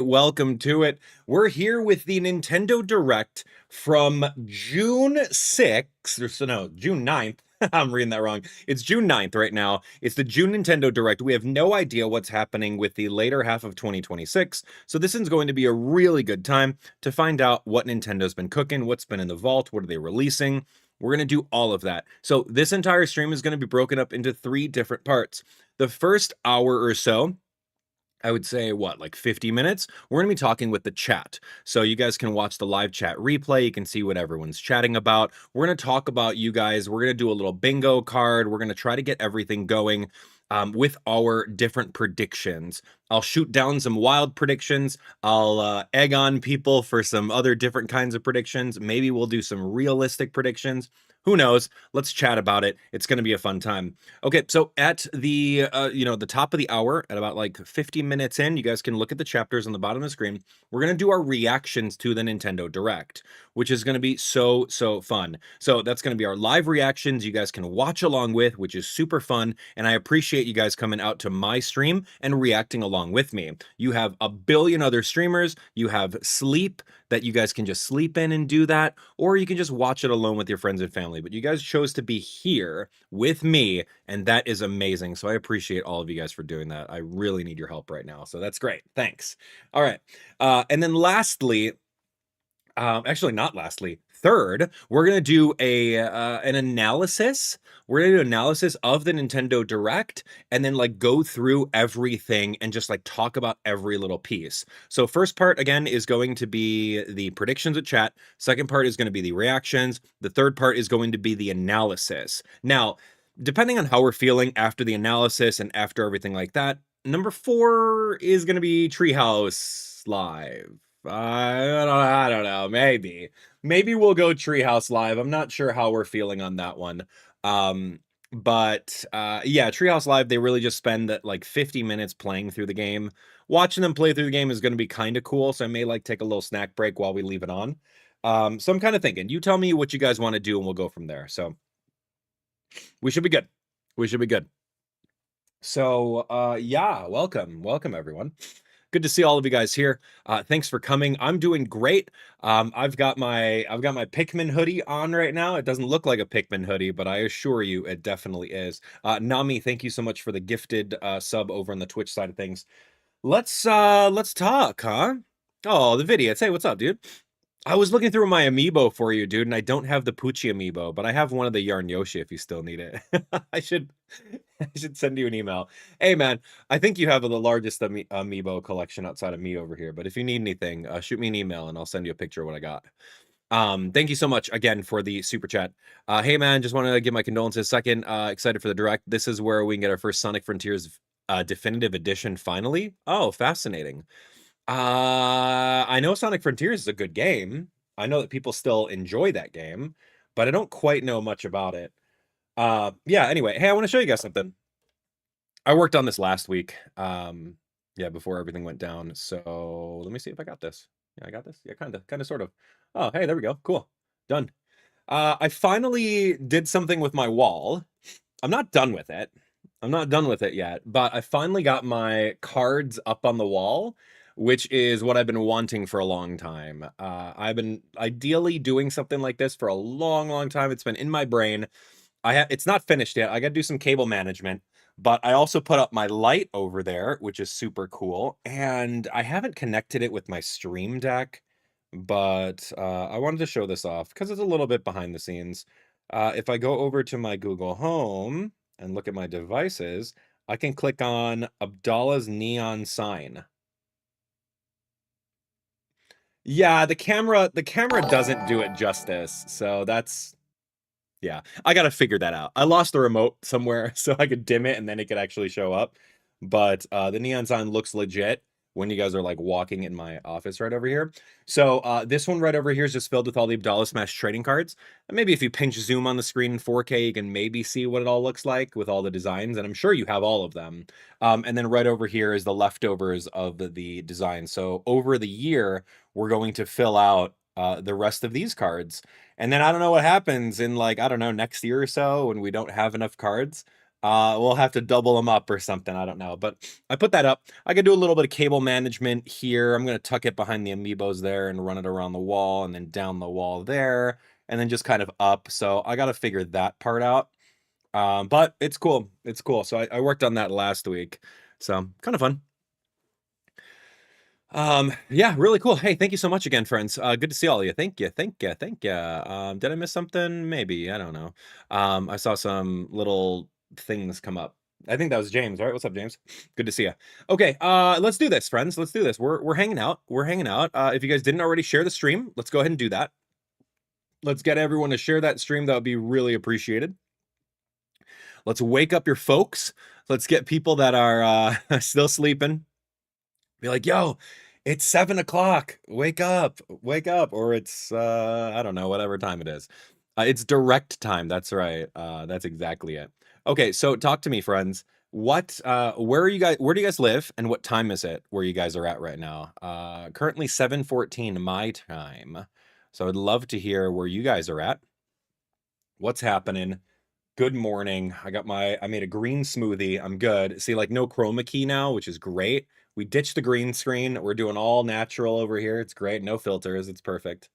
Welcome to it. We're here with the Nintendo Direct from June 6th, or so no, June 9th. I'm reading that wrong. It's June 9th right now. It's the June Nintendo Direct. We have no idea what's happening with the later half of 2026, so this is going to be a really good time to find out what Nintendo's been cooking, what's been in the vault, what are they releasing. We're going to do all of that. So this entire stream is going to be broken up into 3 different parts. The first hour or so, I would say, like 50 minutes, we're going to be talking with the chat. So you guys can watch the live chat replay. You can see what everyone's chatting about. We're going to talk about you guys. We're going to do a little bingo card. We're going to try to get everything going with our different predictions. I'll shoot down some wild predictions. I'll egg on people for some other different kinds of predictions. Maybe we'll do some realistic predictions. Who knows? Let's chat about it. It's going to be a fun time. Okay, so at the the top of the hour, at about like 50 minutes in, you guys can look at the chapters on the bottom of the screen. We're going to do our reactions to the Nintendo Direct, which is going to be so fun. So that's going to be our live reactions. You guys can watch along with, which is super fun, and I appreciate you guys coming out to my stream and reacting along with me. You have a billion other streamers. You have Sleep that you guys can just sleep in and do that, or you can just watch it alone with your friends and family. But you guys chose to be here with me, and that is amazing. So I appreciate all of you guys for doing that. I really need your help right now. So that's great. Thanks. All right. And then lastly, actually not lastly, third, we're going to do an analysis. We're going to do an analysis of the Nintendo Direct and then like go through everything and just like talk about every little piece. So first part again is going to be the predictions at chat. Second part is going to be the reactions. The third part is going to be the analysis. Now, depending on how we're feeling after the analysis and after everything like that, number 4 is going to be Treehouse Live. I don't know. Maybe we'll go Treehouse Live. I'm not sure how we're feeling on that one. But yeah, Treehouse Live, they really just spend that like 50 minutes playing through the game. Watching them play through the game is going to be kind of cool, so I may like take a little snack break while we leave it on. So I'm kind of thinking, you tell me what you guys want to do and we'll go from there. So we should be good. We should be good. So yeah, welcome everyone. Good to see all of you guys here. Thanks for coming. I'm doing great. I've got my Pikmin hoodie on right now. It doesn't look like a Pikmin hoodie, but I assure you it definitely is. Nami, thank you so much for the gifted sub over on the Twitch side of things. Let's talk, huh? Oh, the video. Hey, what's up, dude? I was looking through my amiibo for you, dude, and I don't have the Poochie amiibo, but I have one of the Yarn Yoshi if you still need it. I should send you an email. Hey, man, I think you have the largest amiibo collection outside of me over here, but if you need anything, shoot me an email and I'll send you a picture of what I got. Thank you so much again for the super chat. Hey, man, just want to give my condolences. Second, excited for the Direct. This is where we can get our first Sonic Frontiers definitive edition finally. Oh, fascinating. I know Sonic Frontiers is a good game. I know that people still enjoy that game, but I don't quite know much about it. Yeah, anyway, hey, I want to show you guys something. I worked on this last week. Yeah, before everything went down. So let me see if I got this. Yeah, I got this. Yeah, kind of, sort of. Oh, hey, there we go. Cool. Done. I finally did something with my wall. I'm not done with it. I'm not done with it yet, but I finally got my cards up on the wall, which is what I've been wanting for a long time. I've been ideally doing something like this for a long time. It's been in my brain. It's not finished yet. I got to do some cable management, but I also put up my light over there, which is super cool. And I haven't connected it with my Stream Deck, but I wanted to show this off because it's a little bit behind the scenes. If I go over to my Google Home and look at my devices, I can click on Abdallah's neon sign. Yeah, the camera doesn't do it justice. So that's, yeah, I got to figure that out. I lost the remote somewhere so I could dim it and then it could actually show up. But the neon sign looks legit when you guys are like walking in my office right over here. So this one right over here is just filled with all the AbdallahSmash trading cards. And maybe if you pinch zoom on the screen in 4K, you can maybe see what it all looks like with all the designs. And I'm sure you have all of them. And then right over here is the leftovers of the design. So over the year, we're going to fill out the rest of these cards. And then I don't know what happens in like, I don't know, next year or so when we don't have enough cards. We'll have to double them up or something. I don't know, but I put that up. I could do a little bit of cable management here. I'm going to tuck it behind the amiibos there and run it around the wall and then down the wall there and then just kind of up. So I got to figure that part out. But it's cool. It's cool. So I worked on that last week. So kind of fun. Yeah, really cool. Hey, thank you so much again, friends. Good to see all of you. Thank you. Did I miss something? Maybe. I don't know. I saw some little things come up. I think that was James, right? What's up, James? Good to see you. Okay, let's do this, friends. Let's do this. We're hanging out. We're hanging out. If you guys didn't already share the stream, let's go ahead and do that. Let's get everyone to share that stream. That would be really appreciated. Let's wake up your folks. Let's get people that are still sleeping. Be like, yo, it's 7 o'clock. Wake up. Or it's, I don't know, whatever time it is. It's direct time. That's right. That's exactly it. Okay, so talk to me, friends. Where do you guys live and what time is it where you guys are at right now? Currently 7:14 my time. So I'd love to hear where you guys are at. What's happening? Good morning. I made a green smoothie. I'm good. See, like no chroma key now, which is great. We ditched the green screen. We're doing all natural over here. It's great. No filters. It's perfect.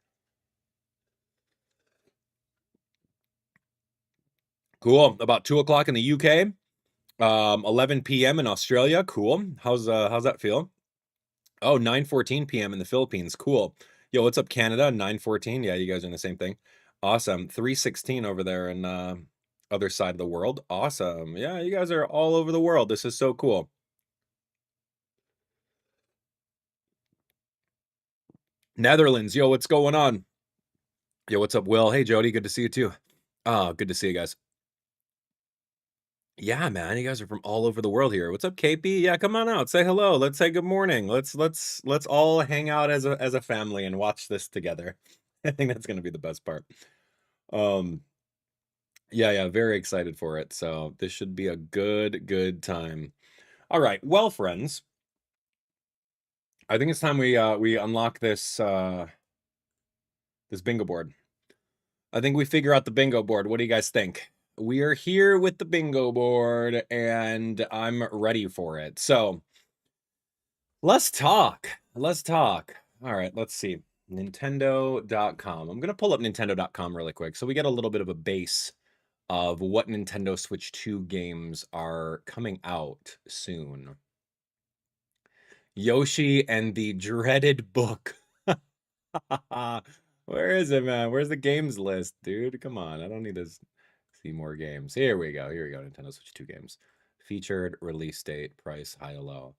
Cool. About 2 o'clock in the UK. 11 p.m. in Australia. Cool. How's that feel? Oh, 9:14 p.m. in the Philippines. Cool. Yo, what's up, Canada? 9:14. Yeah, you guys are in the same thing. Awesome. 3:16 over there in other side of the world. Awesome. Yeah, you guys are all over the world. This is so cool. Netherlands. Yo, what's going on? Yo, what's up, Will? Hey, Jody. Good to see you too. Oh, good to see you guys. Yeah, man, you guys are from all over the world here. What's up, KP? Yeah, come on out. Say hello. Let's say good morning. Let's all hang out as a family and watch this together. I think that's gonna be the best part. Um, yeah, very excited for it. So this should be a good time. All right, well, friends, I think it's time we unlock this this bingo board. I think we figure out the bingo board. What do you guys think? We are here with the bingo board, and I'm ready for it. So let's talk. Let's talk. All right, let's see. Nintendo.com. I'm going to pull up Nintendo.com really quick so we get a little bit of a base of what Nintendo Switch 2 games are coming out soon. Yoshi and the dreaded book. Where is it, man? Where's the games list, dude? Come on. I don't need to see more games. Here we go. Nintendo Switch 2 games. Featured, release date, price, high to low.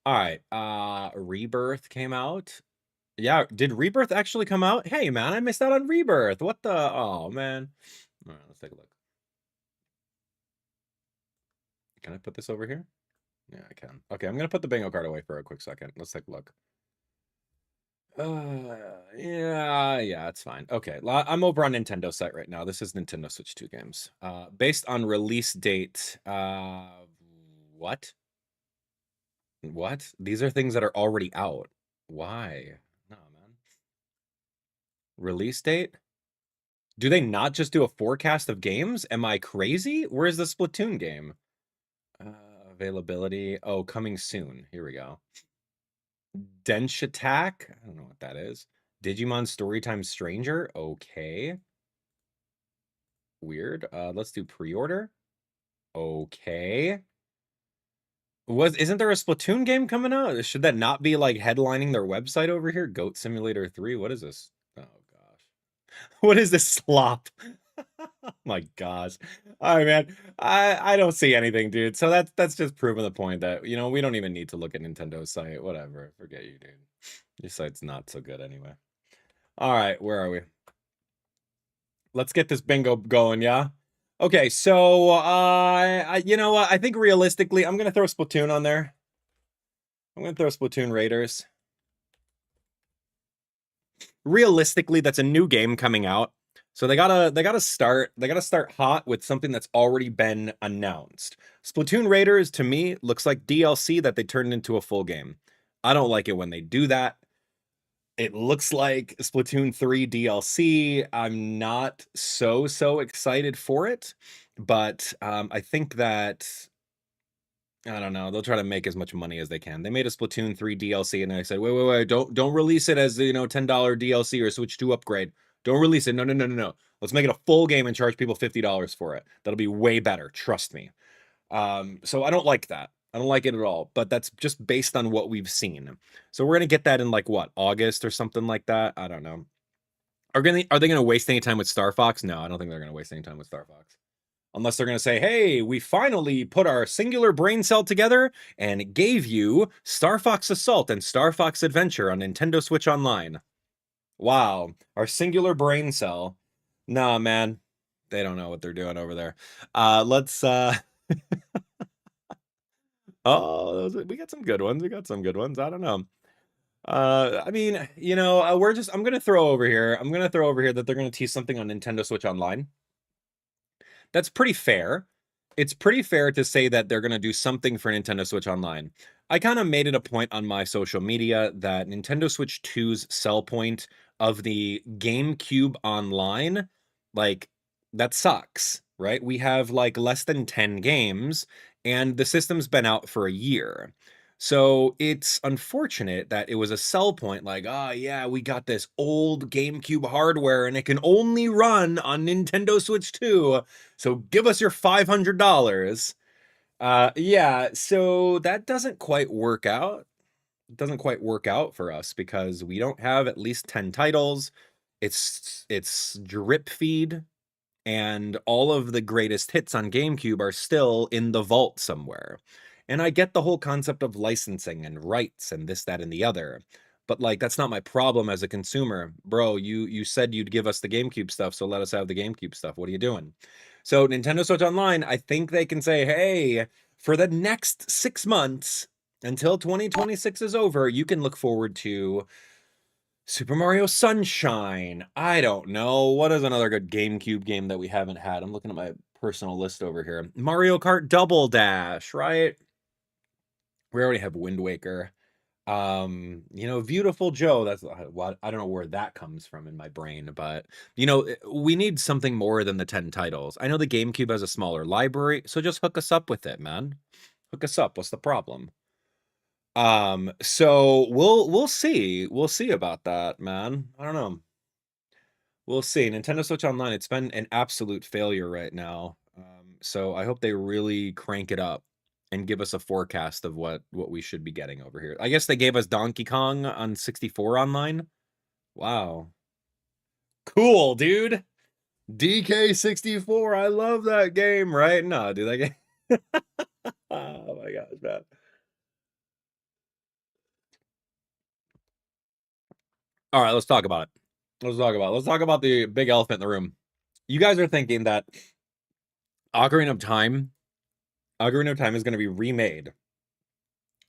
All right. Rebirth came out. Yeah, did Rebirth actually come out? Hey, man, I missed out on Rebirth. What the? Oh, man. All right, let's take a look. Can I put this over here? Yeah, I can. Okay, I'm going to put the bingo card away for a quick second. Let's take a look. Yeah, it's fine. Okay, I'm over on Nintendo site right now. This is Nintendo Switch 2 games. Based on release date, what? What? These are things that are already out. Why? No, man. Release date? Do they not just do a forecast of games? Am I crazy? Where's the Splatoon game? Availability. Oh, coming soon. Here we go. Dench Attack. I don't know what that is. Digimon Storytime Stranger. Okay. Weird. Let's do pre-order. Okay. Isn't there a Splatoon game coming out? Should that not be like headlining their website over here? Goat Simulator 3. What is this? Oh gosh. What is this slop? My gosh. All right, man. I don't see anything, dude. So that's just proving the point that, you know, we don't even need to look at Nintendo's site. Whatever. Forget you, dude. Your site's not so good anyway. All right, where are we? Let's get this bingo going, yeah? Okay, so you know what? I think realistically, I'm gonna throw Splatoon on there. I'm gonna throw Splatoon Raiders. Realistically, that's a new game coming out. So they gotta start hot with something that's already been announced. Splatoon Raiders to me looks like DLC that they turned into a full game. I don't like it when they do that. It looks like Splatoon 3 DLC. I'm not so excited for it. But I think that, I don't know, they'll try to make as much money as they can. They made a Splatoon 3 DLC, and I said, wait, don't release it as, $10 DLC or Switch 2 upgrade. Don't release it. No. Let's make it a full game and charge people $50 for it. That'll be way better, trust me. So I don't like that. I don't like it at all, but that's just based on what we've seen. So we're gonna get that in like what, August or something like that? I don't know. Are they gonna waste any time with Star Fox? No, I don't think they're gonna waste any time with Star Fox. Unless they're gonna say, hey, we finally put our singular brain cell together and gave you Star Fox Assault and Star Fox Adventure on Nintendo Switch Online. Wow, our singular brain cell. Nah, man. They don't know what they're doing over there. Let's Oh, we got some good ones. I don't know. I mean, I'm gonna throw over here. That they're gonna tease something on Nintendo Switch Online. That's pretty fair. It's pretty fair to say that they're gonna do something for Nintendo Switch Online. I kind of made it a point on my social media that Nintendo Switch 2's sell point of the GameCube Online, like, that sucks, right? We have like less than 10 games, and the system's been out for a year. So it's unfortunate that it was a sell point like, yeah, we got this old GameCube hardware and it can only run on Nintendo Switch 2. So give us your $500. Yeah, so that doesn't quite work out. It doesn't quite work out for us because we don't have at least 10 titles. It's drip feed, and all of the greatest hits on GameCube are still in the vault somewhere. And I get the whole concept of licensing and rights and this, that, and the other. But like, that's not my problem as a consumer. Bro, you said you'd give us the GameCube stuff, so let us have the GameCube stuff. What are you doing? So Nintendo Switch Online, I think they can say, hey, for the next 6 months, until 2026 is over, you can look forward to Super Mario Sunshine. I don't know. What is another good GameCube game that we haven't had? I'm looking at my personal list over here. Mario Kart Double Dash, right? We already have Wind Waker. Beautiful Joe. That's what, I don't know where that comes from in my brain, but we need something more than the 10 titles. I know the GameCube has a smaller library, so just hook us up with it, man. Hook us up. What's the problem? So we'll see. We'll see about that, man. I don't know. We'll see. Nintendo Switch Online, it's been an absolute failure right now. So I hope they really crank it up and give us a forecast of what we should be getting over here. I guess they gave us Donkey Kong on 64 online. Wow. Cool, dude. DK64. I love that game, right? No, dude, that game. Oh my gosh, man. All right, let's talk about it. Let's talk about the big elephant in the room. You guys are thinking that Ocarina of Time is going to be remade.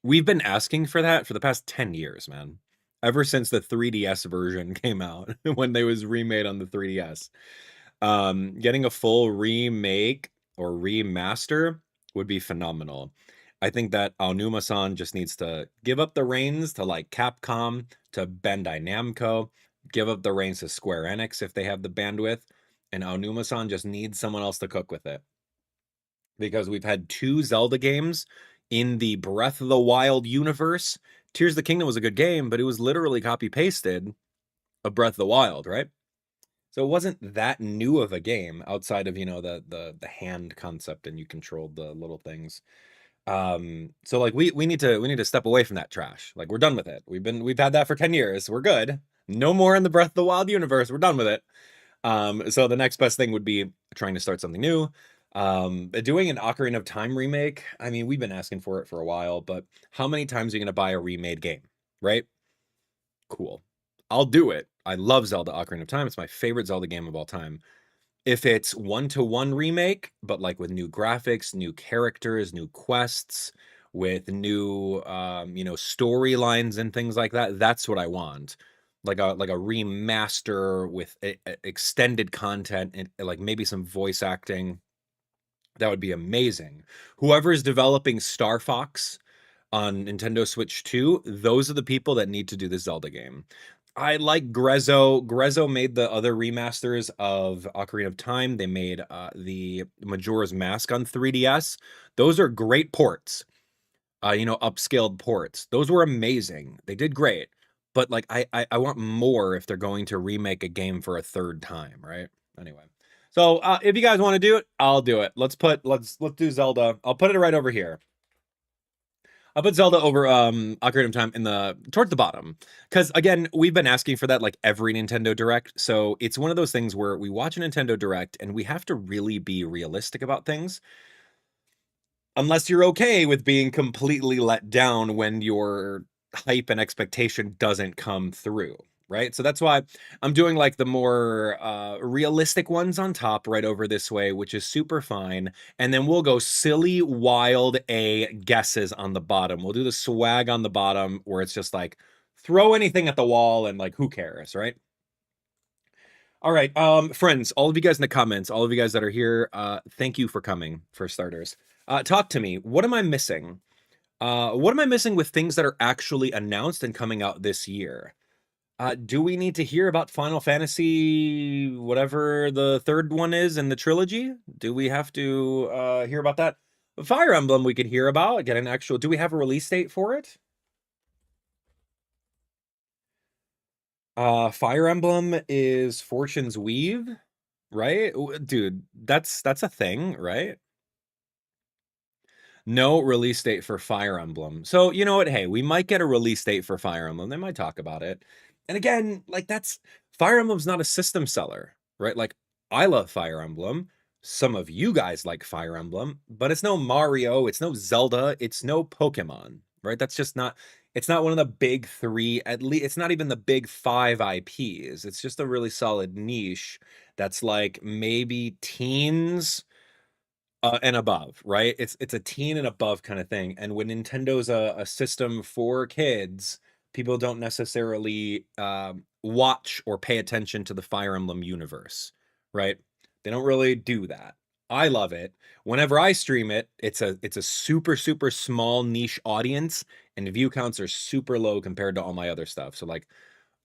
We've been asking for that for the past 10 years, man. Ever since the 3DS version came out, when they was remade on the 3DS. Getting a full remake or remaster would be phenomenal. I think that Aonuma-san just needs to give up the reins to like Capcom, to Bandai Namco, give up the reins to Square Enix if they have the bandwidth, and Aonuma-san just needs someone else to cook with it. Because we've had 2 Zelda games in the Breath of the Wild universe. Tears of the Kingdom was a good game, but it was literally copy-pasted of Breath of the Wild, right? So it wasn't that new of a game outside of, the hand concept and you controlled the little things. So like we need to step away from that trash. Like, we're done with it. We've had that for 10 years. We're good. No more in the Breath of the Wild universe. We're done with it. So the next best thing would be trying to start something new. Doing an Ocarina of Time remake. I mean, we've been asking for it for a while, but how many times are you going to buy a remade game, right? Cool. I'll do it. I love Zelda Ocarina of Time. It's my favorite Zelda game of all time. If it's 1-to-1 remake, but like with new graphics, new characters, new quests, with new storylines and things like that, that's what I want. Like a remaster with extended content and like maybe some voice acting. That would be amazing. Whoever is developing Star Fox on Nintendo Switch 2, those are the people that need to do the Zelda game. I like Grezzo. Grezzo made the other remasters of Ocarina of Time. They made the Majora's Mask on 3DS. Those are great ports. Upscaled ports. Those were amazing. They did great. But like I want more if they're going to remake a game for a third time, right? Anyway. So if you guys want to do it, I'll do it. Let's do Zelda. I'll put it right over here. I'll put Zelda over Ocarina of Time towards the bottom. Because again, we've been asking for that like every Nintendo Direct. So it's one of those things where we watch a Nintendo Direct and we have to really be realistic about things. Unless you're okay with being completely let down when your hype and expectation doesn't come through, right? So that's why I'm doing like the more realistic ones on top right over this way, which is super fine. And then we'll go silly, wild A guesses on the bottom. We'll do the swag on the bottom where it's just like throw anything at the wall and like who cares, right? All right, friends, all of you guys in the comments, all of you guys that are here, thank you for coming, for starters. Talk to me. What am I missing? What am I missing with things that are actually announced and coming out this year? Do we need to hear about Final Fantasy, whatever the third one is in the trilogy? Do we have to hear about that? Fire Emblem we could hear about, get an actual... Do we have a release date for it? Fire Emblem is Fortune's Weave, right? Dude, that's a thing, right? No release date for Fire Emblem. So, you know what? Hey, we might get a release date for Fire Emblem. They might talk about it. And again, like Fire Emblem's not a system seller, right? Like, I love Fire Emblem. Some of you guys like Fire Emblem, but it's no Mario, it's no Zelda, it's no Pokemon, right? That's just not, it's not one of the big three, at least, it's not even the big 5 IPs. It's just a really solid niche that's like maybe teens and above, right? It's a teen and above kind of thing. And when Nintendo's a system for kids, people don't necessarily watch or pay attention to the Fire Emblem universe, right? They don't really do that. I love it. Whenever I stream it, it's a super, super small niche audience, and view counts are super low compared to all my other stuff. So like,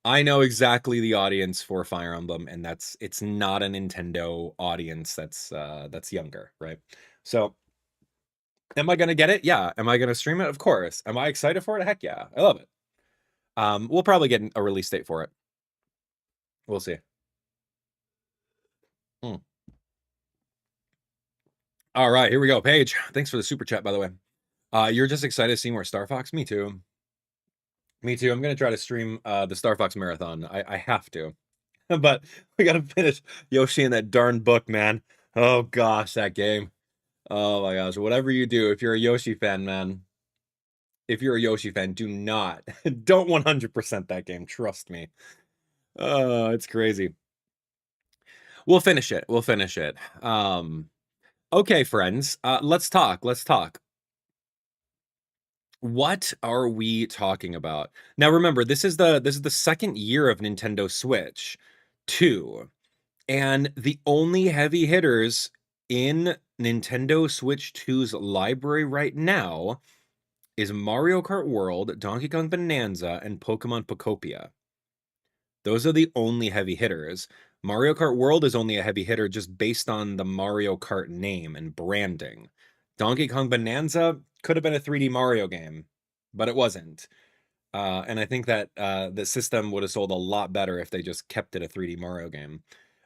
I know exactly the audience for Fire Emblem, and it's not a Nintendo audience that's younger, right? So, am I gonna get it? Yeah. Am I gonna stream it? Of course. Am I excited for it? Heck yeah, I love it. We'll probably get a release date for it. We'll see. All right, here we go. Paige, thanks for the super chat, by the way. You're just excited to see more Star Fox? Me too. Me too. I'm gonna try to stream the Star Fox marathon. I have to. But we gotta finish Yoshi in that darn book, man. Oh gosh, that game. Oh my gosh. Whatever you do, if you're a Yoshi fan, man, if you're a Yoshi fan, do not, don't 100% that game. Trust me. Oh, it's crazy. We'll finish it. We'll finish it. Okay, friends, let's talk. Let's talk. What are we talking about? Now, remember, this is the second year of Nintendo Switch 2, and the only heavy hitters in Nintendo Switch 2's library right now is Mario Kart World, Donkey Kong Bonanza, and Pokemon Pokopia. Those are the only heavy hitters. Mario Kart World is only a heavy hitter just based on the Mario Kart name and branding. Donkey Kong Bonanza could have been a 3D Mario game, but it wasn't. And I think that the system would have sold a lot better if they just kept it a 3D Mario game.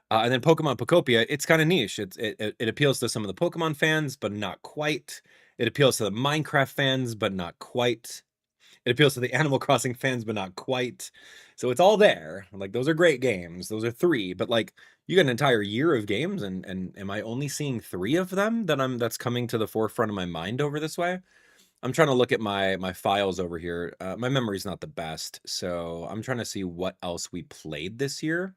And then Pokemon Pokopia, it's kind of niche. It appeals to some of the Pokemon fans, but not quite. It appeals to the Minecraft fans, but not quite. It appeals to the Animal Crossing fans, but not quite. So it's all there. Like, those are great games. Those are 3, but like, you got an entire year of games, and am I only seeing 3 of them that's coming to the forefront of my mind over this way? I'm trying to look at my files over here. My memory's not the best, so I'm trying to see what else we played this year.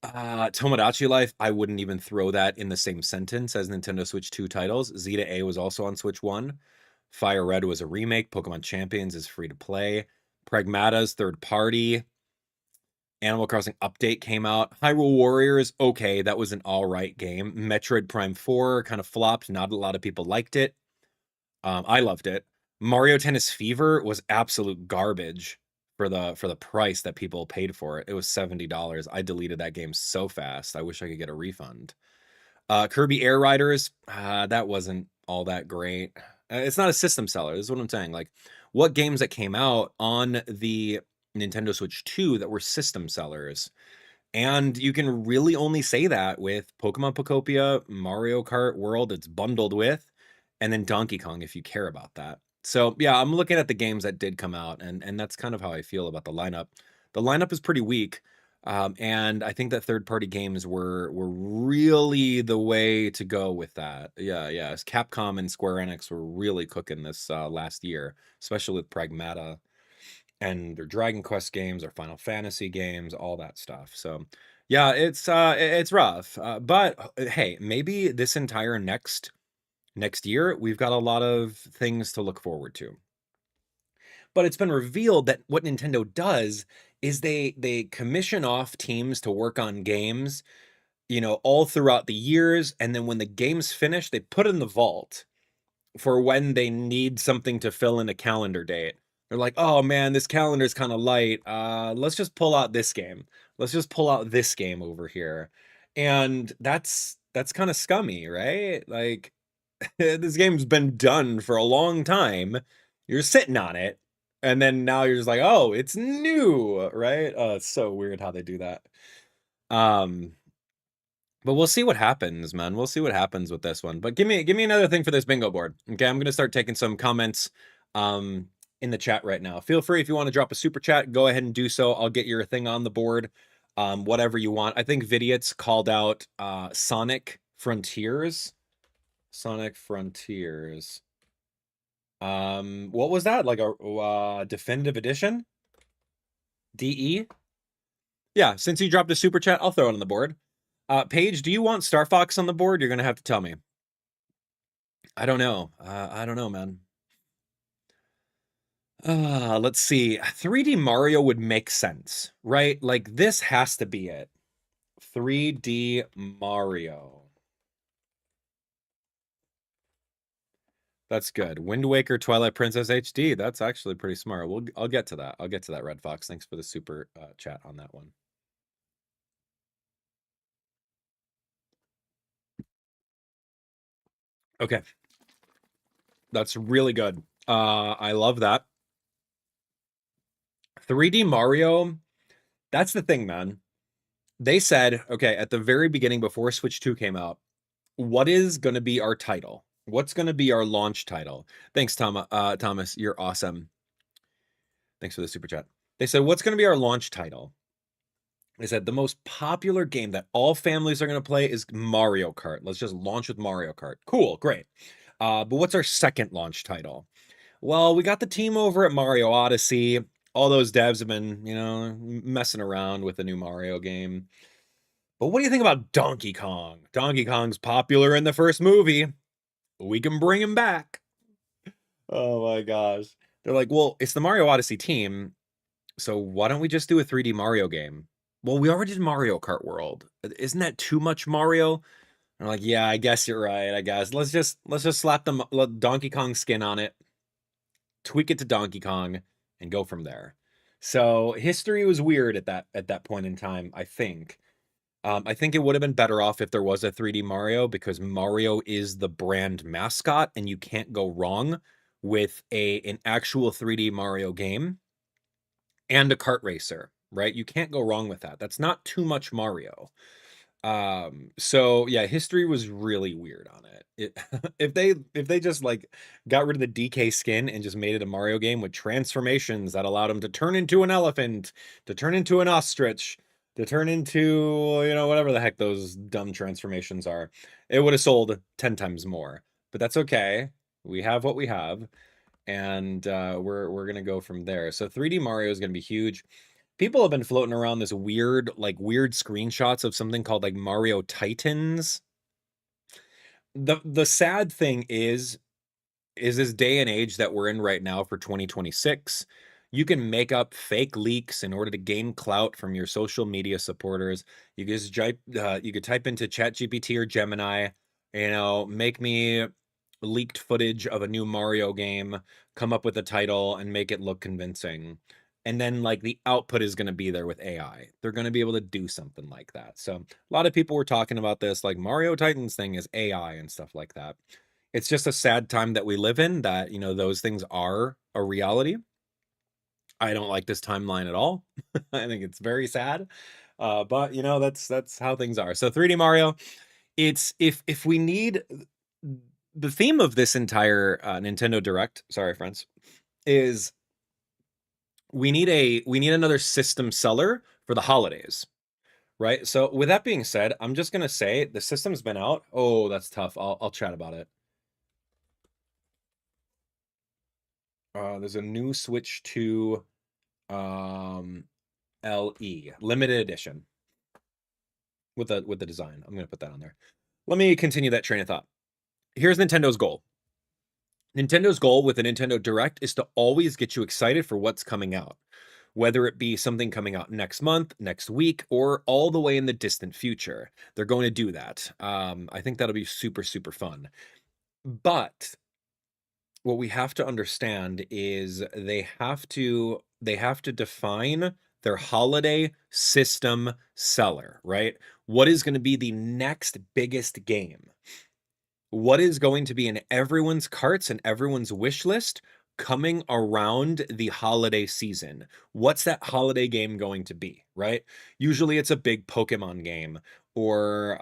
Tomodachi Life, I wouldn't even throw that in the same sentence as Nintendo Switch 2 titles. Zeta A was also on Switch 1. Fire Red was a remake. Pokemon Champions is free to play. Pragmata's third party. Animal Crossing Update came out. Hyrule Warriors, okay, that was an all-right game. Metroid Prime 4 kind of flopped. Not a lot of people liked it. I loved it. Mario Tennis Fever was absolute garbage. for the price that people paid for it. It was $70. I deleted that game so fast. I wish I could get a refund. Kirby Air Riders, that wasn't all that great. It's not a system seller. This is what I'm saying. Like, what games that came out on the Nintendo Switch 2 that were system sellers? And you can really only say that with Pokemon Pokopia, Mario Kart World it's bundled with, and then Donkey Kong if you care about that. So yeah, I'm looking at the games that did come out, and that's kind of how I feel about the lineup. The lineup is pretty weak, and I think that third-party games were really the way to go with that. Yeah, as Capcom and Square Enix were really cooking this last year, especially with Pragmata and their Dragon Quest games or Final Fantasy games, all that stuff. So yeah, it's rough. But hey, maybe this entire next year we've got a lot of things to look forward to. But it's been revealed that what Nintendo does is they commission off teams to work on games, all throughout the years, and then when the game's finished, they put it in the vault for when they need something to fill in a calendar date. They're like, oh man, this calendar's kind of light. Let's just pull out this game. Let's just pull out this game over here. And that's kind of scummy, right? Like, this game's been done for a long time. You're sitting on it. And then now you're just like, oh, it's new, right? It's so weird how they do that. But we'll see what happens, man. We'll see what happens with this one. But give me another thing for this bingo board. Okay, I'm gonna start taking some comments in the chat right now. Feel free if you want to drop a super chat, go ahead and do so. I'll get your thing on the board. Whatever you want. I think Vidiot's called out Sonic Frontiers. Sonic Frontiers. What was that? Like a definitive edition? DE? Yeah, since you dropped a super chat, I'll throw it on the board. Paige, do you want Star Fox on the board? You're gonna have to tell me. I don't know. I don't know, man. Let's see. 3D Mario would make sense, right? Like, this has to be it. 3D Mario. That's good. Wind Waker, Twilight Princess HD. That's actually pretty smart. I'll get to that. I'll get to that, Red Fox. Thanks for the super chat on that one. Okay. That's really good. I love that. 3D Mario, that's the thing, man. They said, okay, at the very beginning before Switch 2 came out, what is going to be our title? What's going to be our launch title? Thanks, Thomas. You're awesome. Thanks for the super chat. They said, what's going to be our launch title? They said the most popular game that all families are going to play is Mario Kart. Let's just launch with Mario Kart. Cool, great. But what's our second launch title? Well, we got the team over at Mario Odyssey. All those devs have been, messing around with the new Mario game. But what do you think about Donkey Kong? Donkey Kong's popular in the first movie. We can bring him back. Oh my gosh. They're like, well, it's the Mario Odyssey team, so why don't we just do a 3D Mario game? Well, we already did Mario Kart World. Isn't that too much Mario? I'm like, yeah, I guess you're right. I guess let's just slap the Donkey Kong skin on it, tweak it to Donkey Kong, and go from there. So history was weird at that point in time, I think. I think it would have been better off if there was a 3D Mario, because Mario is the brand mascot, and you can't go wrong with an actual 3D Mario game and a kart racer, right? You can't go wrong with that. That's not too much Mario. So yeah, history was really weird on it. If they just like got rid of the DK skin and just made it a Mario game with transformations that allowed him to turn into an elephant, to turn into an ostrich, to turn into, whatever the heck those dumb transformations are, it would have sold 10 times more. But that's okay. We have what we have, and we're gonna go from there. So 3D Mario is gonna be huge. People have been floating around this weird screenshots of something called like Mario Titans. The sad thing is this day and age that we're in right now for 2026, you can make up fake leaks in order to gain clout from your social media supporters. You could just you could type into ChatGPT or Gemini, make me leaked footage of a new Mario game, come up with a title, and make it look convincing. and then like the output is going to be there with AI. They're going to be able to do something like that. So a lot of people were talking about this, like Mario Titans thing is AI and stuff like that. It's just a sad time that we live in, that, you know, those things are a reality. I don't like this timeline at all. I think it's very sad. But you know, that's how things are. So 3D Mario, it's if we need, the theme of this entire Nintendo Direct, sorry friends, is we need another system seller for the holidays, right? So with that being said, I'm just gonna say the system's been out. Oh, that's tough. I'll chat about it. There's a new Switch 2 LE limited edition with the design. I'm gonna put that on there. Let me continue that train of thought. Here's Nintendo's goal. Nintendo's goal with a Nintendo Direct is to always get you excited for what's coming out, whether it be something coming out next month, next week, or all the way in the distant future. They're going to do that. I think that'll be super, super fun. But what we have to understand is they have to define their holiday system seller, right? What is going to be the next biggest game? What is going to be in everyone's carts and everyone's wish list coming around the holiday season? What's that holiday game going to be, right? Usually it's a big Pokemon game, or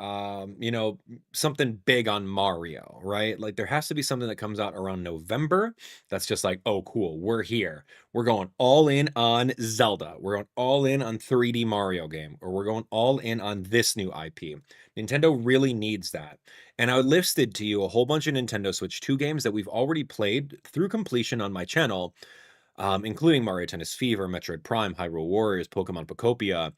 you know, something big on Mario, right? Like there has to be something that comes out around November that's just like, oh cool, we're here. We're going all in on Zelda. We're going all in on 3D Mario game, or we're going all in on this new IP. Nintendo really needs that. And I listed to you a whole bunch of Nintendo Switch 2 games that we've already played through completion on my channel, including Mario Tennis Fever, Metroid Prime, Hyrule Warriors, Pokemon Pokopia,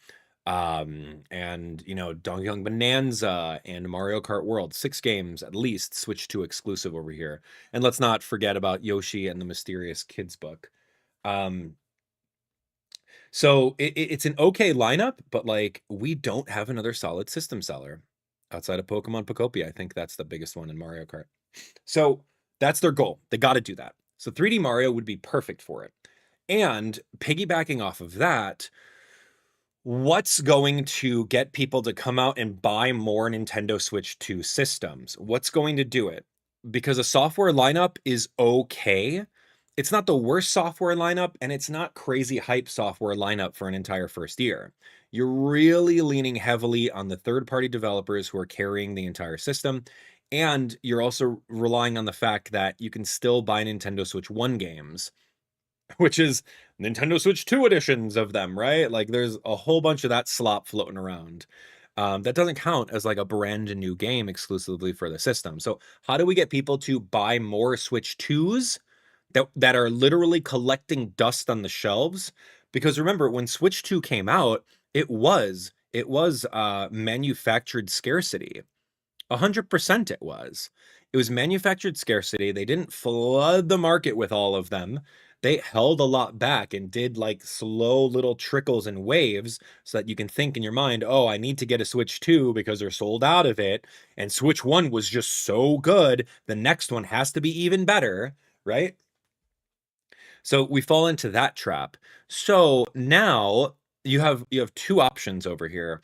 and, you know, Donkey Kong Bonanza and Mario Kart World. 6 games at least, Switch 2 exclusive over here. And let's not forget about Yoshi and the Mysterious Kids book. So it's an okay lineup, but like we don't have another solid system seller outside of Pokemon Pokopia. I think that's the biggest one in Mario Kart. So that's their goal. They got to do that. So 3D Mario would be perfect for it. And piggybacking off of that, what's going to get people to come out and buy more Nintendo Switch 2 systems? What's going to do it? Because a software lineup is okay. It's not the worst software lineup, and it's not crazy hype software lineup for an entire first year. You're really leaning heavily on the third-party developers who are carrying the entire system, and you're also relying on the fact that you can still buy Nintendo Switch 1 games, which is Nintendo Switch 2 editions of them, right? Like there's a whole bunch of that slop floating around. That doesn't count as like a brand new game exclusively for the system. So how do we get people to buy more Switch 2s that are literally collecting dust on the shelves? Because remember, when Switch 2 came out, it was manufactured scarcity. 100% it was. It was manufactured scarcity. They didn't flood the market with all of them. They held a lot back and did like slow little trickles and waves so that you can think in your mind, oh, I need to get a Switch 2 because they're sold out of it. And Switch 1 was just so good. The next one has to be even better, right? So we fall into that trap. So now you have 2 options over here.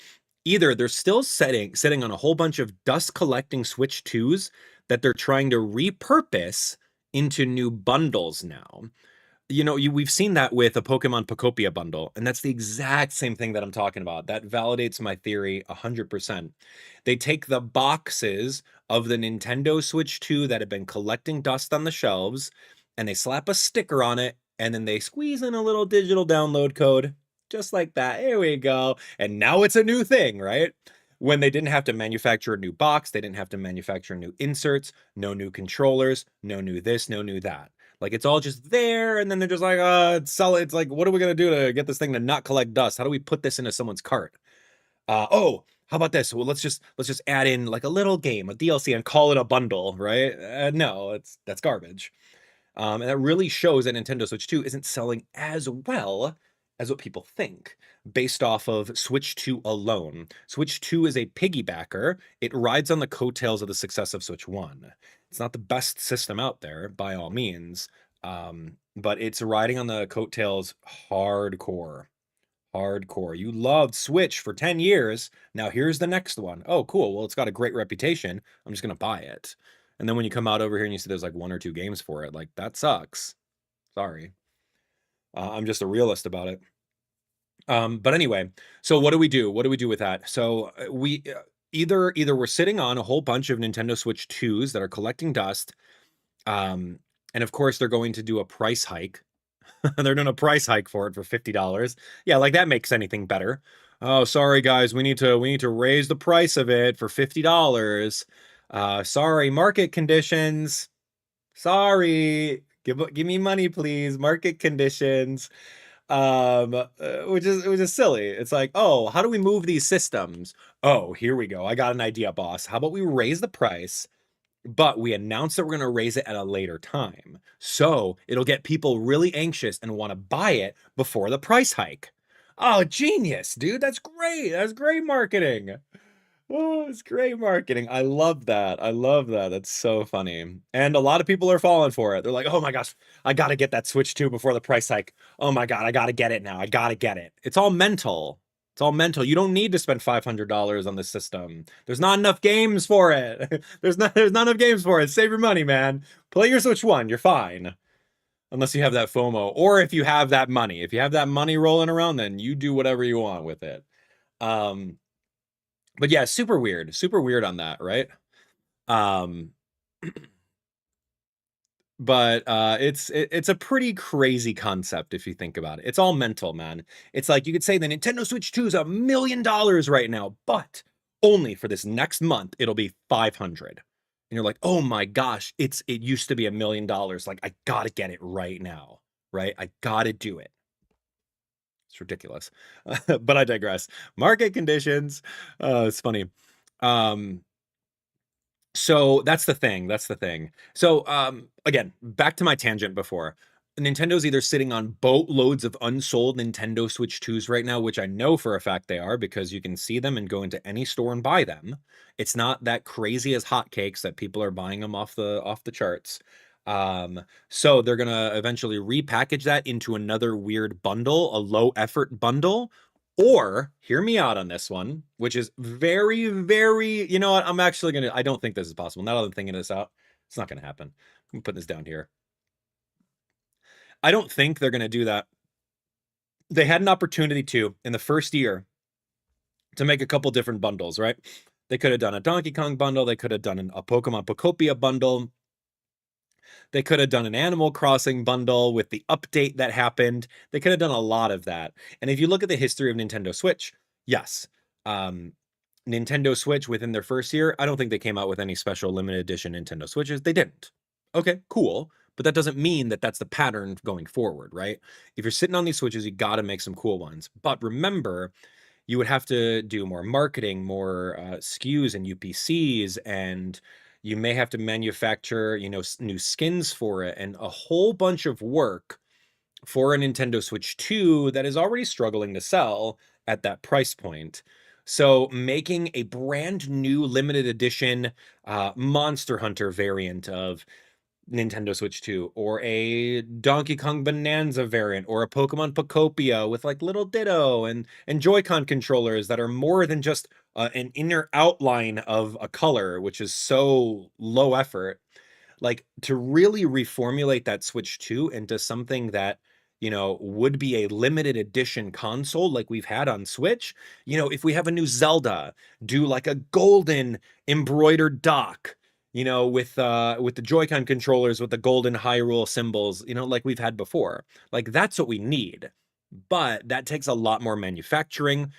Either they're still sitting on a whole bunch of dust collecting Switch 2s that they're trying to repurpose into new bundles now. You know, we've seen that with a Pokemon Pokopia bundle, and that's the exact same thing that I'm talking about. That validates my theory 100%. They take the boxes of the Nintendo Switch 2 that have been collecting dust on the shelves, and they slap a sticker on it, and then they squeeze in a little digital download code, just like that. Here we go. And now it's a new thing, right? When they didn't have to manufacture a new box, they didn't have to manufacture new inserts, no new controllers, no new this, no new that. Like it's all just there, and then they're just like, sell it. It's like, what are we gonna do to get this thing to not collect dust? How do we put this into someone's cart? Oh, how about this? Well, let's just add in like a little game, a DLC, and call it a bundle, right? No, that's garbage. And that really shows that Nintendo Switch 2 isn't selling as well as what people think based off of Switch 2 alone. Switch 2 is a piggybacker. It rides on the coattails of the success of Switch 1. It's not the best system out there by all means. but it's riding on the coattails hardcore. Hardcore. You loved Switch for 10 years. Now here's the next one. Oh, cool. Well, it's got a great reputation. I'm just going to buy it. And then when you come out over here and you see there's like 1 or 2 games for it, like that sucks. Sorry. I'm just a realist about it. But anyway, so what do we do? What do we do with that? So we either we're sitting on a whole bunch of Nintendo Switch 2s that are collecting dust. And of course they're going to do a price hike. They're doing a price hike for it for $50. Yeah, like that makes anything better. Oh, sorry guys, we need to raise the price of it for $50. Sorry, market conditions. Sorry. Give me money, please. Market conditions. Which is silly. It's like, oh, how do we move these systems? Oh, here we go. I got an idea, boss. How about we raise the price? But we announce that we're going to raise it at a later time. So it'll get people really anxious and want to buy it before the price hike. Oh, genius, dude. That's great. That's great marketing. Oh, it's great marketing. I love that. I love that. That's so funny. And a lot of people are falling for it. They're like, oh my gosh, I got to get that Switch 2 before the price hike. Oh my God, I got to get it now. I got to get it. It's all mental. It's all mental. You don't need to spend $500 on this system. There's not enough games for it. There's not enough games for it. Save your money, man. Play your Switch 1. You're fine. Unless you have that FOMO. Or if you have that money. If you have that money rolling around, then you do whatever you want with it. But yeah, super weird on that, right? But it's a pretty crazy concept if you think about it. It's all mental, man. It's like you could say the Nintendo Switch 2 is $1 million right now, but only for this next month it'll be 500. And you're like, oh my gosh, it used to be $1 million. Like I gotta get it right now, right? I gotta do it. It's ridiculous. But I digress. Market conditions. It's funny. So that's the thing. That's the thing. So again, back to my tangent before. Nintendo's either sitting on boatloads of unsold Nintendo Switch 2s right now, which I know for a fact they are because you can see them and go into any store and buy them. It's not that crazy as hotcakes that people are buying them off the charts. So they're gonna eventually repackage that into another weird bundle, a low effort bundle. Or hear me out on this one, which is very, very, you know what? I'm actually gonna, I don't think this is possible. Now that I'm thinking this out, it's not gonna happen. I'm putting this down here. I don't think they're gonna do that. They had an opportunity to, in the first year, to make a couple different bundles, right? They could have done a Donkey Kong bundle, they could have done a Pokemon Pokopia bundle. They could have done an Animal Crossing bundle with the update that happened. They could have done a lot of that. And if you look at the history of Nintendo Switch, yes, Nintendo Switch within their first year, I don't think they came out with any special limited edition Nintendo Switches. They didn't. Okay, cool. But that doesn't mean that that's the pattern going forward, right? If you're sitting on these Switches, you got to make some cool ones. But remember, you would have to do more marketing, more SKUs and UPCs, and you may have to manufacture, you know, new skins for it and a whole bunch of work for a Nintendo Switch 2 that is already struggling to sell at that price point. So making a brand new limited edition Monster Hunter variant of Nintendo Switch 2, or a Donkey Kong Bonanza variant, or a Pokemon Pokopia with like little Ditto and Joy-Con controllers that are more than just an inner outline of a color, which is so low effort. Like to really reformulate that Switch 2 into something that, you know, would be a limited edition console like we've had on Switch. You know, if we have a new Zelda, do like a golden embroidered dock, you know, with the Joy-Con controllers with the golden Hyrule symbols, you know, like we've had before. Like that's what we need. But that takes a lot more manufacturing.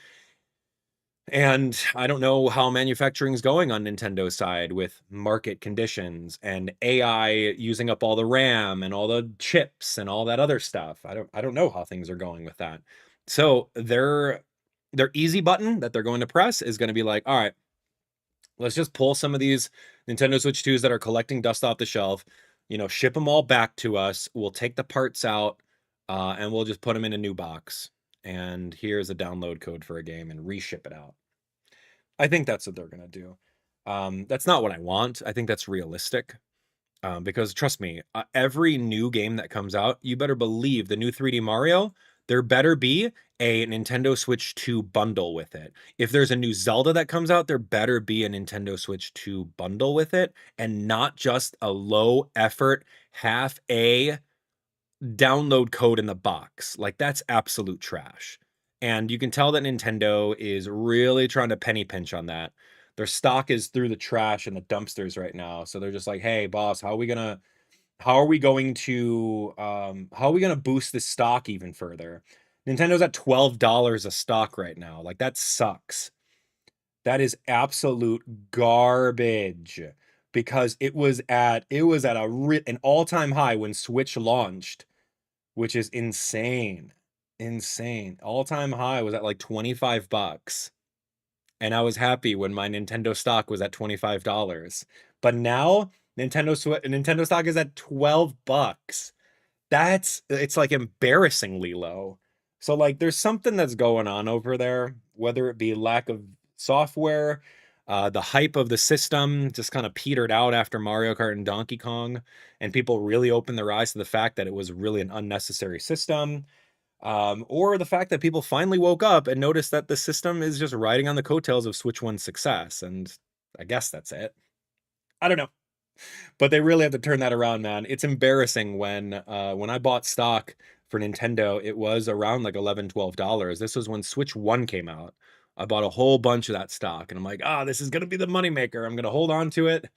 And I don't know how manufacturing is going on Nintendo's side with market conditions and AI using up all the RAM and all the chips and all that other stuff. I don't know how things are going with that. So their easy button that they're going to press is going to be like, all right, let's just pull some of these Nintendo Switch 2s that are collecting dust off the shelf, you know, ship them all back to us. We'll take the parts out and we'll just put them in a new box. And here's a download code for a game and reship it out. I think that's what they're going to do. That's not what I want. I think that's realistic. Because trust me, every new game that comes out, you better believe the new 3D Mario, there better be a Nintendo Switch 2 bundle with it. If there's a new Zelda that comes out, there better be a Nintendo Switch 2 bundle with it, and not just a low effort, half a download code in the box. Like, that's absolute trash. And you can tell that Nintendo is really trying to penny pinch on that. Their stock is through the trash and the dumpsters right now. So they're just like, hey, boss, how are we going to boost this stock even further? Nintendo at $12 a stock right now. Like, that sucks. That is absolute garbage, because it was at an all-time high when Switch launched, which is insane. Insane. All-time high was at like $25. And I was happy when my Nintendo stock was at $25. But now Nintendo stock is at $12. It's like embarrassingly low. So like there's something that's going on over there, whether it be lack of software, the hype of the system just kind of petered out after Mario Kart and Donkey Kong, and people really opened their eyes to the fact that it was really an unnecessary system. Or the fact that people finally woke up and noticed that the system is just riding on the coattails of Switch 1's success, and I guess that's it. I don't know. But they really have to turn that around, man. It's embarrassing when I bought stock for Nintendo, it was around like $11, $12. This was when Switch 1 came out. I bought a whole bunch of that stock, and I'm like, this is gonna be the moneymaker. I'm gonna hold on to it.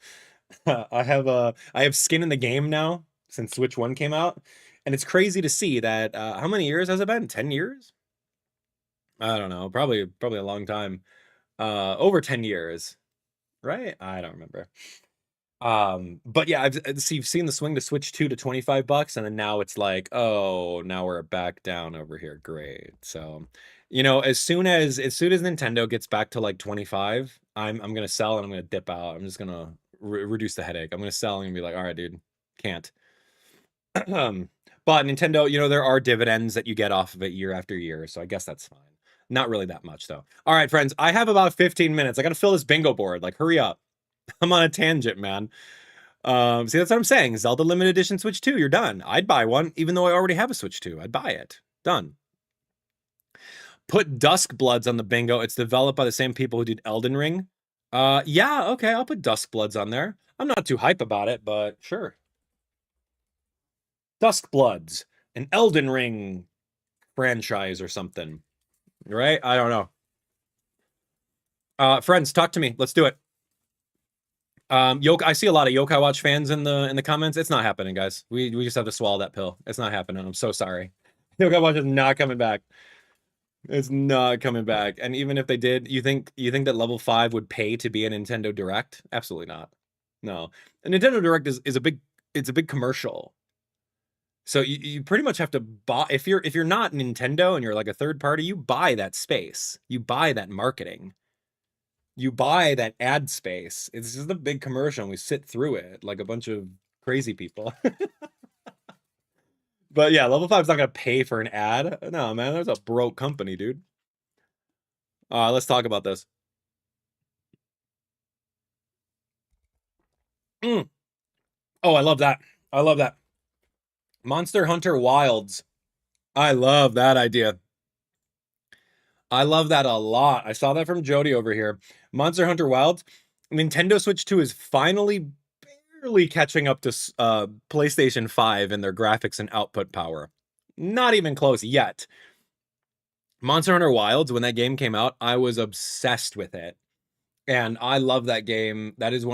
I have skin in the game now since Switch 1 came out. And it's crazy to see that, how many years has it been? 10 years? I don't know. Probably a long time. Over 10 years, right? I don't remember. But yeah, you've seen the swing to Switch 2 to $25, and then now it's like, oh, now we're back down over here. Great. So, as soon as Nintendo gets back to like 25, I'm gonna sell and I'm gonna dip out. I'm just gonna reduce the headache. I'm gonna sell and be like, all right, dude, can't. But Nintendo, there are dividends that you get off of it year after year, so I guess that's fine. Not really that much, though. All right, friends, I have about 15 minutes. I got to fill this bingo board. Like, hurry up. I'm on a tangent, man. See, that's what I'm saying. Zelda Limited Edition Switch 2, you're done. I'd buy one, even though I already have a Switch 2. I'd buy it. Done. Put Duskbloods on the bingo. It's developed by the same people who did Elden Ring. Yeah, okay, I'll put Duskbloods on there. I'm not too hype about it, but sure. Duskbloods, an Elden Ring franchise or something, right? I don't know. Friends, talk to me. Let's do it. I see a lot of Yokai Watch fans in the comments. It's not happening, guys. We just have to swallow that pill. It's not happening. I'm so sorry. Yokai Watch is not coming back. It's not coming back. And even if they did, you think that level 5 would pay to be a Nintendo Direct? Absolutely not. No. A Nintendo Direct is a big commercial. So you pretty much have to buy, if you're not Nintendo and you're like a third party, you buy that space. You buy that marketing. You buy that ad space. It's just a big commercial and we sit through it like a bunch of crazy people. But yeah, level 5's not gonna pay for an ad. No, man, there's a broke company, dude. Let's talk about this. Oh, I love that. I love that. Monster Hunter Wilds. I love that idea. I love that a lot. I saw that from Jody over here. Monster Hunter Wilds. Nintendo Switch 2 is finally barely catching up to PlayStation 5 in their graphics and output power. Not even close yet. Monster Hunter Wilds, when that game came out, I was obsessed with it. And I love that game. That is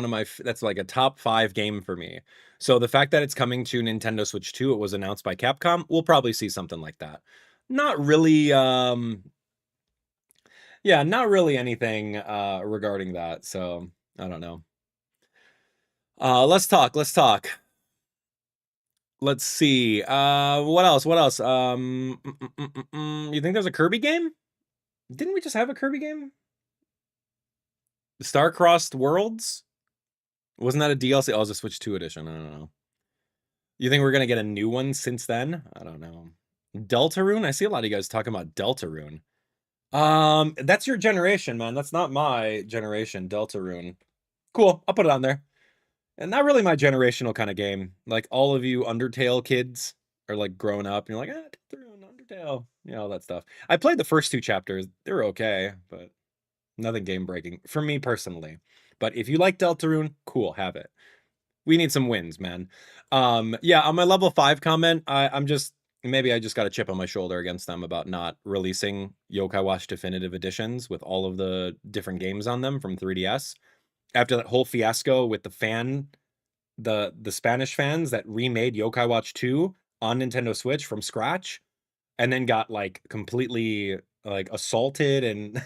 that's like a top 5 game for me. So the fact that it's coming to Nintendo Switch 2, it was announced by Capcom, we'll probably see something like that. Not really, yeah, not really anything regarding that. So I don't know. Let's talk. Let's see. What else? You think there's a Kirby game? Didn't we just have a Kirby game? Star-Crossed Worlds? Wasn't that a DLC? Oh, it was a Switch 2 edition. I don't know. You think we're gonna get a new one since then? I don't know. Deltarune? I see a lot of you guys talking about Deltarune. That's your generation, man. That's not my generation, Deltarune. Cool, I'll put it on there. And not really my generational kind of game. Like all of you Undertale kids are like growing up and you're like, Deltarune, Undertale, you know, all that stuff. I played the first 2 chapters. They were okay, but nothing game breaking for me personally. But if you like Deltarune, cool, have it. We need some wins, man. Yeah, on my level 5 comment, I'm just, maybe I just got a chip on my shoulder against them about not releasing Yokai Watch Definitive Editions with all of the different games on them from 3DS. After that whole fiasco with the Spanish fans that remade Yokai Watch 2 on Nintendo Switch from scratch, and then got like completely like assaulted and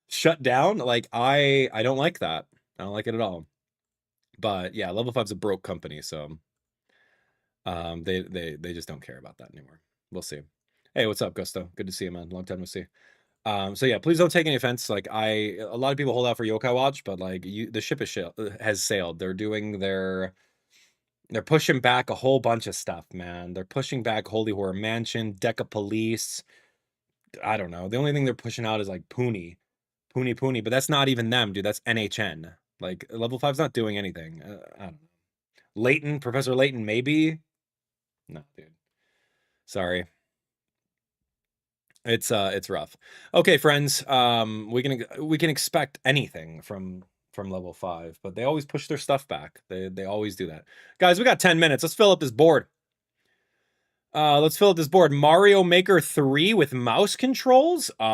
shut down. Like I don't like that. I don't like it at all. But yeah, Level 5's a broke company, so they just don't care about that anymore. We'll see. Hey, what's up, Gusto? Good to see you, man. Long time no see. So yeah, please don't take any offense. Like a lot of people hold out for Yokai Watch, but like the ship has sailed. They're pushing back a whole bunch of stuff, man. They're pushing back Holy Horror Mansion, Deca Police. I don't know. The only thing they're pushing out is like Puni, but that's not even them, dude. That's NHN. Like Level 5's not doing anything. I don't know. Layton, Professor Layton, maybe. No, dude. Sorry. It's rough. Okay, friends. We can expect anything from Level 5, but they always push their stuff back. They always do that. Guys, we got 10 minutes. Let's fill up this board. Let's fill up this board. Mario Maker 3 with mouse controls. We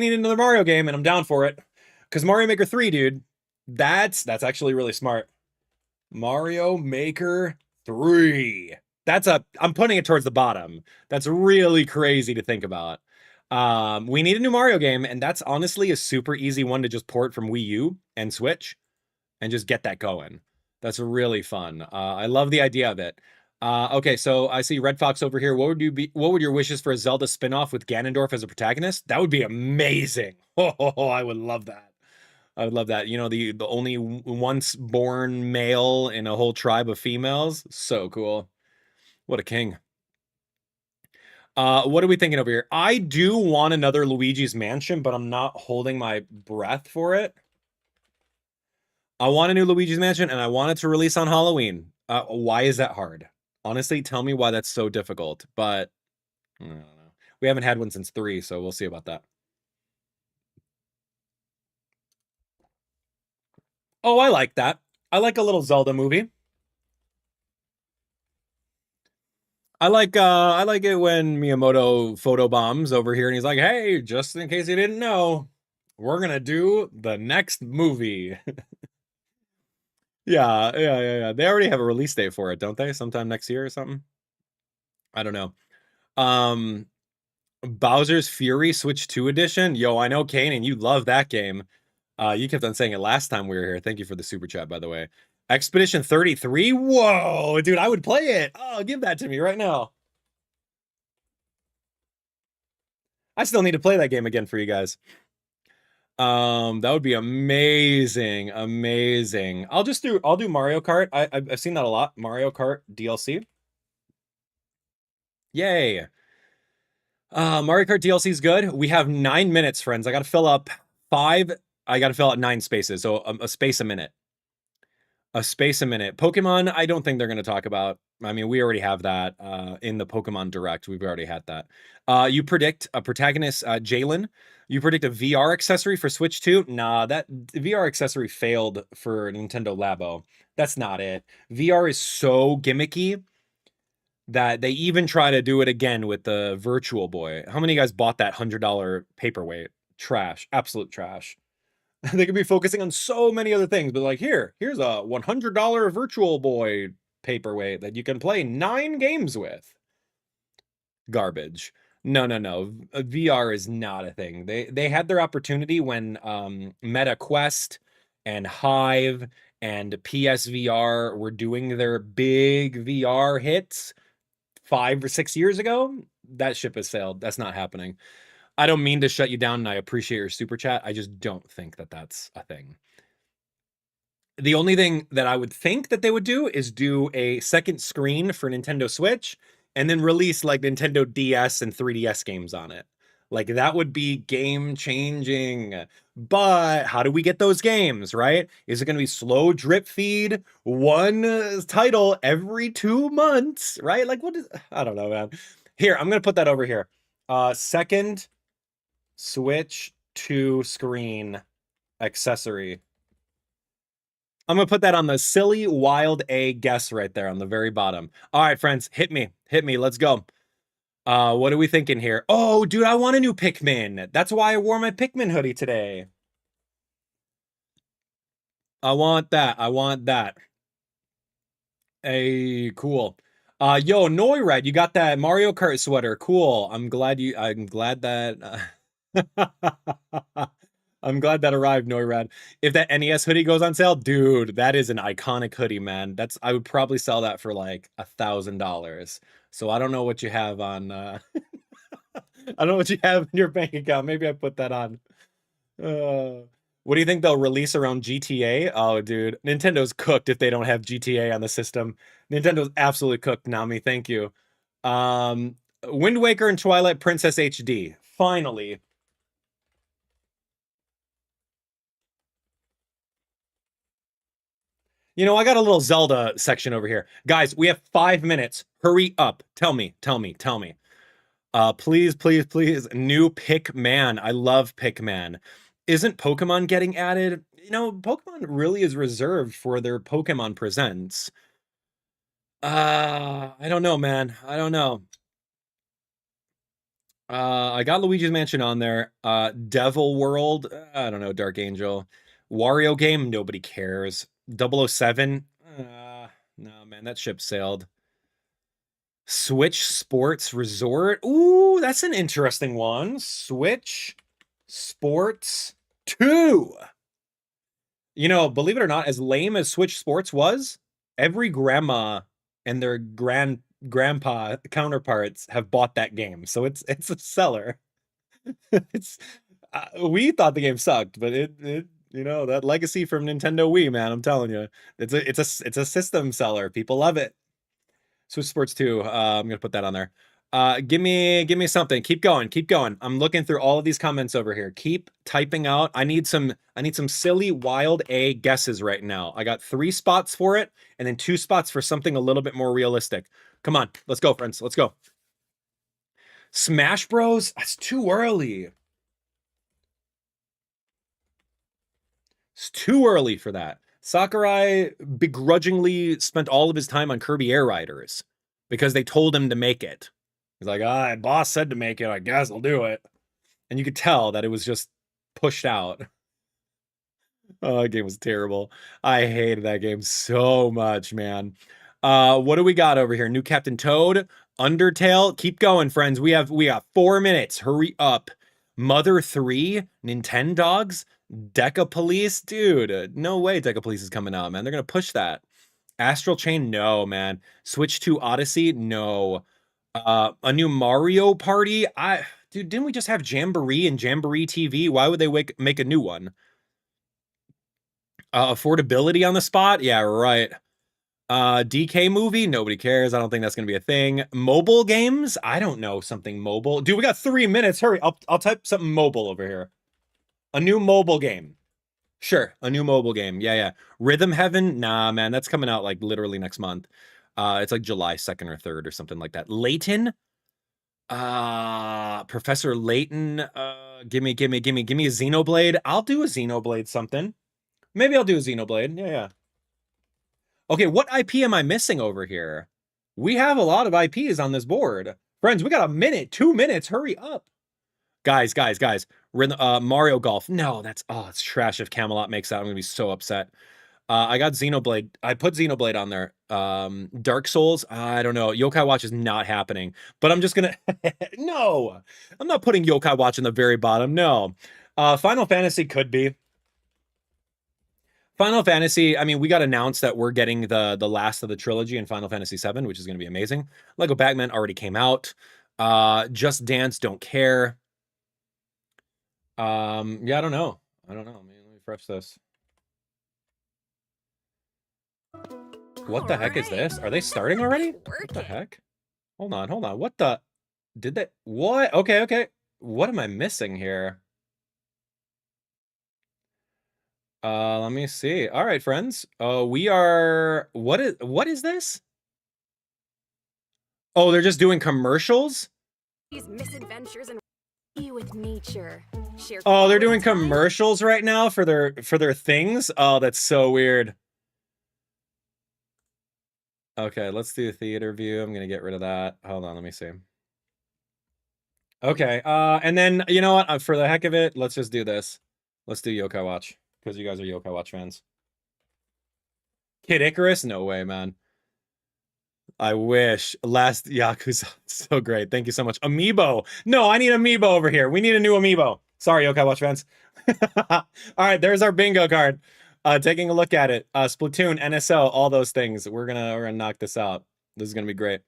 need another Mario game, and I'm down for it. Because Mario Maker 3, dude, that's actually really smart. Mario Maker 3. I'm putting it towards the bottom. That's really crazy to think about. We need a new Mario game, and that's honestly a super easy one to just port from Wii U and Switch and just get that going. That's really fun. I love the idea of it. Okay, so I see Red Fox over here. What would your wishes for a Zelda spin-off with Ganondorf as a protagonist? That would be amazing. Oh, I would love that. I would love that. You know, the only once born male in a whole tribe of females. So cool. What a king. What are we thinking over here? I do want another Luigi's Mansion, but I'm not holding my breath for it. I want a new Luigi's Mansion, and I want it to release on Halloween. Why is that hard? Honestly, tell me why that's so difficult. But I don't know. We haven't had one since 3, so we'll see about that. Oh, I like that. I like a little Zelda movie. I like it when Miyamoto photobombs over here and he's like, "Hey, just in case you didn't know, we're gonna do the next movie." Yeah. They already have a release date for it, don't they? Sometime next year or something. I don't know. Bowser's Fury Switch 2 edition. Yo, I know, Kane, and you love that game. You kept on saying it last time we were here. Thank you for the super chat, by the way. Expedition 33. Whoa, dude, I would play it. Oh, give that to me right now. I still need to play that game again for you guys. That would be amazing. I'll do Mario Kart. I've seen that a lot. Mario Kart DLC. Yay. Mario Kart DLC is good. We have 9 minutes, friends. I gotta fill out 9 spaces, so a space a minute. A space a minute. Pokemon, I don't think they're gonna talk about. I mean, we already have that in the Pokemon Direct. We've already had that. You predict a protagonist, Jalen. You predict a VR accessory for Switch 2? Nah, that VR accessory failed for Nintendo Labo. That's not it. VR is so gimmicky that they even try to do it again with the Virtual Boy. How many of you guys bought that $100 paperweight? Trash. Absolute trash. They could be focusing on so many other things, but like, here's a $100 Virtual Boy paperweight that you can play 9 games with. Garbage. No. VR is not a thing. They had their opportunity when Meta Quest and Hive and PSVR were doing their big VR hits 5 or 6 years ago. That ship has sailed. That's not happening. I don't mean to shut you down, and I appreciate your super chat. I just don't think that that's a thing. The only thing that I would think that they would do is do a second screen for Nintendo Switch and then release like Nintendo DS and 3DS games on it. Like that would be game changing. But how do we get those games, right? Is it going to be slow drip feed, one title every 2 months, right? Like what is, I don't know, man. Here, I'm going to put that over here. Second switch to screen accessory. I'm going to put that on the silly wild A guess right there on the very bottom. All right, friends, hit me. Hit me. Let's go. What are we thinking here? Oh, dude, I want a new Pikmin. That's why I wore my Pikmin hoodie today. I want that. I want that. Hey, cool. Yo, Noirad, you got that Mario Kart sweater. Cool. I'm glad that I'm glad that arrived, Noirad. If that NES hoodie goes on sale, dude, that is an iconic hoodie, man. I would probably sell that for like $1,000. So I don't know what you have on I don't know what you have in your bank account. Maybe I put that on. What do you think they'll release around GTA? Oh, dude, Nintendo's cooked if they don't have GTA on the system. Nintendo's absolutely cooked, Nami. Thank you. Wind Waker and Twilight Princess HD. Finally. You know, I got a little Zelda section over here. Guys, we have 5 minutes. Hurry up. Tell me. Please, please, please. New Pikmin. I love Pikmin. Isn't Pokemon getting added? You know, Pokemon really is reserved for their Pokemon Presents. I don't know, man. I don't know. I got Luigi's Mansion on there. Devil World. I don't know. Dark Angel. Wario game. Nobody cares. 007. No, man. That ship sailed. Switch Sports Resort. Ooh, that's an interesting one. Switch Sports 2. You know, believe it or not, as lame as Switch Sports was, every grandma and their grandpa counterparts have bought that game. So it's a seller. It's we thought the game sucked, but it you know, that legacy from Nintendo Wii, man, I'm telling you. It's a system seller. People love it. Switch Sports 2. I'm gonna put that on there. Give me something. Keep going. I'm looking through all of these comments over here. Keep typing out. I need some silly wild A guesses right now. I got 3 spots for it, and then 2 spots for something a little bit more realistic. Come on, let's go, friends. Let's go. Smash Bros. That's too early. It's too early for that. Sakurai begrudgingly spent all of his time on Kirby Air Riders because they told him to make it. He's like, boss said to make it, I guess I'll do it. And you could tell that it was just pushed out. Oh, that game was terrible. I hated that game so much, man. What do we got over here? New Captain Toad, Undertale. Keep going, friends. We got 4 minutes. Hurry up. Mother 3, Nintendogs, Deca Police. Dude, no way Deca Police is coming out, man. They're gonna push that. Astral Chain, no, man. Switch to Odyssey, no. A new Mario Party. Dude, didn't we just have Jamboree and Jamboree TV? Why would they make a new one? Affordability on the spot? Yeah, right. DK movie? Nobody cares. I don't think that's gonna be a thing. Mobile games? I don't know, something mobile. Dude, we got 3 minutes. Hurry. I'll type something mobile over here. A new mobile game. Sure, a new mobile game. Yeah. Rhythm Heaven? Nah, man, that's coming out like literally next month. It's like July 2nd or 3rd or something like that. Layton? Professor Layton. Give me a Xenoblade. I'll do a Xenoblade something. Maybe I'll do a Xenoblade. Yeah. Okay, what IP am I missing over here? We have a lot of IPs on this board. Friends, we got a minute, 2 minutes. Hurry up. Guys. Mario Golf. No, it's trash if Camelot makes that. I'm gonna be so upset. I got Xenoblade. I put Xenoblade on there. Dark Souls. I don't know. Yokai Watch is not happening. But I'm just gonna. No, I'm not putting Yokai Watch in the very bottom. No. Final Fantasy could be. Final Fantasy. I mean, we got announced that we're getting the last of the trilogy in Final Fantasy VII, which is gonna be amazing. Lego Batman already came out. Just Dance. Don't care. Yeah, I don't know. Let me refresh this. What the heck is this? Are they starting already? What the heck? Hold on. What the? Did they? What? Okay. what am I missing here? Let me see. All right, friends. We are, what is this? Oh, they're just doing commercials? These misadventures and with nature. Oh, they're doing commercials right now for their things? Oh, that's so weird. Okay, let's do theater view. I'm gonna get rid of that. Hold on, let me see. Okay, and then, you know what? For the heck of it, let's just do this. Let's do Yokai Watch, because you guys are Yokai Watch fans. Kid Icarus? No way, man. I wish. Last Yakuza. So great. Thank you so much. Amiibo. No, I need Amiibo over here. We need a new Amiibo. Sorry, Yokai Watch fans. All right, there's our bingo card. Taking a look at it. Splatoon, NSO, all those things. We're gonna knock this out. This is gonna be great.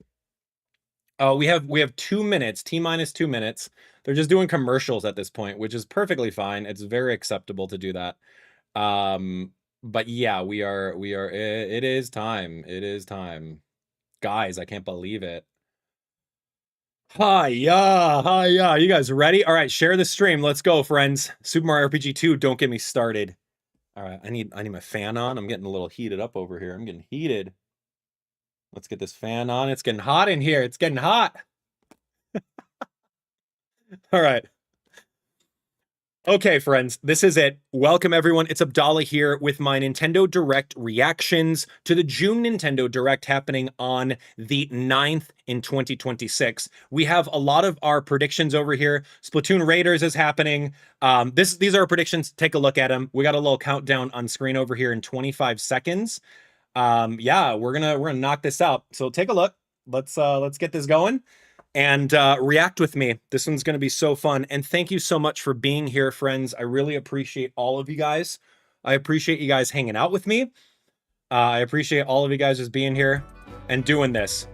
We have 2 minutes, T-minus 2 minutes. They're just doing commercials at this point, which is perfectly fine. It's very acceptable to do that. But yeah, it is time. It is time. Guys, I can't believe it. Hi-ya. You guys ready? All right, share the stream. Let's go, friends. Super Mario RPG 2, don't get me started. All right, I need my fan on. I'm getting a little heated up over here. I'm getting heated. Let's get this fan on. It's getting hot in here. It's getting hot. All right. Okay, friends, this is it. Welcome, everyone. It's Abdallah here with my Nintendo Direct reactions to the June Nintendo Direct happening on the 9th in 2026. We have a lot of our predictions over here. Splatoon Raiders is happening. These are our predictions. Take a look at them. We got a little countdown on screen over here in 25 seconds. Yeah, we're gonna knock this out. So take a look. Let's get this going. And react with me. This one's going to be so fun. And thank you so much for being here, friends. I really appreciate all of you guys. I appreciate you guys hanging out with me. I appreciate all of you guys just being here and doing this.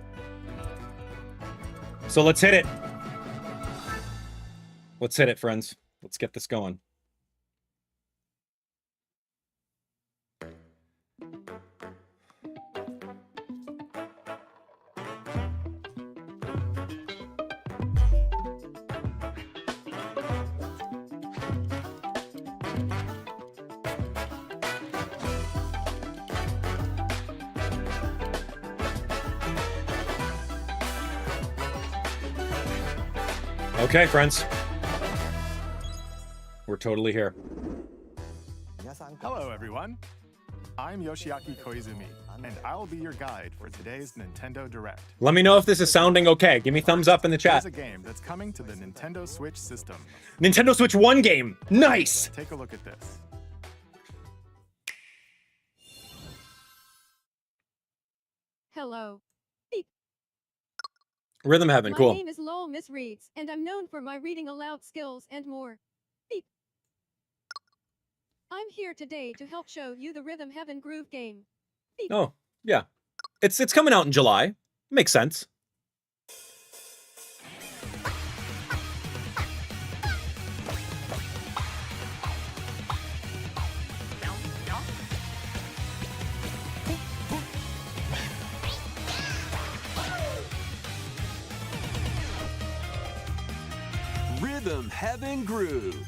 So let's hit it. Let's hit it, friends. Let's get this going. Okay, friends. We're totally here. Hello, everyone. I'm Yoshiaki Koizumi, and I'll be your guide for today's Nintendo Direct. Let me know if this is sounding okay. Give me thumbs up in the chat. Here's a game that's coming to the Nintendo Switch system. Nintendo Switch 1 game. Nice! Take a look at this. Hello. Rhythm Heaven, cool. My name is Lowell Miss Reeds, and I'm known for my reading aloud skills and more. Beep. I'm here today to help show you the Rhythm Heaven Groove game. Beep. Oh, yeah. It's coming out in July. Makes sense. Rhythm Heaven Groove.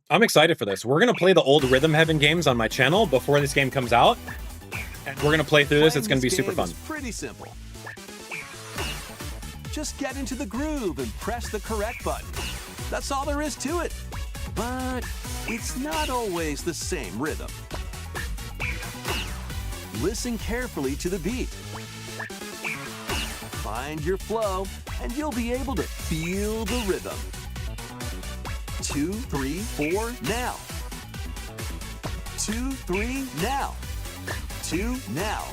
I'm excited for this. We're going to play the old Rhythm Heaven games on my channel before this game comes out. And we're going to play through this. It's going to be super fun. Pretty simple. Just get into the groove and press the correct button. That's all there is to it. But it's not always the same rhythm. Listen carefully to the beat. Find your flow, and you'll be able to feel the rhythm. 2, 3, 4, now. 2, 3, now. 2, now.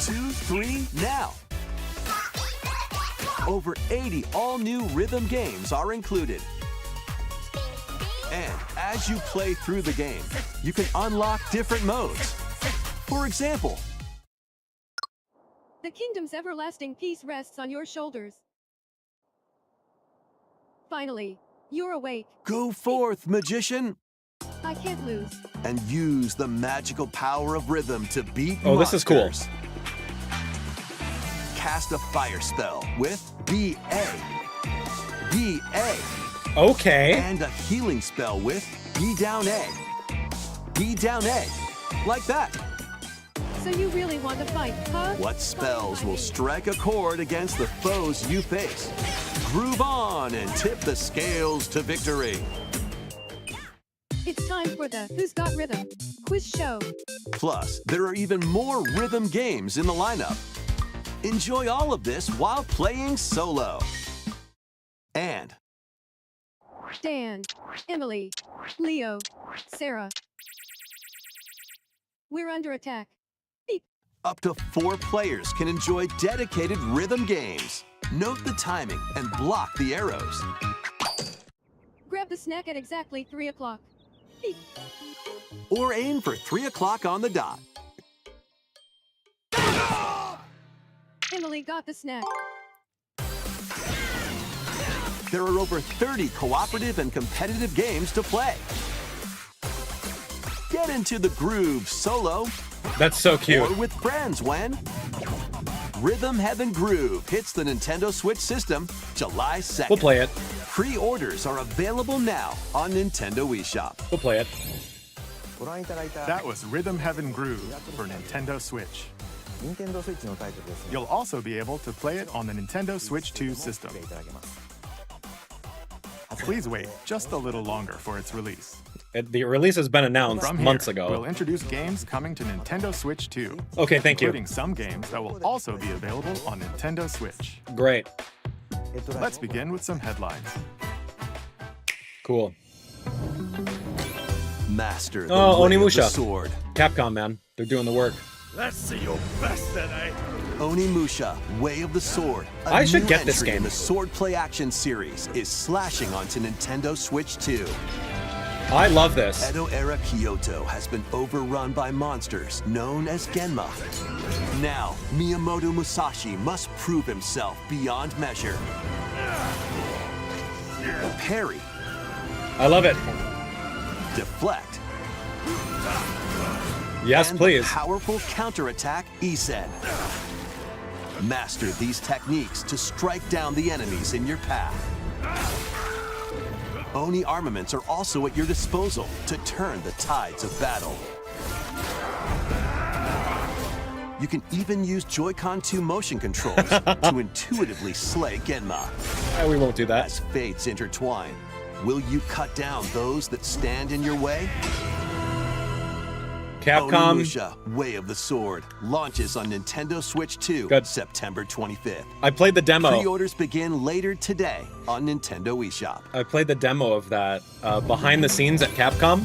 2, 3, now. Over 80 all-new rhythm games are included. And as you play through the game, you can unlock different modes. For example, The kingdom's everlasting peace rests on your shoulders. Finally, you're awake. go forth, magician, I can't lose. and use the magical power of rhythm to beat Oh, this is cool. monsters. Cast a fire spell with B-A. B-A. Okay. And a healing spell with B down A. B down A. Like that. So you really want to fight, huh? What spells will strike a chord against the foes you face? Groove on and tip the scales to victory. It's time for the Who's Got Rhythm quiz show. Plus, there are even more rhythm games in the lineup. Enjoy all of this while playing solo. And Dan, Emily, Leo, Sarah. We're under attack. Beep. up to 4 players can enjoy dedicated rhythm games. Note the timing and block the arrows. Grab the snack at exactly 3 o'clock. Beep. Or aim for 3 o'clock on the dot. Emily got the snack. There are over 30 cooperative and competitive games to play. Get into the groove solo That's so cute. or with friends when Rhythm Heaven Groove hits the Nintendo Switch system July 2nd. We'll play it. Pre-orders are available now on Nintendo eShop. We'll play it. That was Rhythm Heaven Groove for Nintendo Switch. You'll also be able to play it on the Nintendo Switch 2 system. Please wait just a little longer for its release. The release has been announced From here, months ago. we'll introduce games coming to Nintendo Switch 2, Okay, thank you. including some games that will also be available on Nintendo Switch. Great. Let's begin with some headlines. Cool. Master the Oh, way of the Onimusha. sword. Capcom, man. They're doing the work. Let's see your best tonight. Onimusha, Way of the Sword. A I should new get this entry in game. the Sword Play Action series is slashing onto Nintendo Switch 2. I love this. Edo-era Kyoto has been overrun by monsters known as Genma. Now, Miyamoto Musashi must prove himself beyond measure. Parry, I love it. deflect, Yes, and please. the powerful counterattack Isen. Master these techniques to strike down the enemies in your path. Oni armaments are also at your disposal to turn the tides of battle. You can even use Joy-Con 2 motion controls to intuitively slay Genma. We won't do that. As fates intertwine, will you cut down those that stand in your way? Capcom. Onimusha, Way of the Sword launches on Nintendo Switch 2 Good. September 25th. I played the demo. Pre-orders begin later today on Nintendo eShop. I played the demo of that behind the scenes at Capcom.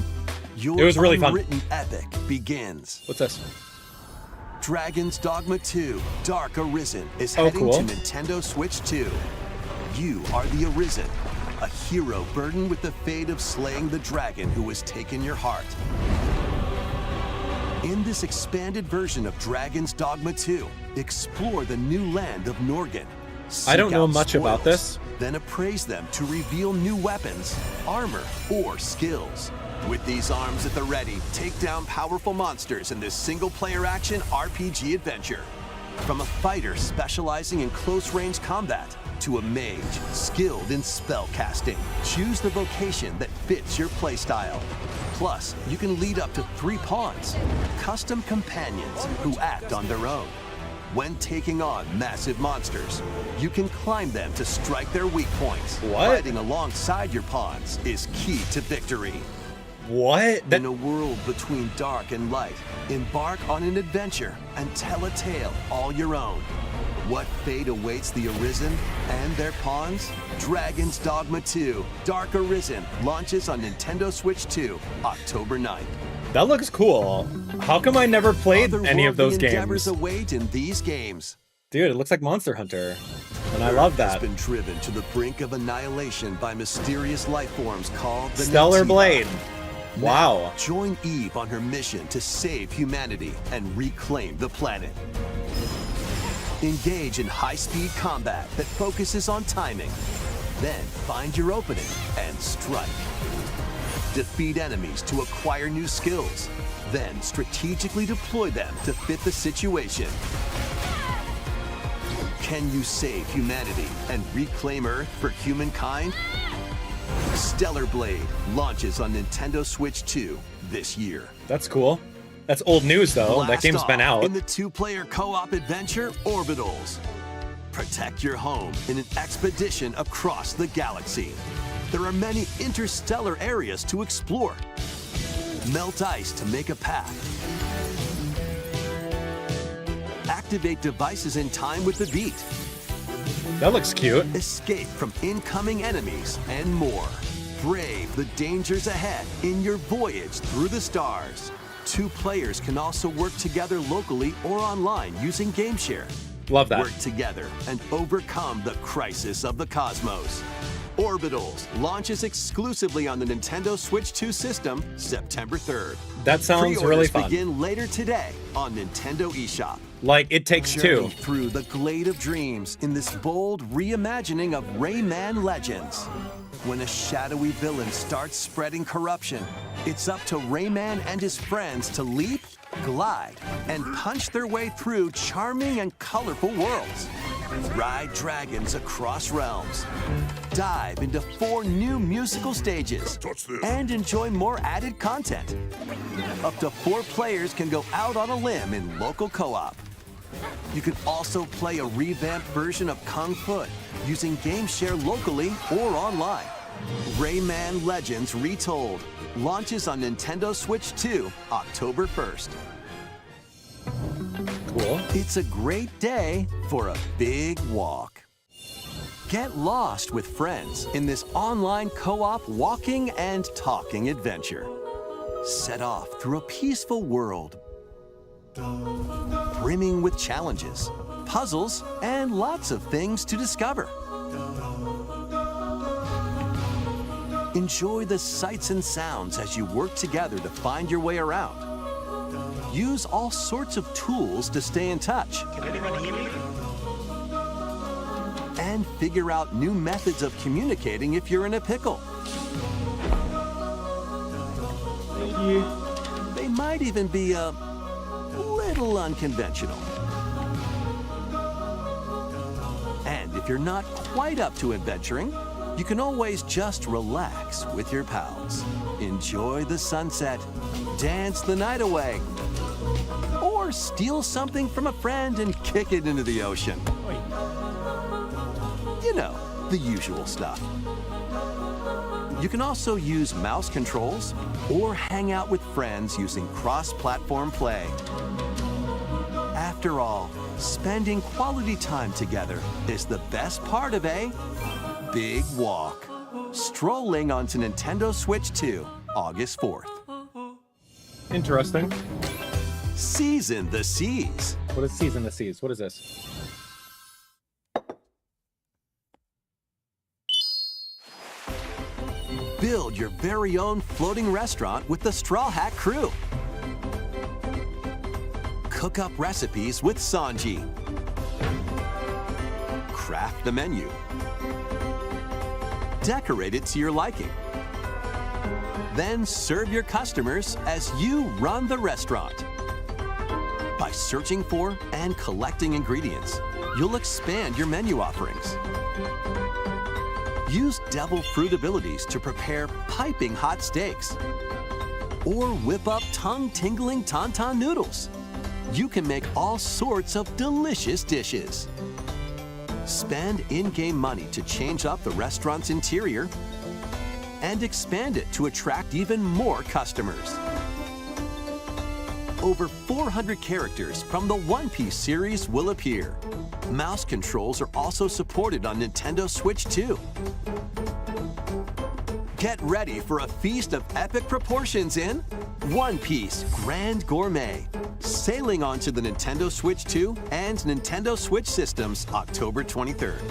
Your It was really fun. unwritten epic begins. What's this? Dragon's Dogma 2 Dark Arisen is Oh, heading cool. to Nintendo Switch 2. You are the Arisen, a hero burdened with the fate of slaying the dragon who has taken your heart. In this expanded version of Dragon's Dogma 2, explore the new land of Norgan. I don't Seek know out much about this. Then appraise them to reveal new weapons, armor, or skills. With these arms at the ready, take down powerful monsters in this single-player action RPG adventure. From a fighter specializing in close-range combat to a mage skilled in spell casting, choose the vocation that fits your playstyle. Plus, you can lead up to 3 pawns, custom companions who act on their own. When taking on massive monsters, you can climb them to strike their weak points. What? Fighting alongside your pawns is key to victory. What? In a world between dark and light, embark on an adventure and tell a tale all your own. What fate awaits the Arisen and their pawns? Dragon's Dogma 2 Dark Arisen launches on Nintendo Switch 2 October 9th. That looks cool. How come I never played any of those Otherworldly endeavors games? await in these games. Dude, it looks like Monster Hunter. And I love Has that. been driven to the brink of annihilation by mysterious life forms called the Stellar Ninjala. Blade. Now, Wow. join Eve on her mission to save humanity and reclaim the planet. Engage in high-speed combat that focuses on timing. Then find your opening and strike. Defeat enemies to acquire new skills. Then strategically deploy them to fit the situation. Can you save humanity and reclaim Earth for humankind? Stellar Blade launches on Nintendo Switch 2 this year. That's cool. That's old news, though. Blast That game's been off out. in the two-player co-op adventure Orbitals. Protect your home in an expedition across the galaxy. There are many interstellar areas to explore. Melt ice to make a path. Activate devices in time with the beat. That looks cute. Escape from incoming enemies and more. Brave the dangers ahead in your voyage through the stars. 2 players can also work together locally or online using GameShare. Love that. Work together and overcome the crisis of the cosmos. Orbitals launches exclusively on the Nintendo Switch 2 system September 3rd. That sounds really Pre-orders fun. begin later today on Nintendo eShop. Like, It Takes Journey Two. through the glade of dreams in this bold reimagining of Rayman Legends. When a shadowy villain starts spreading corruption, it's up to Rayman and his friends to leap, glide, and punch their way through charming and colorful worlds. Ride dragons across realms. Dive into 4 new musical stages. And enjoy more added content. Up to 4 players can go out on a limb in local co-op. You can also play a revamped version of Kung Fu using GameShare locally or online. Rayman Legends Retold launches on Nintendo Switch 2 October 1st. Cool. It's a great day for a big walk. Get lost with friends in this online co-op walking and talking adventure. Set off through a peaceful world, brimming with challenges, puzzles, and lots of things to discover. Enjoy the sights and sounds as you work together to find your way around. Use all sorts of tools to stay in touch. And figure out new methods of communicating if you're in a pickle. They might even be a little unconventional. And if you're not quite up to adventuring, you can always just relax with your pals. Enjoy the sunset, dance the night away, or steal something from a friend and kick it into the ocean. You know, the usual stuff. You can also use mouse controls or hang out with friends using cross-platform play. After all, spending quality time together is the best part of a big walk. Strolling onto Nintendo Switch 2, August 4th. Interesting. Season the Seas. What is Season the Seas? What is this? Build your very own floating restaurant with the Straw Hat crew. Cook up recipes with Sanji. Craft the menu. Decorate it to your liking. Then serve your customers as you run the restaurant. By searching for and collecting ingredients, you'll expand your menu offerings. Use devil fruit abilities to prepare piping hot steaks. Or whip up tongue-tingling tauntaun noodles. You can make all sorts of delicious dishes. Spend in-game money to change up the restaurant's interior and expand it to attract even more customers. Over 400 characters from the One Piece series will appear. Mouse controls are also supported on Nintendo Switch 2. Get ready for a feast of epic proportions in One Piece Grand Gourmet, sailing onto the Nintendo Switch 2 and Nintendo Switch systems October 23rd.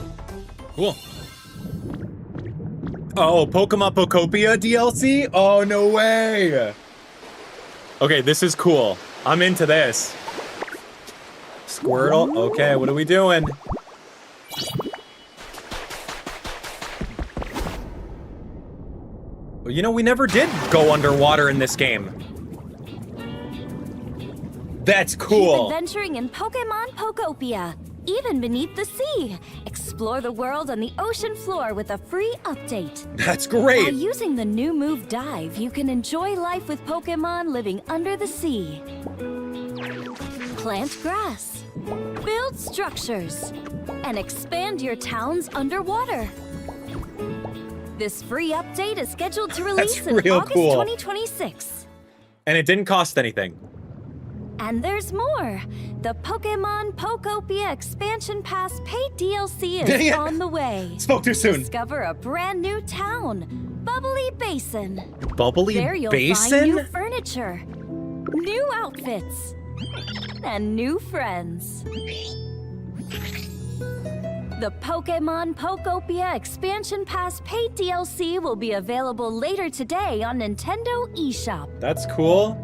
Cool. Oh, Pokemon Pokopia DLC? Oh, no way. Okay, this is cool. I'm into this. Squirtle. Okay, what are we doing? Well, you know, we never did go underwater in this game. That's cool. Keep adventuring in Pokemon Pokopia. even beneath the sea. Explore the world on the ocean floor with a free update. That's By great. using the new move Dive, you can enjoy life with Pokémon living under the sea. Plant grass, build structures, and expand your towns underwater. This free update is scheduled to release in real August cool. 2026. And it didn't cost anything. And there's more. The Pokemon Pokopia Expansion Pass paid DLC Dang is it. on the way. Spoke too soon. Discover a brand new town, Bubbly Basin. Bubbly There you'll Basin? find new furniture, new outfits, and new friends. The Pokemon Pokopia Expansion Pass paid DLC will be available later today on Nintendo eShop. That's cool.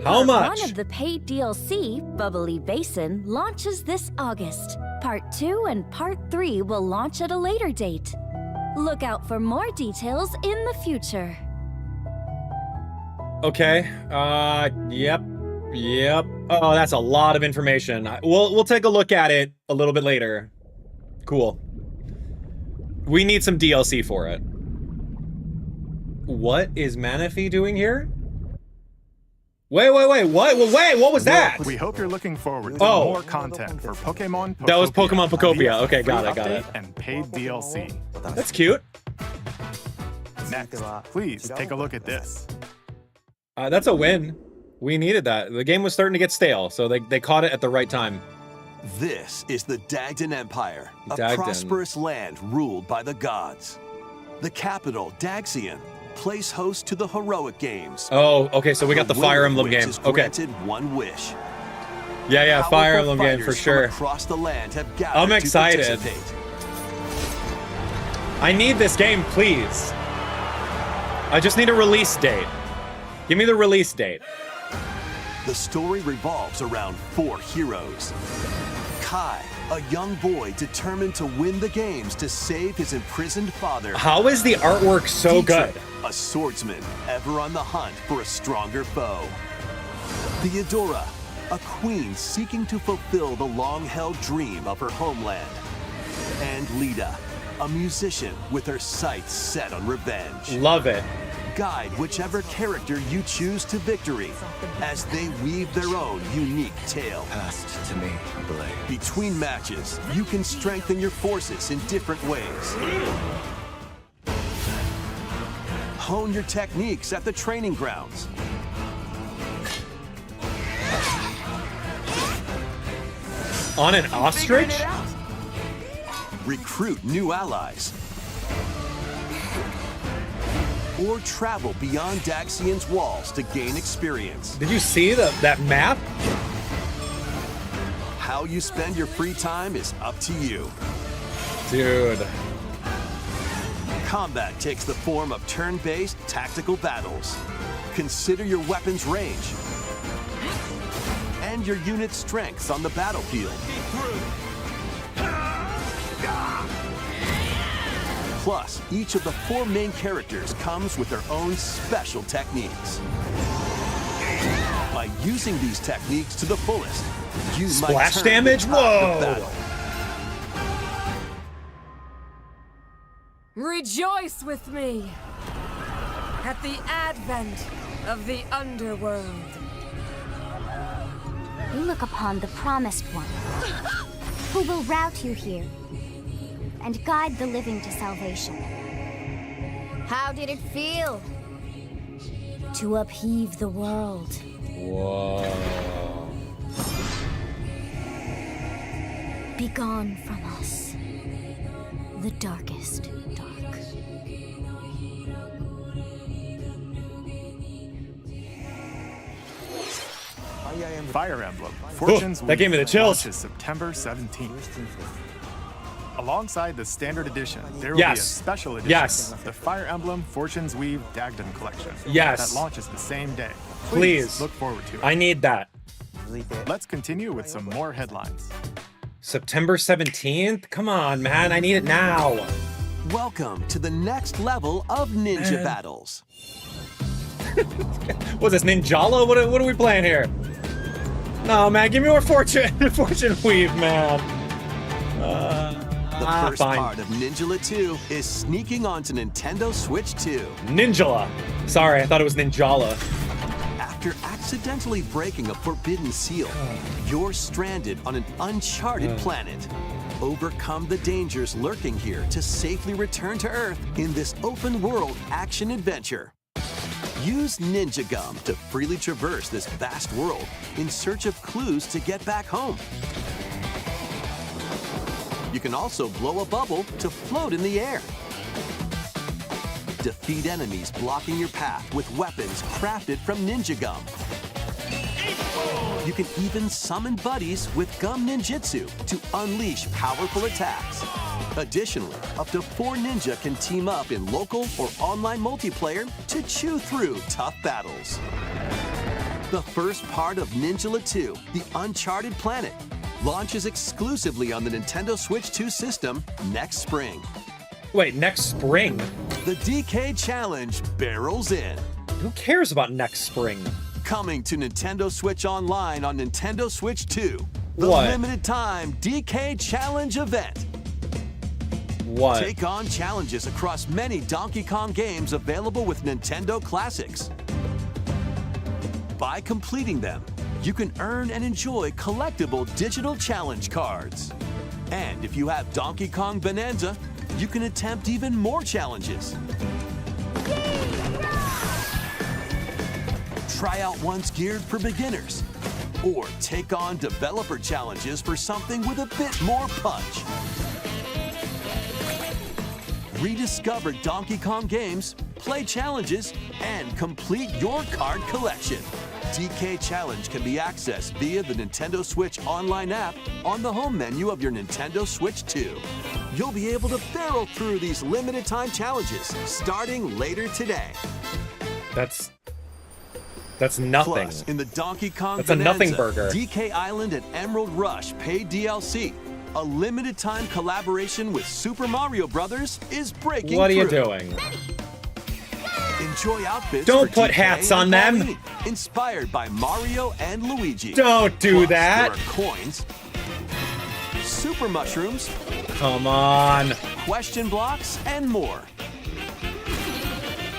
How Part much? 1 of the paid DLC, Bubbly Basin, launches this August. Part 2 and Part 3 will launch at a later date. Look out for more details in the future. Okay. Yep. Oh, that's a lot of information. We'll take a look at it a little bit later. Cool. We need some DLC for it. What is Manaphy doing here? Wait, what? Wait, what was that? We hope you're looking forward to Oh. more content for Pokemon Pokopia. That was Pokemon Pokopia. via Okay, free got it. update And paid DLC. That's cute. Next, please take a look at this. That's a win. We needed that. The game was starting to get stale, so they caught it at the right time. This is the Dagdan Empire, a Dagdan. prosperous land ruled by the gods. The capital, Daxian, plays host to the heroic games. Oh, okay, so we got the Fire winner of Emblem which game. is Okay. granted one wish. Yeah, Fire Powerful Emblem game for fighters from sure. across the land have gathered I'm to excited. participate. I need this game, please. I just need a release date. Give me the release date. The story revolves around 4 heroes. Kai, a young boy determined to win the games to save his imprisoned father. How is the artwork so good? Dietrich, a swordsman ever on the hunt for a stronger foe. Theodora, a queen seeking to fulfill the long-held dream of her homeland. And Lita, a musician with her sights set on revenge. Love it. Guide whichever character you choose to victory as they weave their own unique tale. Passed to me, Blade. Between matches, you can strengthen your forces in different ways. Hone your techniques at the training grounds. On an ostrich? Recruit new allies. Or travel beyond Daxian's walls to gain experience. Did you see that map? How you spend your free time is up to you. Dude. Combat takes the form of turn-based tactical battles. Consider your weapon's range and your unit's strengths on the battlefield. Plus, each of the 4 main characters comes with their own special techniques. By using these techniques to the fullest, you might Splash turn damage? the tide of Whoa! battle. Rejoice with me at the advent of the underworld. You look upon the Promised One, who will route you here and guide the living to salvation. How did it feel to upheave the world? Whoa. Begone from us, the darkest dark. Fire Emblem, Fortune's that gave me the Weave chills. launches September 17th. Alongside the standard edition, there will Yes. be a special edition, Yes. the Fire Emblem Fortune's Weave Dagdan collection. Yes. That launches the same day. Please. look forward to it. I need that. Let's continue with some more headlines. September 17th? Come on, man. I need it now. Welcome to the next level of ninja battles. What's this, Ninjala? What are we playing here? No, man. Give me more Fortune Weave, man. The first part of Ninjala 2 is sneaking onto Nintendo Switch 2. Ninjala. Sorry, I thought it was Ninjala. After accidentally breaking a forbidden seal, you're stranded on an uncharted planet. Overcome the dangers lurking here to safely return to Earth in this open-world action-adventure. Use Ninja Gum to freely traverse this vast world in search of clues to get back home. You can also blow a bubble to float in the air. Defeat enemies blocking your path with weapons crafted from Ninja Gum. You can even summon buddies with Gum Ninjutsu to unleash powerful attacks. Additionally, up to 4 ninja can team up in local or online multiplayer to chew through tough battles. The first part of Ninjala 2, The Uncharted Planet, launches exclusively on the Nintendo Switch 2 system next spring. Wait, next spring? The DK Challenge barrels in. Who cares about next spring? Coming to Nintendo Switch Online on Nintendo Switch 2. The What? limited time DK Challenge event. What? Take on challenges across many Donkey Kong games available with Nintendo Classics. By completing them, you can earn and enjoy collectible digital challenge cards. And if you have Donkey Kong Bonanza, you can attempt even more challenges. Try out ones geared for beginners, or take on developer challenges for something with a bit more punch. Rediscover Donkey Kong games, play challenges, and complete your card collection. DK Challenge can be accessed via the Nintendo Switch Online app on the home menu of your Nintendo Switch 2. You'll be able to barrel through these limited time challenges starting later today. That's nothing. Plus, in the Donkey Kong That's a Bonanza, nothing burger. DK Island and Emerald Rush paid DLC. A limited time collaboration with Super Mario Brothers is breaking What are you through. doing? Enjoy outfits Don't for put DK hats and on them. Pauline, inspired by Mario and Luigi. Don't do Plus, that. There are coins, super mushrooms, Come on. question blocks, and more.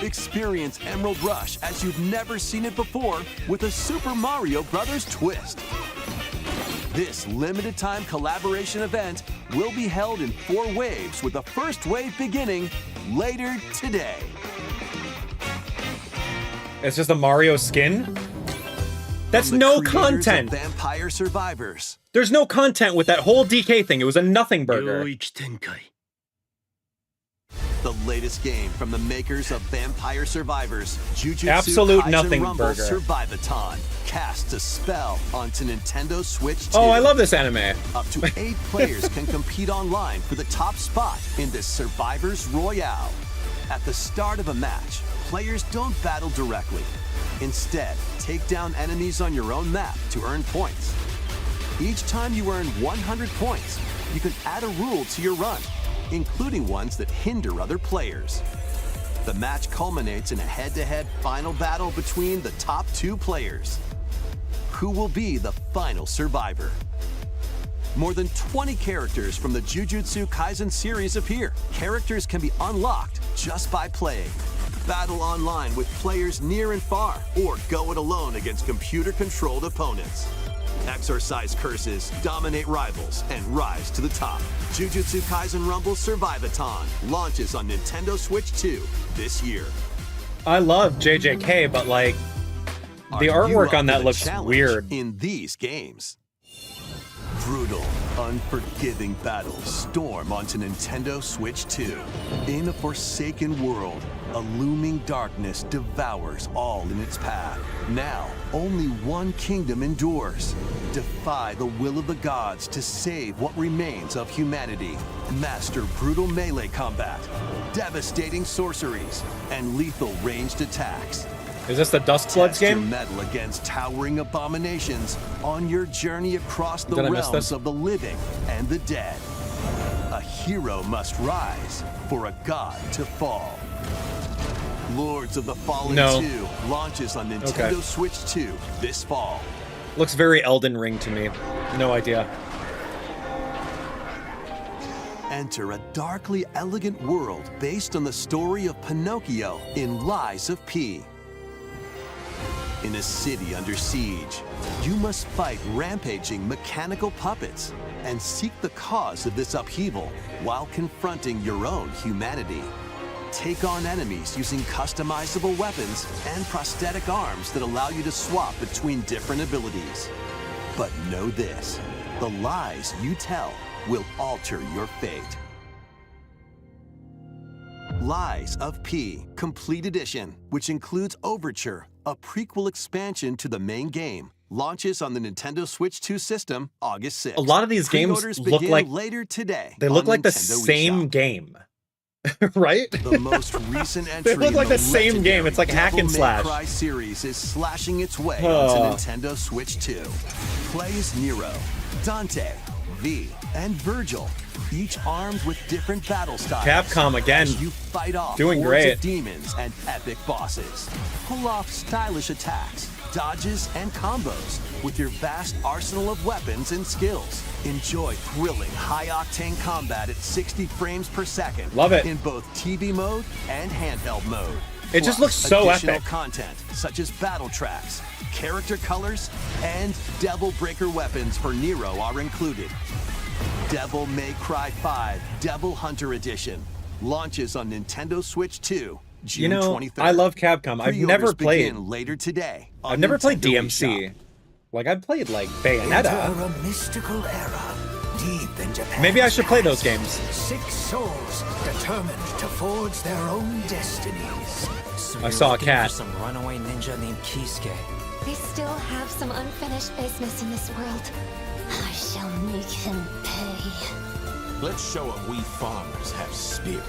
Experience Emerald Rush as you've never seen it before with a Super Mario Brothers twist. This limited time collaboration event will be held in 4 waves, with the first wave beginning later today. It's just a Mario skin? That's From the no creators of content. Vampire Survivors. There's no content with that whole DK thing. It was a nothing burger. The latest game from the makers of Vampire Survivors, Jujutsu Absolute Kaisen nothing Rumble burger. Survivaton, casts a spell onto Nintendo Switch 2. Oh, I love this anime. Up to 8 players can compete online for the top spot in this Survivors Royale. At the start of a match, players don't battle directly. Instead, take down enemies on your own map to earn points. Each time you earn 100 points, you can add a rule to your run, including ones that hinder other players. The match culminates in a head-to-head final battle between the top 2 players. Who will be the final survivor? More than 20 characters from the Jujutsu Kaisen series appear. Characters can be unlocked just by playing. Battle online with players near and far, or go it alone against computer-controlled opponents. Exorcise curses, dominate rivals, and rise to the top. Jujutsu Kaisen Rumble Survivaton launches on Nintendo Switch 2 this year. I love JJK, but like, the Are you artwork up on for that the looks challenge weird. in these games? Brutal, unforgiving battles storm onto Nintendo Switch 2. In a forsaken world, a looming darkness devours all in its path. Now, only one kingdom endures. Defy the will of the gods to save what remains of humanity. Master brutal melee combat, devastating sorceries, and lethal ranged attacks. Is this the Duskbloods Test your game? mettle against towering abominations on your journey across the Did I miss realms this? of the living and the dead. A hero must rise for a god to fall. Lords of the Fallen No. 2 launches on Nintendo Okay. Switch 2 this fall. Looks very Elden Ring to me. No idea. Enter a darkly elegant world based on the story of Pinocchio in Lies of P. In a city under siege, you must fight rampaging mechanical puppets and seek the cause of this upheaval while confronting your own humanity. Take on enemies using customizable weapons and prosthetic arms that allow you to swap between different abilities. But know this, the lies you tell will alter your fate. Lies of P Complete Edition, which includes Overture, a prequel expansion to the main game, launches on the Nintendo Switch 2 system August 6th. A lot of these games Pre-orders look begin like later today. they look on like the Nintendo same eShop. game. Right? The most recent entry They look like in the same game. It's like hack and Devil May slash. Cry series is slashing its way Oh. onto Nintendo Switch 2. Play as Nero, Dante, V, and Virgil, each armed with different battle styles. Capcom again, as you fight off doing hordes great. of demons and epic bosses. Pull off stylish attacks, dodges, and combos with your vast arsenal of weapons and skills. Enjoy thrilling, high-octane combat at 60 frames per second. Love it. In both TV mode and handheld mode. It just Plus, looks so additional epic. content such as battle tracks, character colors, and Devil Breaker weapons for Nero are included. Devil May Cry 5 Devil Hunter Edition launches on Nintendo Switch 2 June You know, 23rd. I love Capcom. I've never Pre-orders played. begin later today. on I've never played Nintendo DMC. eShop. Like I've played like Bayonetta. Enter a mystical era deep in Japan. Maybe I should play those games. 6 souls determined to forge their own destinies. I saw a cat. Some runaway ninja named Kisuke. I still have some unfinished business in this world. I shall make him pay. Let's show them we farmers have spirit.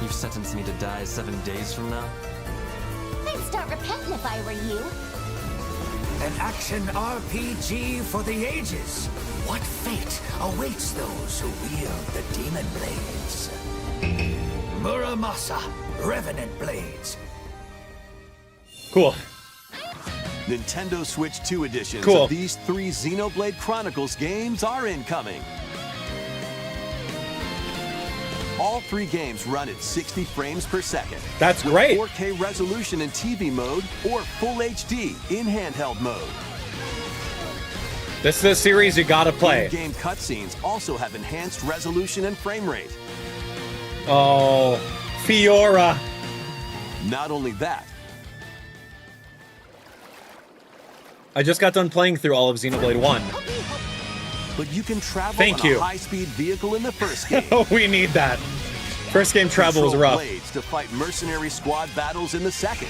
You've sentenced me to die 7 days from now? I'd start repenting if I were you. An action RPG for the ages. What fate awaits those who wield the demon blades? Muramasa, Revenant blades. Cool. Nintendo Switch 2 editions Cool. of these 3 Xenoblade Chronicles games are incoming. All 3 games run at 60 frames per second. That's with great. 4K resolution in TV mode or Full HD in handheld mode. This is a series you gotta play. In-game cutscenes also have enhanced resolution and frame rate. Oh, Fiora. Not only that, I just got done playing through all of Xenoblade 1. but you can travel Thank on you. a high-speed vehicle in the first game. Oh, we need that. First game travel was Control rough. blades to fight mercenary squad battles in the second.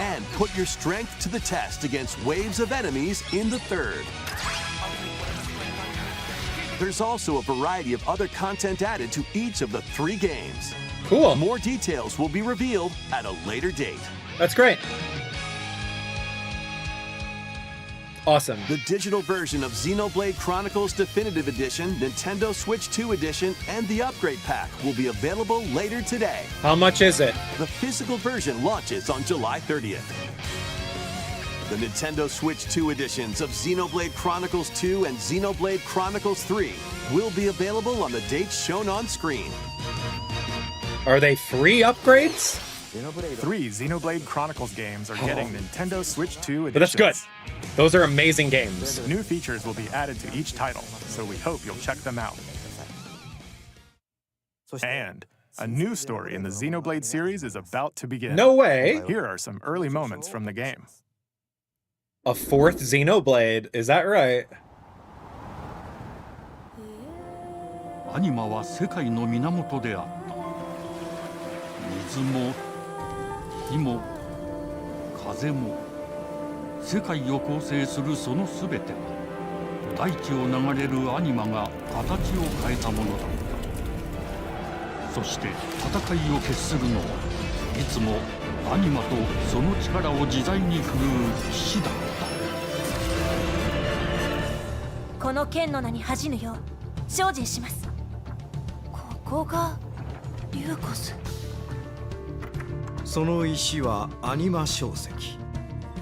And put your strength to the test against waves of enemies in the third. There's also a variety of other content added to each of the 3 games. Cool. More details will be revealed at a later date. That's great. Awesome. The digital version of Xenoblade Chronicles Definitive Edition, Nintendo Switch 2 Edition, and the Upgrade Pack will be available later today. How much is it? The physical version launches on July 30th. The Nintendo Switch 2 editions of Xenoblade Chronicles 2 and Xenoblade Chronicles 3 will be available on the dates shown on screen. Are they free upgrades? 3 Xenoblade Chronicles games are getting Nintendo Switch 2 editions. But that's good. Those are amazing games. New features will be added to each title, so we hope you'll check them out. And a new story in the Xenoblade series is about to begin. No way. Here are some early moments from the game. A 4th Xenoblade. Is that right? アニマは世界の源であった。水も火も風も世界を構成するそのすべては大地を流れるアニマが形を変えたものだった。そして戦いを決するのはいつもアニマとその力を自在に振るう騎士だった。この剣の名に恥じぬよう精進します。ここがリューコス。その石はアニマ小石。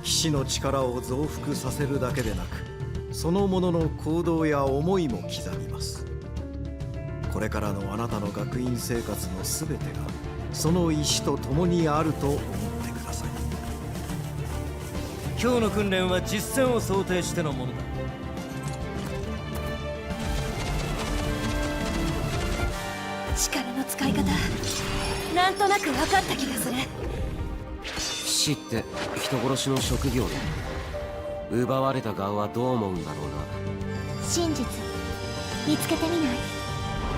騎士の力を増幅させるだけでなく、そのものの行動や思いも刻みます。これからのあなたの学院生活のすべてがその意志と共にあると思ってください。今日の訓練は実戦を想定してのものだ。力の使い方、なんとなく分かった気がする。死って人殺しの職業で、奪われた側はどう思うんだろうな。真実見つけてみない？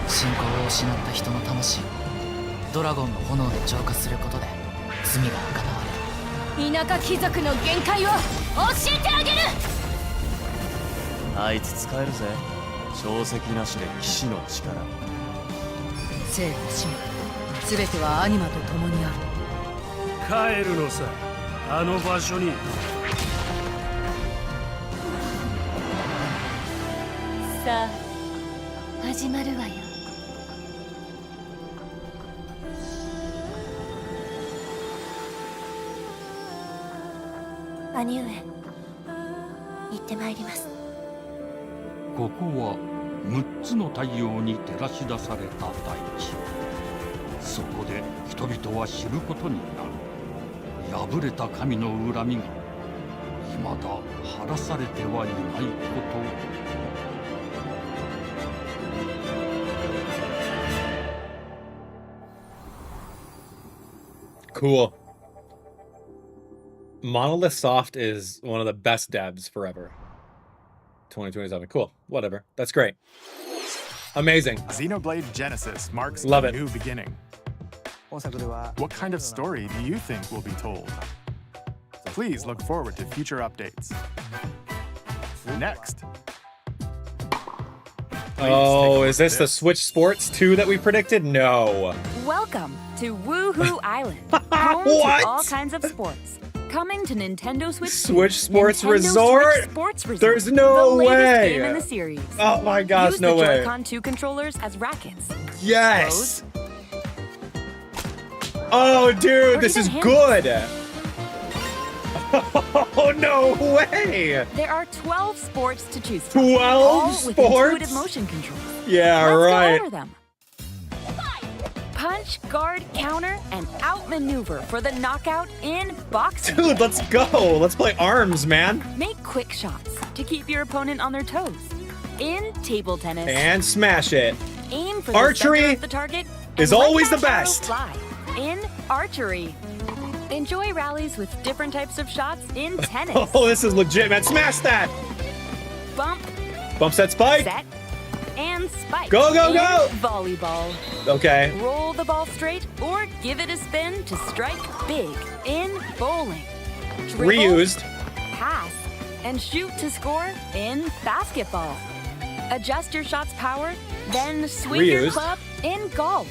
信仰を失った人の魂をドラゴンの炎で浄化することで罪が贖われる。田舎貴族の限界を教えてあげる。あいつ使えるぜ。証跡なしで騎士の力。生と死も全てはアニマと共にある。帰るのさ、あの場所に。さあ始まるわよ。兄上、行ってまいります。ここは6つの太陽に照らし出された大地。そこで人々は知ることになる。破れた神の恨みが未だ晴らされてはいないこと。Cool. Monolith Soft is one of the best devs forever. 2027. Cool. Whatever. That's great. Amazing. Xenoblade Genesis marks Love a it. new beginning. What kind of story do you think will be told? Please look forward to future updates. Next. Oh, is this the Switch Sports 2 that we predicted? No. Welcome to Woohoo Island, home to all kinds of sports. Coming to Nintendo Switch 2. Switch Sports Nintendo Resort? Switch Sports Resort. There's no the latest way. game in the series. Oh my gosh, Use no the way. Joy-Con 2 controllers as rackets. Yes. Oh, dude, this is good. Oh, no way. There are 12 sports to choose from. 12 all with sports? intuitive motion controls. Yeah, Let's right. go over them. Punch, guard, counter, and outmaneuver for the knockout in boxing. Dude, let's go. Let's play ARMS, man. Make quick shots to keep your opponent on their toes. In table tennis. And smash it. Aim for Archery the center of the target is and let always that the arrow best. Fly. In archery. Enjoy rallies with different types of shots in tennis. Oh, this is legit, man. Smash that. Bump. Bump set spike. Set. And spike. Go, go, in go. Volleyball. Okay. Roll the ball straight or give it a spin to strike big. In bowling. Dribble, Reused. Pass. And shoot to score in basketball. Adjust your shot's power, then swing your Reused. club in golf.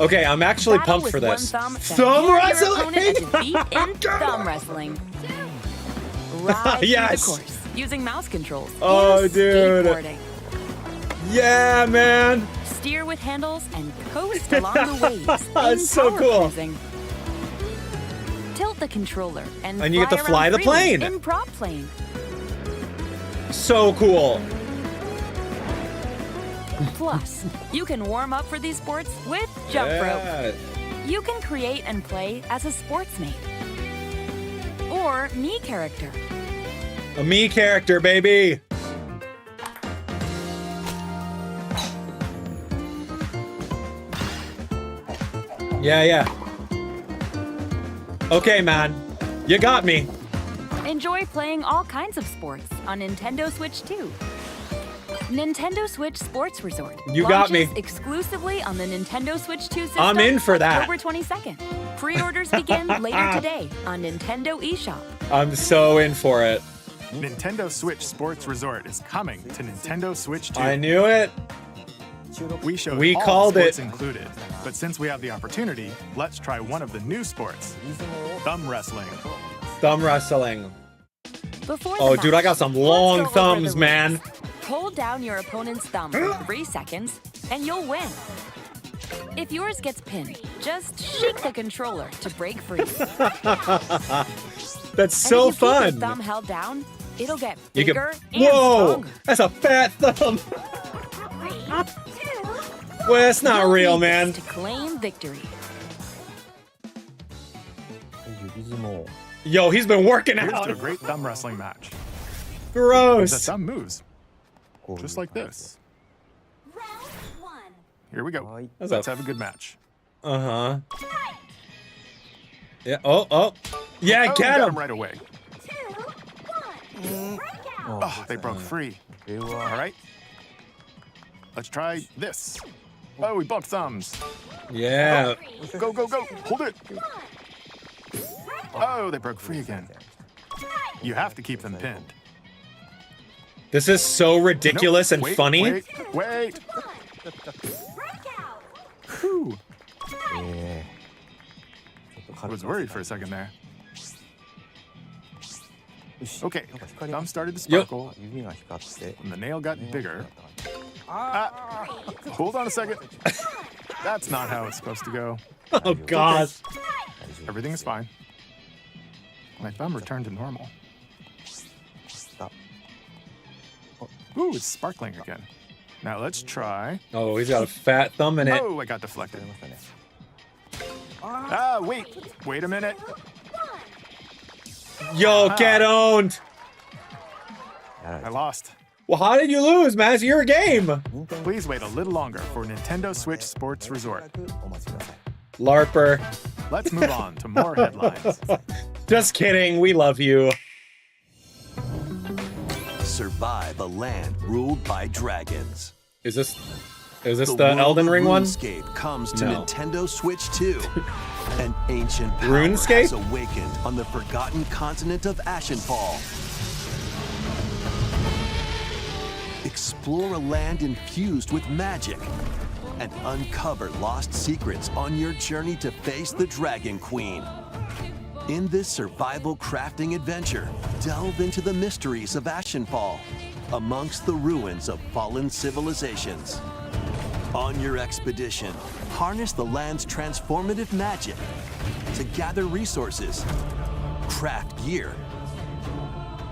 Okay, I'm actually Battle pumped with for this. one thumb, then Thumb hand your opponent a wrestling. defeat in thumb wrestling. Ride through Yes. the course using mouse controls. Oh, in dude. skateboarding. Yeah, man. Steer with handles and coast along the waves. in It's so power cool. cruising. Tilt the controller and you get to around fly the freely plane. in prop plane. So cool. Plus, you can warm up for these sports with jump rope. You can create and play as a sportsmate or me character. A me character, baby. Yeah. Okay, man. You got me. Enjoy playing all kinds of sports on Nintendo Switch 2. Nintendo Switch Sports Resort. You got me. launches exclusively on the Nintendo Switch 2 system. I'm in for that. October 22nd. Pre-orders begin later today on Nintendo eShop. I'm so in for it. Nintendo Switch Sports Resort is coming to Nintendo Switch 2. I knew it. We called all sports it. included, but since we have the opportunity, let's try one of the new sports: thumb wrestling. Thumb wrestling. Before Oh, the dude, match, I got some let's long go over thumbs, the man. rules. Hold down your opponent's thumb for 3 seconds, and you'll win. If yours gets pinned, just shake the controller to break free. That's so and if you keep fun. your thumb held down, it'll get You bigger can. and Whoa, stronger. that's a fat thumb. Well, it's not real, man. To claim victory. Yo, he's been working Here's out. to a great thumb wrestling match. Gross. The thumb moves. Just like this. Here we go. Let's have a good match. Uh-huh. Yeah. Oh. Yeah, Oh, get got him. right away. Oh, they broke free. All right. Let's try this. Oh, we bumped thumbs. Yeah. Go, go, go. Hold it. Oh, they broke free again. You have to keep them pinned. This is so ridiculous Nope. and Wait, funny. Wait. Whew. I was worried for a second there. Okay, thumb started to sparkle, and the nail got bigger. Hold on a second. That's not how it's supposed to go. Oh, God. Everything is fine. My thumb returned to normal. Ooh, it's sparkling again. Now let's try. Oh, he's got a fat thumb in it. Oh, I got deflected. Wait a minute. Yo, get owned. I lost. Well, how did you lose, man? It's your game. Please wait a little longer for Nintendo Switch Sports Resort. LARPer. Let's move on to more headlines. Just kidding. We love you. Survive a land ruled by dragons. Is this the Elden Ring one? RuneScape comes to No. Nintendo Switch 2. An ancient power RuneScape? has awakened on the forgotten continent of Ashenfall. Explore a land infused with magic and uncover lost secrets on your journey to face the Dragon Queen. In this survival crafting adventure, delve into the mysteries of Ashenfall amongst the ruins of fallen civilizations. On your expedition, harness the land's transformative magic to gather resources, craft gear,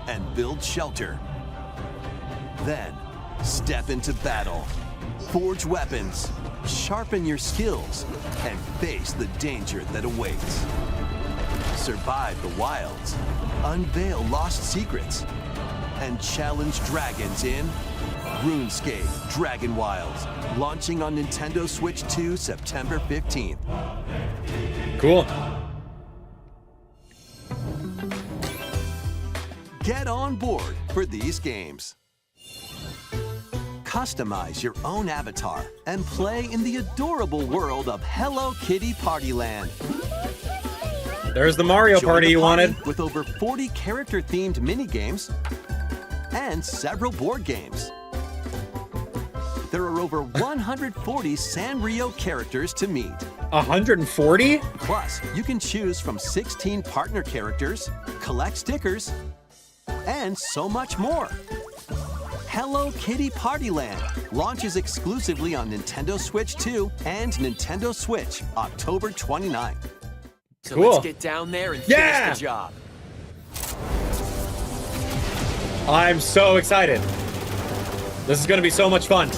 and build shelter. Then, step into battle, forge weapons, sharpen your skills, and face the danger that awaits. Survive the wilds, unveil lost secrets, and challenge dragons in RuneScape Dragonwilds, launching on Nintendo Switch 2 September 15th. Cool. Get on board for these games. Customize your own avatar and play in the adorable world of Hello Kitty Partyland. There's the Mario Join Party the you wanted. With over 40 character-themed mini-games and several board games. There are over 140 Sanrio characters to meet. 140? Plus, you can choose from 16 partner characters, collect stickers, and so much more. Hello Kitty Partyland launches exclusively on Nintendo Switch 2 and Nintendo Switch October 29th. So Cool. let's get down there and Yeah! finish the job. I'm so excited. This is going to be so much fun.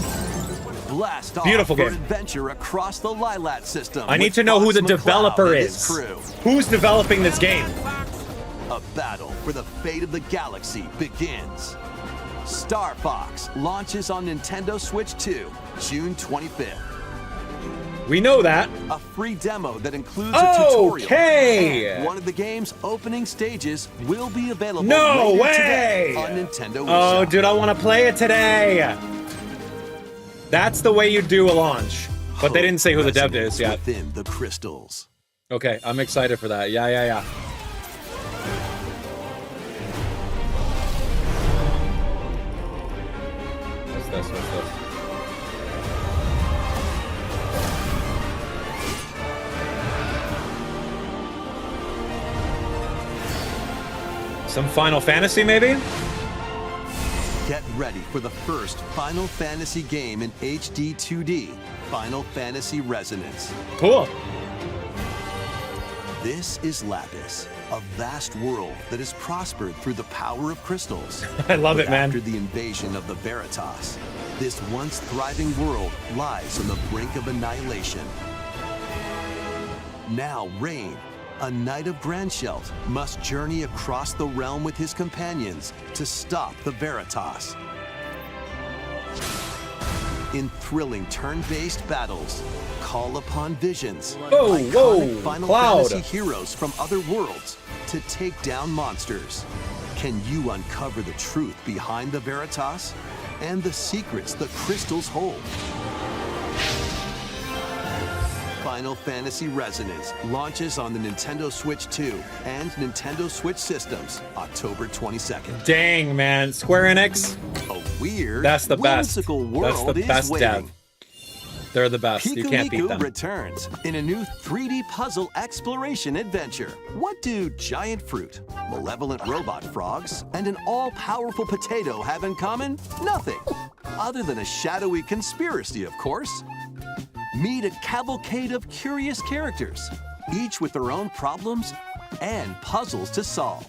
Blast off Beautiful for game. adventure across the Lilat system. I need with to know who Fox the McCloud developer and his is. crew. Who's developing this game? A battle for the fate of the galaxy begins. Star Fox launches on Nintendo Switch 2, June 25th. We know that. A free demo that includes a tutorial. Okay. And one of the game's opening stages will be available No later way! today on Nintendo Oh, eShop. dude, I want to play it today. That's the way you do a launch. But they didn't say who the dev is yet. Within the crystals. Okay, I'm excited for that. Yeah. What's this? Some Final Fantasy, maybe? Get ready for the first Final Fantasy game in HD 2D, Final Fantasy Resonance. Cool. This is Lapis, a vast world that has prospered through the power of crystals. I love But it, man. After the invasion of the Veritas, this once thriving world lies on the brink of annihilation. Now Rain, a knight of Grandshelt, must journey across the realm with his companions to stop the Veritas. In thrilling turn-based battles, call upon visions, iconic Final Fantasy heroes from other worlds to take down monsters. Can you uncover the truth behind the Veritas and the secrets the crystals hold? Final Fantasy Resonance launches on the Nintendo Switch 2 and Nintendo Switch systems October 22nd. Dang, man. Square Enix. A weird, That's the best. whimsical world That's the best is waiting. dev. They're the best. You can't beat Pikuniku them. returns in a new 3D puzzle exploration adventure. What do giant fruit, malevolent robot frogs, and an all-powerful potato have in common? Nothing. Other than a shadowy conspiracy, of course. Meet a cavalcade of curious characters, each with their own problems and puzzles to solve.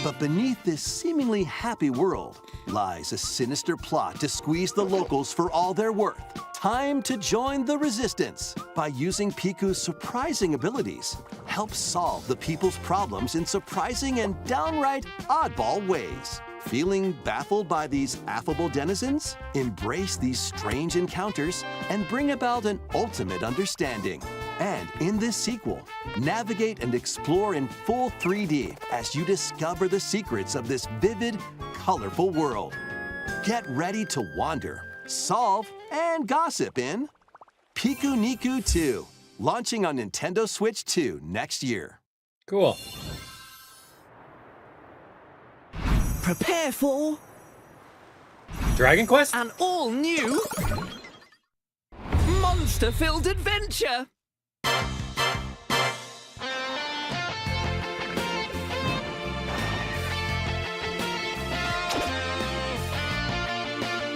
But beneath this seemingly happy world lies a sinister plot to squeeze the locals for all they're worth. Time to join the resistance. By using Piku's surprising abilities, help solve the people's problems in surprising and downright oddball ways. Feeling baffled by these affable denizens? Embrace these strange encounters and bring about an ultimate understanding. And in this sequel, navigate and explore in full 3D as you discover the secrets of this vivid, colorful world. Get ready to wander, solve, and gossip in Pikuniku 2, launching on Nintendo Switch 2 next year. Cool. Prepare for Dragon Quest? An all-new monster-filled adventure.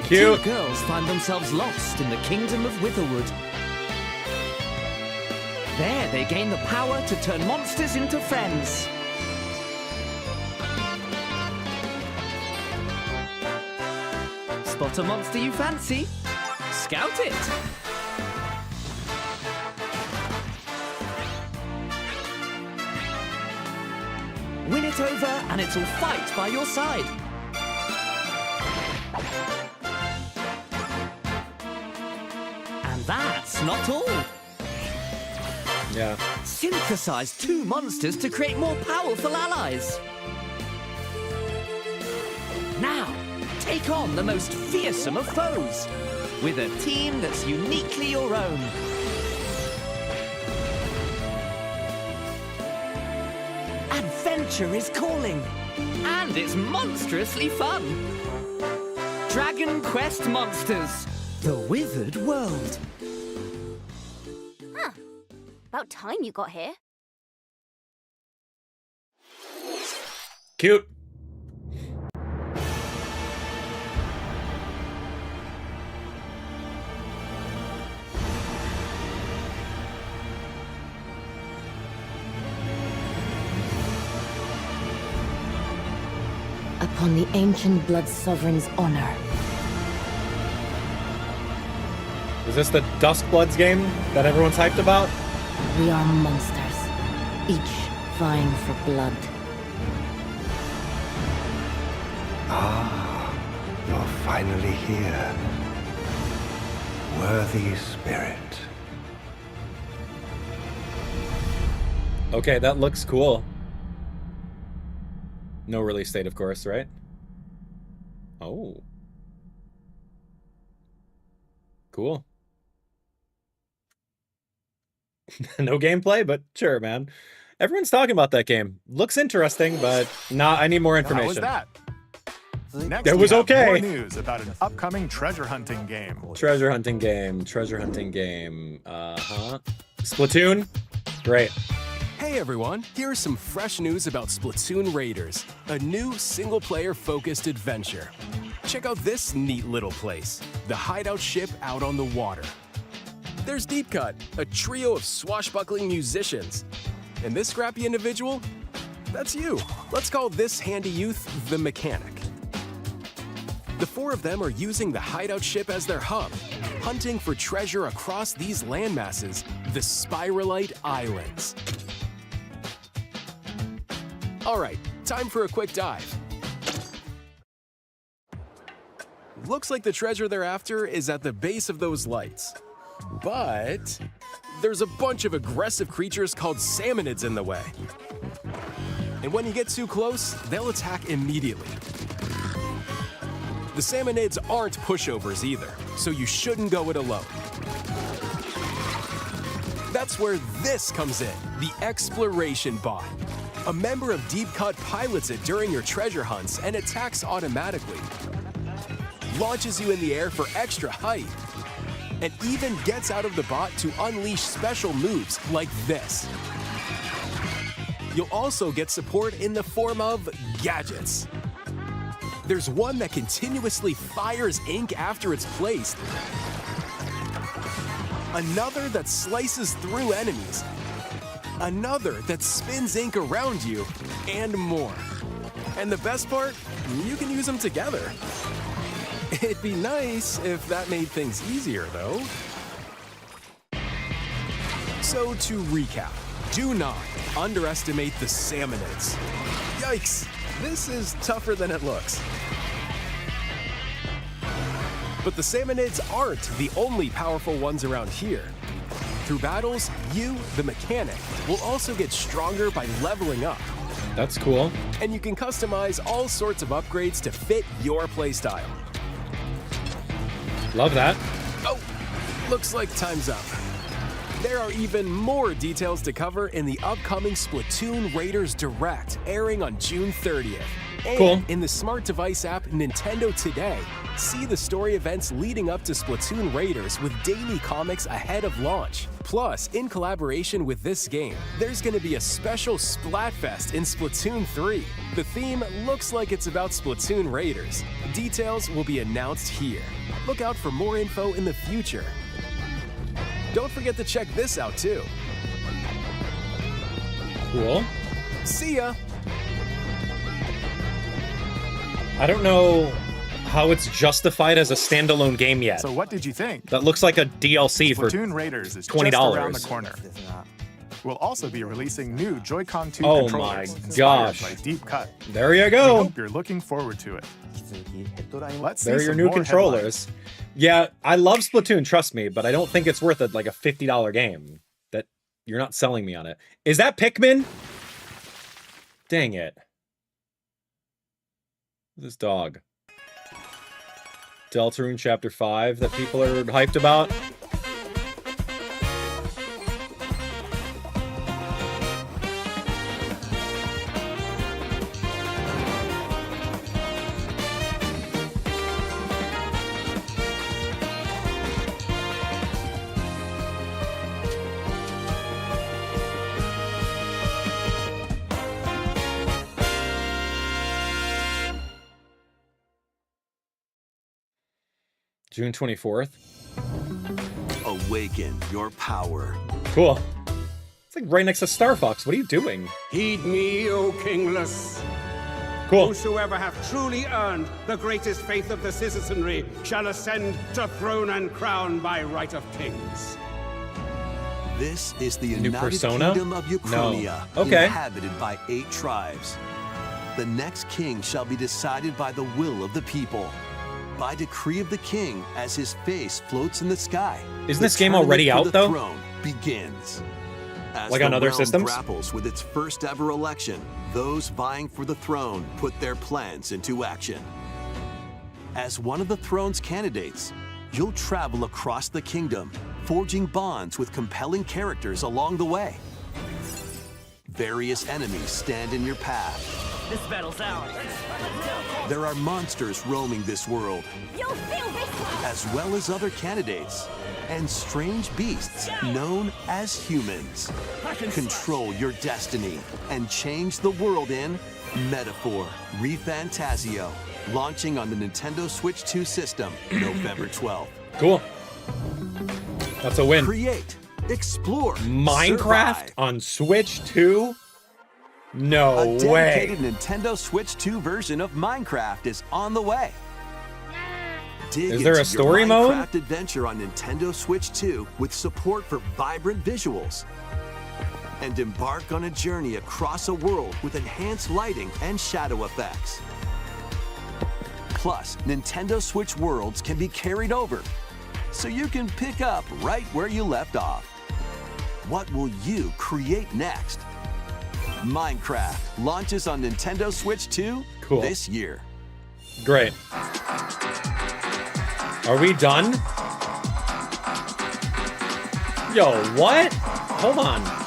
Cute. Two girls find themselves lost in the kingdom of Withered. There, they gain the power to turn monsters into friends. Spot a monster you fancy? Scout it! Win it over and it'll fight by your side. And that's not all. Yeah. Synthesize two monsters to create more powerful allies. Now, take on the most fearsome of foes with a team that's uniquely your own. Adventure is calling, and it's monstrously fun. Dragon Quest Monsters, the Withered World. Huh. About time you got here. Cute. Upon the ancient blood sovereign's honor. Is this the Duskbloods game that everyone's hyped about? We are monsters, each vying for blood. Ah, you're finally here. Worthy spirit. Okay, that looks cool. No release date, of course, right? Oh. Cool. No gameplay, but sure, man. Everyone's talking about that game. Looks interesting, but nah, I need more information. How was that? Next, it was we have okay. More news about an upcoming treasure hunting game. Treasure hunting game. Treasure hunting game. Splatoon? Great. Hey everyone, here's some fresh news about Splatoon Raiders, a new single-player focused adventure. Check out this neat little place, the hideout ship out on the water. There's Deep Cut, a trio of swashbuckling musicians. And this scrappy individual? That's you. Let's call this handy youth the mechanic. The 4 of them are using the hideout ship as their hub, hunting for treasure across these landmasses, the Spiralite Islands. All right, time for a quick dive. Looks like the treasure they're after is at the base of those lights. But there's a bunch of aggressive creatures called salmonids in the way. And when you get too close, they'll attack immediately. The salmonids aren't pushovers either, so you shouldn't go it alone. That's where this comes in, the exploration bot. A member of Deep Cut pilots it during your treasure hunts and attacks automatically. Launches you in the air for extra height, and even gets out of the bot to unleash special moves like this. You'll also get support in the form of gadgets. There's one that continuously fires ink after it's placed. Another that slices through enemies. Another that spins ink around you, and more. And the best part, you can use them together. It'd be nice if that made things easier, though. So to recap, do not underestimate the salmonids. Yikes, this is tougher than it looks. But the salmonids aren't the only powerful ones around here. Through battles, you, the mechanic, will also get stronger by leveling up. That's cool. And you can customize all sorts of upgrades to fit your playstyle. Love that. Oh, looks like time's up. There are even more details to cover in the upcoming Splatoon Raiders Direct, airing on June 30th. And cool. In the smart device app Nintendo Today, see the story events leading up to Splatoon Raiders with daily comics ahead of launch. Plus, in collaboration with this game, there's going to be a special Splatfest in Splatoon 3. The theme looks like it's about Splatoon Raiders. Details will be announced here. Look out for more info in the future. Don't forget to check this out too. Cool. See ya! I don't know how it's justified as a standalone game yet. So what did you think? That looks like a DLC for Splatoon Raiders is $20. just around the corner. We'll also be releasing new Joy-Con 2 Oh controllers my inspired gosh. by Deep Cut. There you go. We hope you're looking forward to it. Let's see There are your some new more controllers. Yeah, I love Splatoon, trust me, but I don't think it's worth it like a $50 game. That you're not selling me on it. Is that Pikmin? Dang it. This dog. Deltarune Chapter 5 that people are hyped about. June 24th. Awaken your power. Cool. It's like right next to Star Fox. What are you doing? Heed me, O kingless. Cool. Whosoever hath truly earned the greatest faith of the citizenry shall ascend to throne and crown by right of kings. This is the New United Persona? Kingdom of Uchronia, No. Okay. inhabited by 8 tribes. The next king shall be decided by the will of the people. By decree of the king, as his face floats in the sky. Isn't this game already out, though? The throne begins. As Like the on other realm systems? grapples with its first ever election, those vying for the throne put their plans into action. As one of the throne's candidates, you'll travel across the kingdom, forging bonds with compelling characters along the way. Various enemies stand in your path. This battle's ours. There are monsters roaming this world, You'll feel this one! as well as other candidates, and strange beasts known as humans. Control your destiny and change the world in Metaphor ReFantazio, launching on the Nintendo Switch 2 system November 12th. Cool. That's a win. Create, explore, Minecraft survive. on Switch 2? No A way. dedicated Nintendo Switch 2 version of Minecraft is on the way. Dig Is there a into your story mode? Minecraft adventure on Nintendo Switch 2 with support for vibrant visuals. And embark on a journey across a world with enhanced lighting and shadow effects. Plus, Nintendo Switch Worlds can be carried over, so you can pick up right where you left off. What will you create next? Minecraft launches on Nintendo Switch 2 this year. Great. Are we done? Yo, what? Hold on.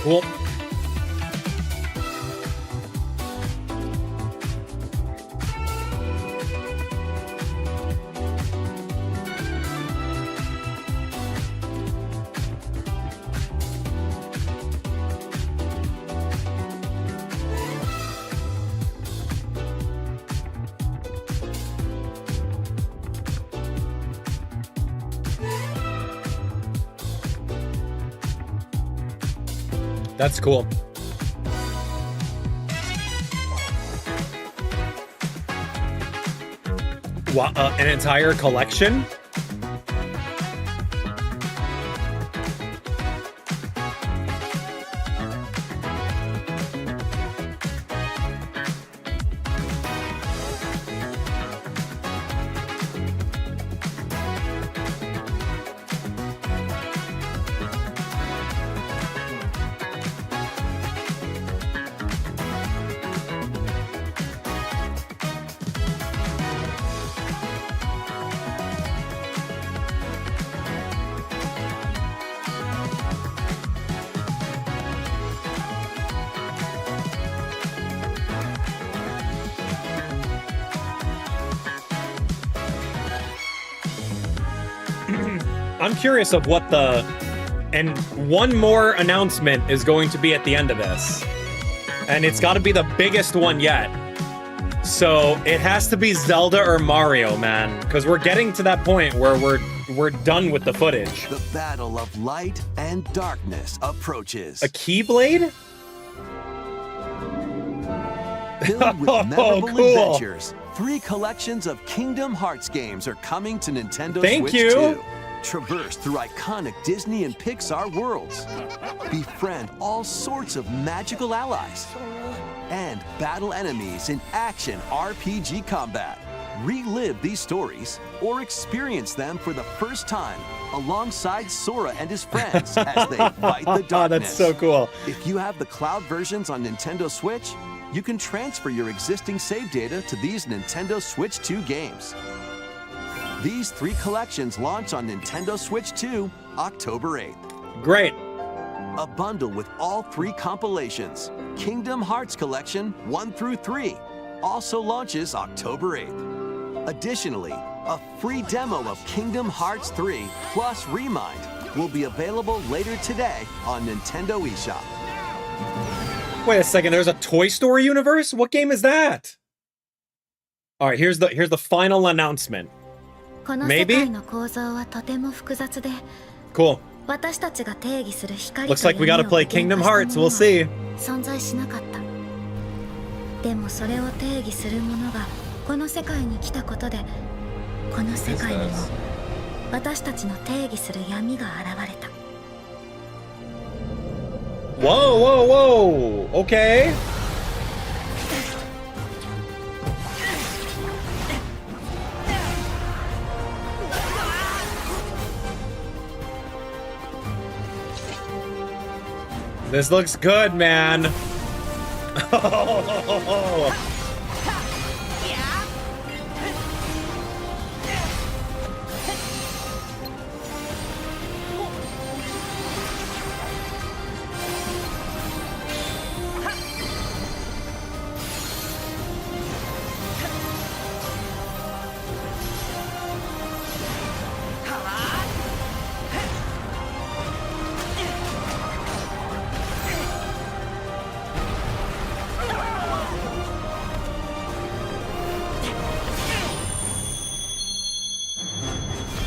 Cool. That's cool. What, an entire collection? I'm curious of what the... And one more announcement is going to be at the end of this. And it's got to be the biggest one yet. So it has to be Zelda or Mario, man. Because we're getting to that point where we're done with the footage. The battle of light and darkness approaches. A Keyblade? Filled with memorable cool. adventures, 3 collections of Kingdom Hearts games are coming to Nintendo Thank Switch you. 2. Traverse through iconic Disney and Pixar worlds. Befriend all sorts of magical allies. And battle enemies in action RPG combat. Relive these stories or experience them for the first time alongside Sora and his friends as they fight the darkness. That's so cool. If you have the cloud versions on Nintendo Switch, you can transfer your existing save data to these Nintendo Switch 2 games. These 3 collections launch on Nintendo Switch 2, October 8th. Great. A bundle with all 3 compilations, Kingdom Hearts Collection 1 through 3, also launches October 8th. Additionally, a free demo of Kingdom Hearts 3 plus Remind will be available later today on Nintendo eShop. Wait a second, there's a Toy Story universe? What game is that? All right, here's the final announcement. Maybe? Cool. Looks like we gotta play Kingdom Hearts, we'll see. でもそれを定義するものがこの世界に来たことでこの世界にも私たちの定義する闇が現れた Whoa, whoa, whoa! Okay. This looks good, man.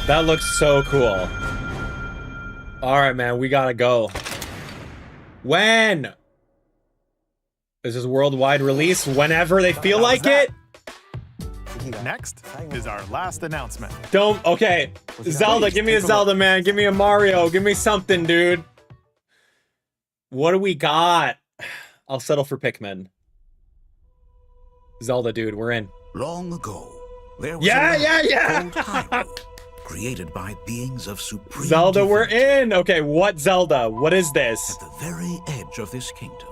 That looks so cool. All right, man, we gotta go. When? Is this worldwide release? Whenever they feel like it? Next is our last announcement. Don't, okay. Zelda, give me a Zelda, man. Give me a Mario. Give me something, dude. What do we got? I'll settle for Pikmin. Zelda, dude, we're in. Long ago, there was yeah. created by beings of supreme Zelda, we're in. Okay, what Zelda? What is this? At the very edge of this kingdom,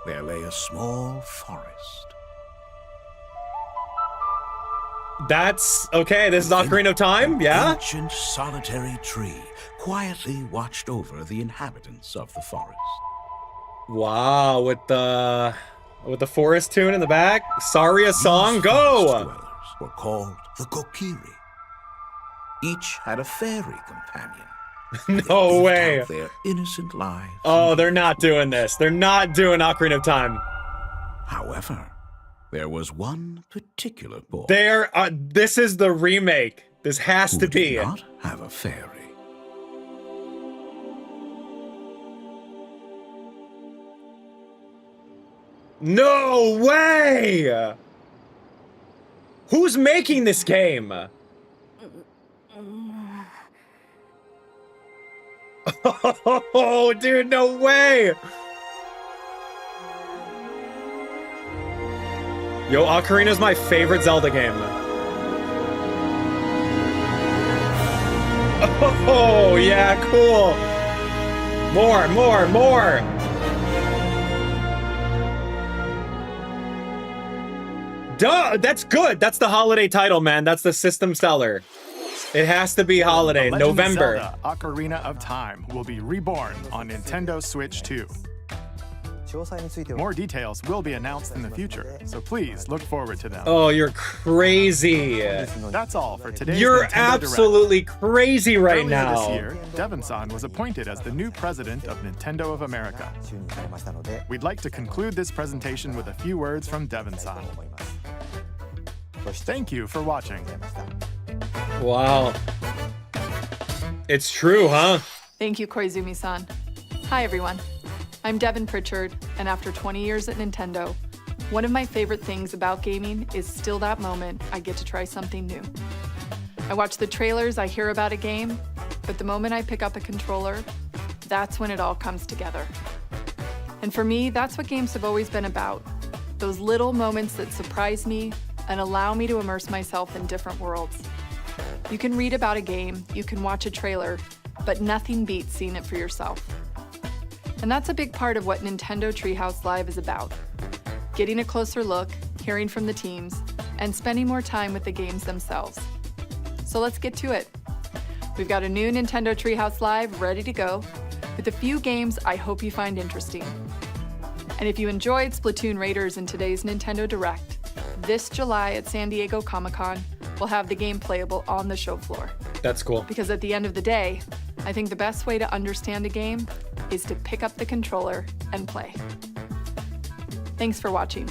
there lay a small forest. That's okay. This is Ocarina of Time, yeah? Ancient solitary tree quietly watched over the inhabitants of the forest. Wow, with the forest tune in the back, Saria song, go! Dwellers were called the Kokiri. Each had a fairy companion. No way. Their innocent lives. Oh, they're not doing this. They're not doing Ocarina of Time. However, there was one particular boy. This is the remake. This has to be. Did not have a fairy. No way! Who's making this game? Oh, dude, no way! Yo, Ocarina's my favorite Zelda game. Oh, yeah, cool. More. Duh, that's good. That's the holiday title, man. That's the system seller. It has to be holiday, The Legend of November. Zelda: Ocarina of Time will be reborn on Nintendo Switch 2. More details will be announced in the future, so please look forward to them. Oh, you're crazy. That's all for today. You're absolutely crazy right Earlier now. this year, Devon-san was appointed as the new president of Nintendo of America. We'd like to conclude this presentation with a few words from Devon-san. Thank you for watching. Wow. It's true, huh? Thank you, Koizumi-san. Hi, everyone. I'm Devin Pritchard, and after 20 years at Nintendo, one of my favorite things about gaming is still that moment I get to try something new. I watch the trailers, I hear about a game, but the moment I pick up a controller, that's when it all comes together. And for me, that's what games have always been about. Those little moments that surprise me and allow me to immerse myself in different worlds. You can read about a game, you can watch a trailer, but nothing beats seeing it for yourself. And that's a big part of what Nintendo Treehouse Live is about. Getting a closer look, hearing from the teams, and spending more time with the games themselves. So let's get to it. We've got a new Nintendo Treehouse Live ready to go, with a few games I hope you find interesting. And if you enjoyed Splatoon Raiders in today's Nintendo Direct, this July at San Diego Comic-Con, we'll have the game playable on the show floor. That's cool. Because at the end of the day, I think the best way to understand a game is to pick up the controller and play. Thanks for watching.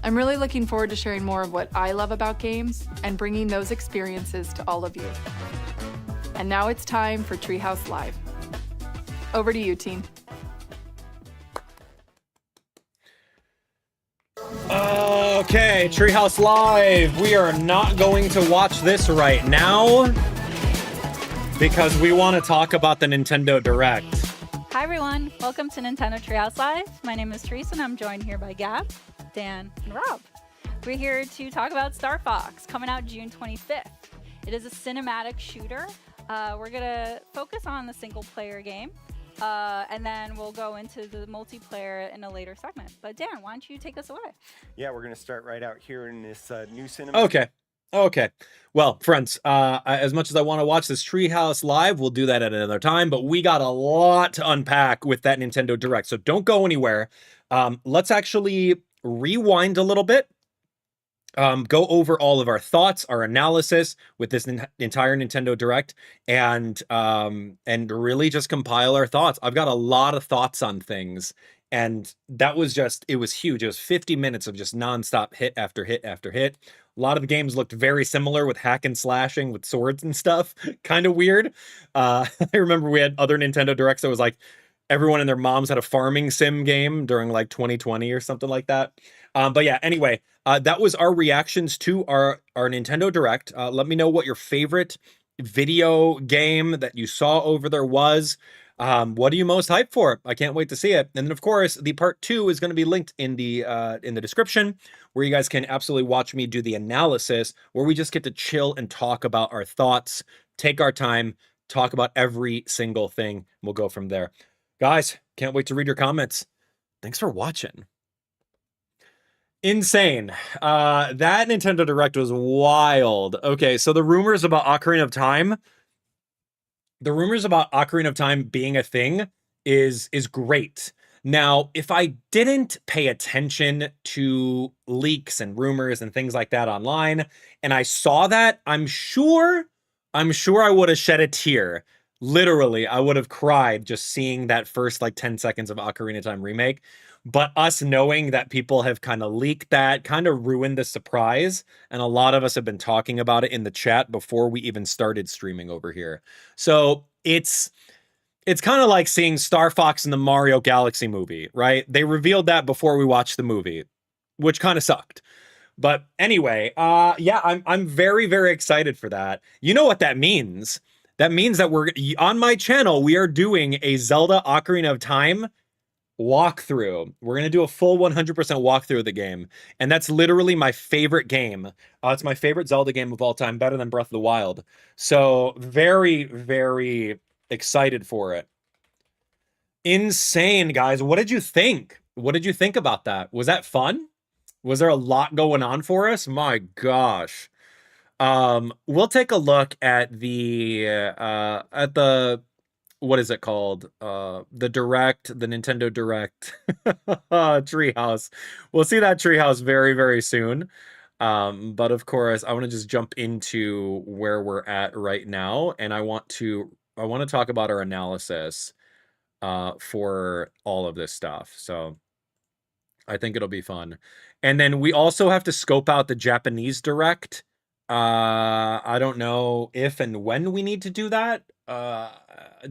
I'm really looking forward to sharing more of what I love about games and bringing those experiences to all of you. And now it's time for Treehouse Live. Over to you, team. Okay, Treehouse Live. We are not going to watch this right now because we want to talk about the Nintendo Direct. Hi everyone, welcome to Nintendo Treehouse Live. My name is Teresa and I'm joined here by Gab, Dan, and Rob. We're here to talk about Star Fox, coming out June 25th. It is a cinematic shooter. We're gonna focus on the single player game, and then we'll go into the multiplayer in a later segment. But Dan, why don't you take us away? Yeah, we're gonna start right out here in this new cinematic. Okay. Well, friends, as much as I want to watch this Treehouse Live, we'll do that at another time, but we got a lot to unpack with that Nintendo Direct, so don't go anywhere. Let's actually rewind a little bit, go over all of our thoughts, our analysis with this entire Nintendo Direct, and really just compile our thoughts. I've got a lot of thoughts on things, and that was it was huge. It was 50 minutes of just nonstop hit after hit after hit. A lot of the games looked very similar with hack and slashing with swords and stuff. Kind of weird. I remember we had other Nintendo Directs that was like everyone and their moms had a farming sim game during like 2020 or something like that. But yeah, anyway, that was our reactions to our Nintendo Direct. Let me know what your favorite video game that you saw over there was. What are you most hyped for? I can't wait to see it. And then of course, the part 2 is going to be linked in the description, where you guys can absolutely watch me do the analysis, where we just get to chill and talk about our thoughts, take our time, talk about every single thing. We'll go from there. Guys, can't wait to read your comments. Thanks for watching. Insane. That Nintendo Direct was wild. Okay, so the rumors about Ocarina of Time being a thing is great. Now, if I didn't pay attention to leaks and rumors and things like that online, and I saw that, I'm sure I would have shed a tear. Literally, I would have cried just seeing that first like 10 seconds of Ocarina of Time remake. But us knowing that people have kind of leaked that kind of ruined the surprise. And a lot of us have been talking about it in the chat before we even started streaming over here. So it's kind of like seeing Star Fox in the Mario Galaxy movie, right? They revealed that before we watched the movie, which kind of sucked. But anyway, yeah, I'm very, very excited for that. You know what that means? That means that we're on my channel, we are doing a Zelda Ocarina of Time walkthrough. We're going to do a full 100% walkthrough of the game. And that's literally my favorite game. It's my favorite Zelda game of all time, better than Breath of the Wild. So very, very excited for it. Insane, guys. What did you think? What did you think about that? Was that fun? Was there a lot going on for us? My gosh. We'll take a look at the what is it called? The Direct, the Nintendo Direct Treehouse. We'll see that Treehouse very, very soon. But of course, I want to just jump into where we're at right now, and I want to talk about our analysis for all of this stuff. So I think it'll be fun. And then we also have to scope out the Japanese Direct. I don't know if and when we need to do that.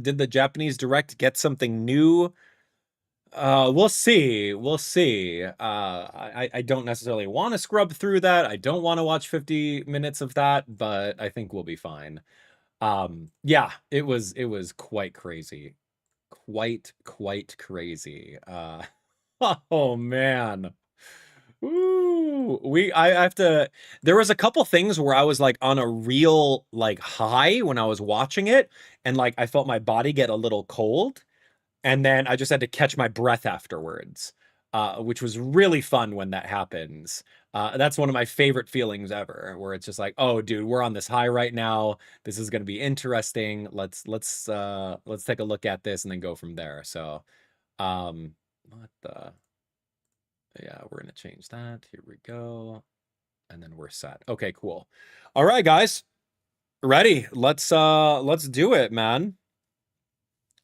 Did the Japanese Direct get something new? We'll see. We'll see. I don't necessarily want to scrub through that. I don't want to watch 50 minutes of that, but I think we'll be fine. Yeah, it was quite crazy. Quite crazy. Oh man. Ooh, I have to, there was a couple things where I was like on a real like high when I was watching it, and like I felt my body get a little cold, and then I just had to catch my breath afterwards, which was really fun when that happens. That's one of my favorite feelings ever, where it's just like, oh dude, we're on this high right now. This is going to be interesting. Let's take a look at this and then go from there. So, what the... Yeah, we're going to change that. Here we go. And then we're set. Okay, cool. All right, guys. Ready? Let's do it, man.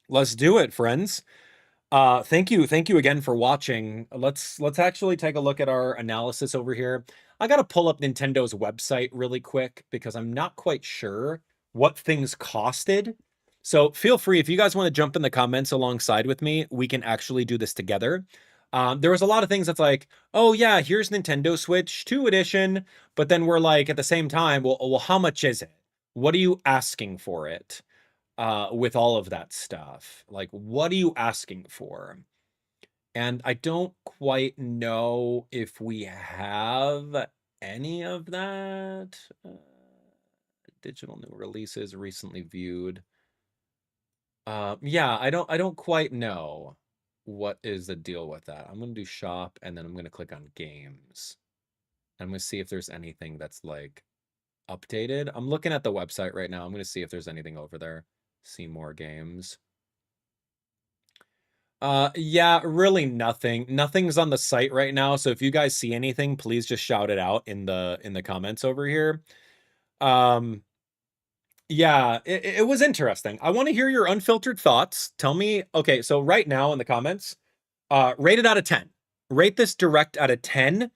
Let's do it, friends. Thank you again for watching. Let's actually take a look at our analysis over here. I got to pull up Nintendo's website really quick because I'm not quite sure what things costed. So feel free, if you guys want to jump in the comments alongside with me, we can actually do this together. There was a lot of things that's like, oh yeah, here's Nintendo Switch 2 edition, but then we're like, at the same time, well, how much is it? What are you asking for it? With all of that stuff, like, what are you asking for? And I don't quite know if we have any of that. Digital new releases recently viewed. Yeah, I don't quite know. What is the deal with that? I'm going to do shop, and then I'm going to click on games. I'm going to see if there's anything that's like updated. I'm looking at the website right now. I'm going to see if there's anything over there. See more games. Yeah, really nothing. Nothing's on the site right now. So if you guys see anything, please just shout it out in the comments over here. Yeah, it was interesting. I want to hear your unfiltered thoughts. Tell me, okay, so right now in the comments, rate it out of 10. Rate this Direct out of 10.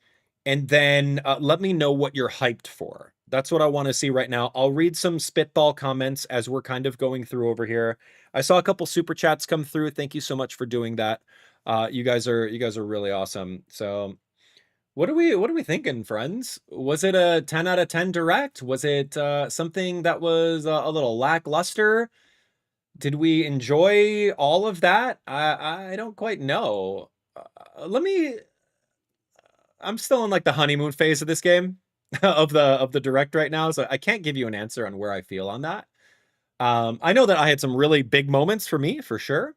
and then let me know what you're hyped for. That's what I want to see right now. I'll read some spitball comments as we're kind of going through over here. I saw a couple super chats come through. Thank you so much for doing that. You guys are really awesome. So what are we thinking, friends? Was it a 10 out of 10 direct? Was it something that was a little lackluster? Did we enjoy all of that? I don't quite know. I'm still in like the honeymoon phase of this game of the direct right now, so I can't give you an answer on where I feel on that. I know that I had some really big moments for me, for sure.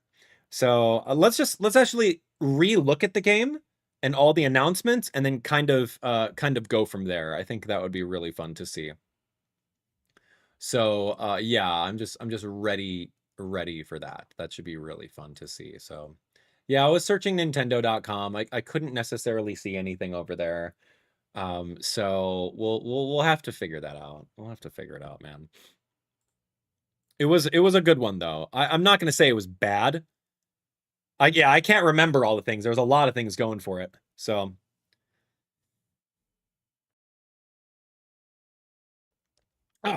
So let's actually re-look at the game and all the announcements, and then kind of go from there. I think that would be really fun to see. So yeah, I'm just ready for that. That should be really fun to see. So yeah, I was searching Nintendo.com. I couldn't necessarily see anything over there. So we'll have to figure that out. We'll have to figure it out, man. It was a good one though. I'm not gonna say it was bad. I can't remember all the things. There was a lot of things going for it. So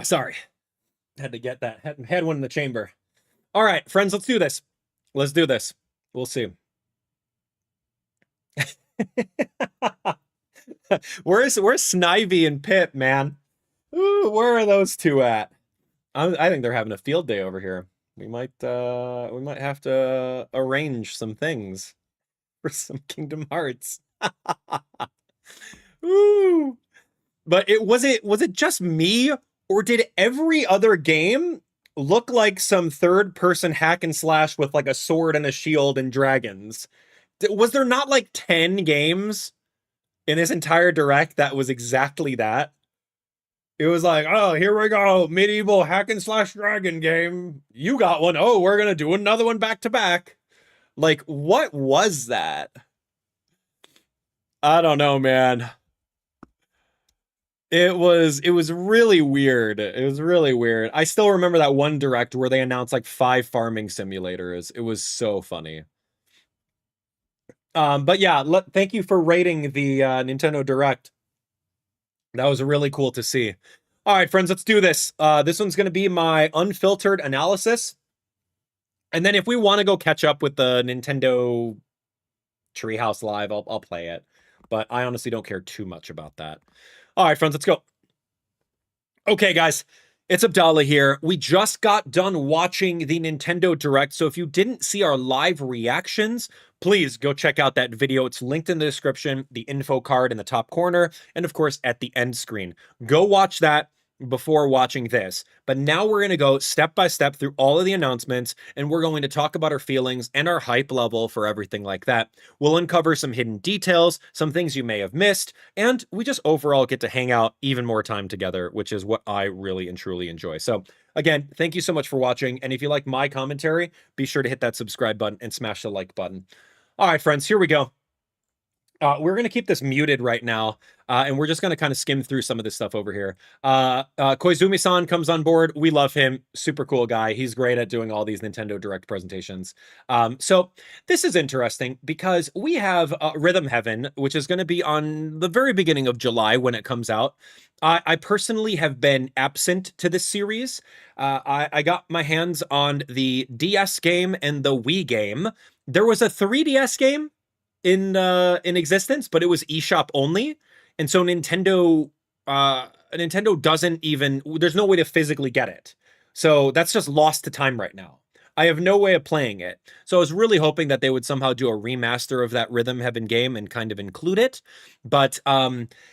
sorry. Had to get that. Had one in the chamber. All right, friends, let's do this. Let's do this. We'll see. Where's Snivy and Pip, man? Ooh, where are those two at? I think they're having a field day over here. We might have to arrange some things for some Kingdom Hearts. Ooh. But was it just me, or did every other game look like some third-person hack and slash with like a sword and a shield and dragons? Was there not like 10 games in this entire direct that was exactly that? It was like, oh, here we go, medieval hack and slash dragon game. You got one. Oh, we're gonna do another one back to back. Like, what was that? I don't know, man. It was really weird. It was really weird. I still remember that one direct where they announced like 5 farming simulators. It was so funny. But yeah, thank you for rating the Nintendo Direct. That was really cool to see. All right, friends, let's do this. This one's going to be my unfiltered analysis. And then if we want to go catch up with the Nintendo Treehouse Live, I'll play it. But I honestly don't care too much about that. All right, friends, let's go. Okay, guys, it's Abdallah here. We just got done watching the Nintendo Direct, so if you didn't see our live reactions, please go check out that video. It's linked in the description, the info card in the top corner, and of course at the end screen. Go watch that before watching this. But now we're going to go step by step through all of the announcements, and we're going to talk about our feelings and our hype level for everything like that. We'll uncover some hidden details, some things you may have missed, and we just overall get to hang out even more time together, which is what I really and truly enjoy. So again, thank you so much for watching, and if you like my commentary, be sure to hit that subscribe button and smash the like button. All right, friends, here we go. We're going to keep this muted right now, and we're just going to kind of skim through some of this stuff over here. Koizumi-san comes on board. We love him. Super cool guy. He's great at doing all these Nintendo Direct presentations. So this is interesting because we have Rhythm Heaven, which is going to be on the very beginning of July when it comes out. I personally have been absent to this series. I got my hands on the DS game and the Wii game. There was a 3DS game in existence, but it was eShop only, and so Nintendo doesn't even, there's no way to physically get it, so that's just lost to time right now. I have no way of playing it, so I was really hoping that they would somehow do a remaster of that Rhythm Heaven game and kind of include it. But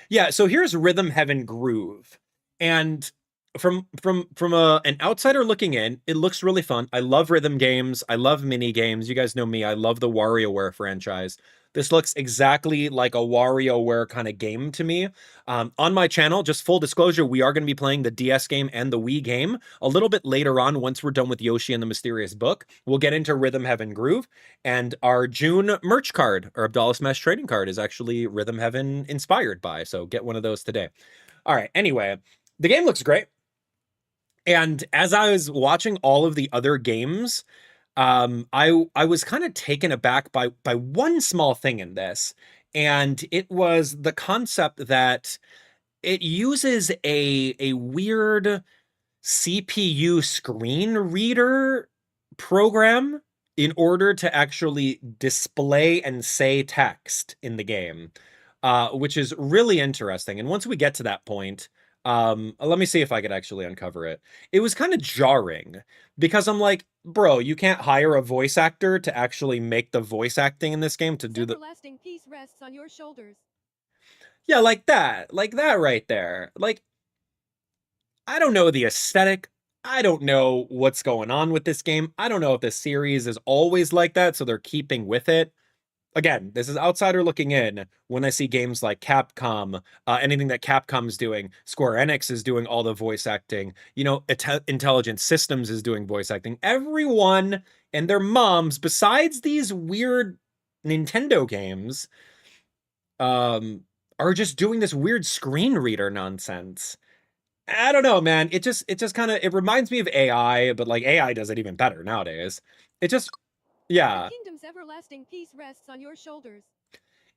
yeah, so here's Rhythm Heaven Groove, and from an outsider looking in, it looks really fun. I love rhythm games. I love mini games. You guys know me. I love the WarioWare franchise. This looks exactly like a WarioWare kind of game to me. On my channel, just full disclosure, we are going to be playing the DS game and the Wii game a little bit later on once we're done with Yoshi and the Mysterious Book. We'll get into Rhythm Heaven Groove, and our June merch card, our AbdallahSmash trading card, is actually Rhythm Heaven inspired by, so get one of those today. All right, anyway, the game looks great. And as I was watching all of the other games, I was kind of taken aback by one small thing in this. and it was the concept that it uses a weird CPU screen reader program in order to actually display and say text in the game, which is really interesting. And once we get to that point, let me see if I could actually uncover it. It was kind of jarring because I'm like, bro, you can't hire a voice actor to actually make the voice acting in this game to do the Everlasting peace rests on your shoulders. yeah, like that right there. Like, I don't know the aesthetic. I don't know what's going on with this game. I don't know if this series is always like that, so they're keeping with it. Again, this is outsider looking in when I see games like Capcom, anything that Capcom's doing. Square Enix is doing all the voice acting. You know, Intelligent Systems is doing voice acting. Everyone and their moms, besides these weird Nintendo games, are just doing this weird screen reader nonsense. I don't know, man. It just kind of, it reminds me of AI, but like AI does it even better nowadays. It just, yeah. The kingdom's everlasting peace rests on your shoulders.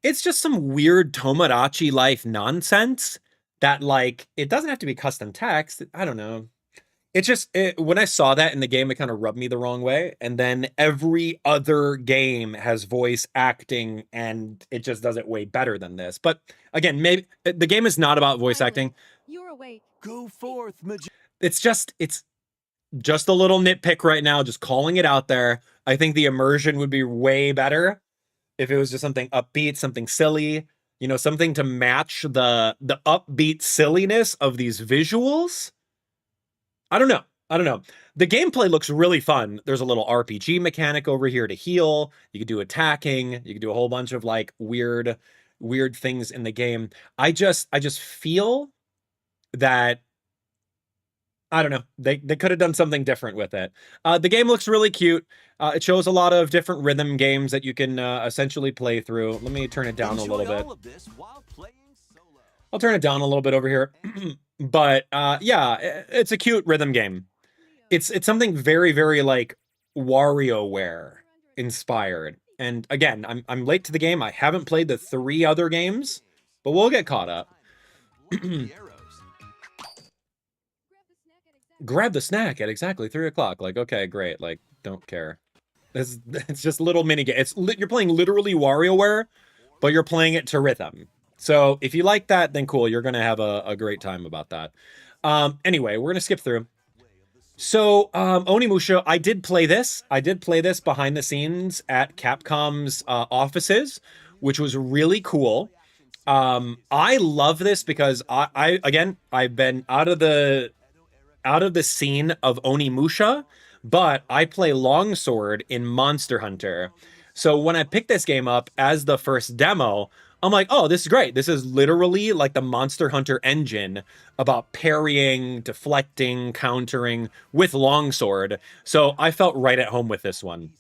It's just some weird Tomodachi life nonsense that, like, it doesn't have to be custom text. I don't know. It just, when I saw that in the game, it kind of rubbed me the wrong way. And then every other game has voice acting, and it just does it way better than this. But again, maybe the game is not about voice acting. You're awake. Go forth, It's just a little nitpick right now, just calling it out there. I think the immersion would be way better if it was just something upbeat, something silly, you know, something to match the upbeat silliness of these visuals. I don't know. The gameplay looks really fun. There's a little RPG mechanic over here to heal. You can do attacking. You can do a whole bunch of like weird things in the game. I just feel that, I don't know, they could have done something different with it. The game looks really cute. It shows a lot of different rhythm games that you can essentially play through. Let me turn it down a little bit. I'll turn it down a little bit over here. But yeah, it's a cute rhythm game. It's something very, very like WarioWare inspired. And again, I'm late to the game. I haven't played the 3 other games, but we'll get caught up. Grab the snack at exactly 3 o'clock. Like, okay, great. Like, don't care. It's just little mini game. You're playing literally WarioWare, but you're playing it to rhythm. So if you like that, then cool. You're gonna have a great time about that. Anyway, we're gonna skip through. So Onimusha, I did play this. I did play this behind the scenes at Capcom's offices, which was really cool. I love this because I've been out of the scene of Onimusha, but I play Longsword in Monster Hunter. So when I picked this game up as the first demo, I'm like, oh, this is great. This is literally like the Monster Hunter engine about parrying, deflecting, countering with Longsword. So I felt right at home with this one.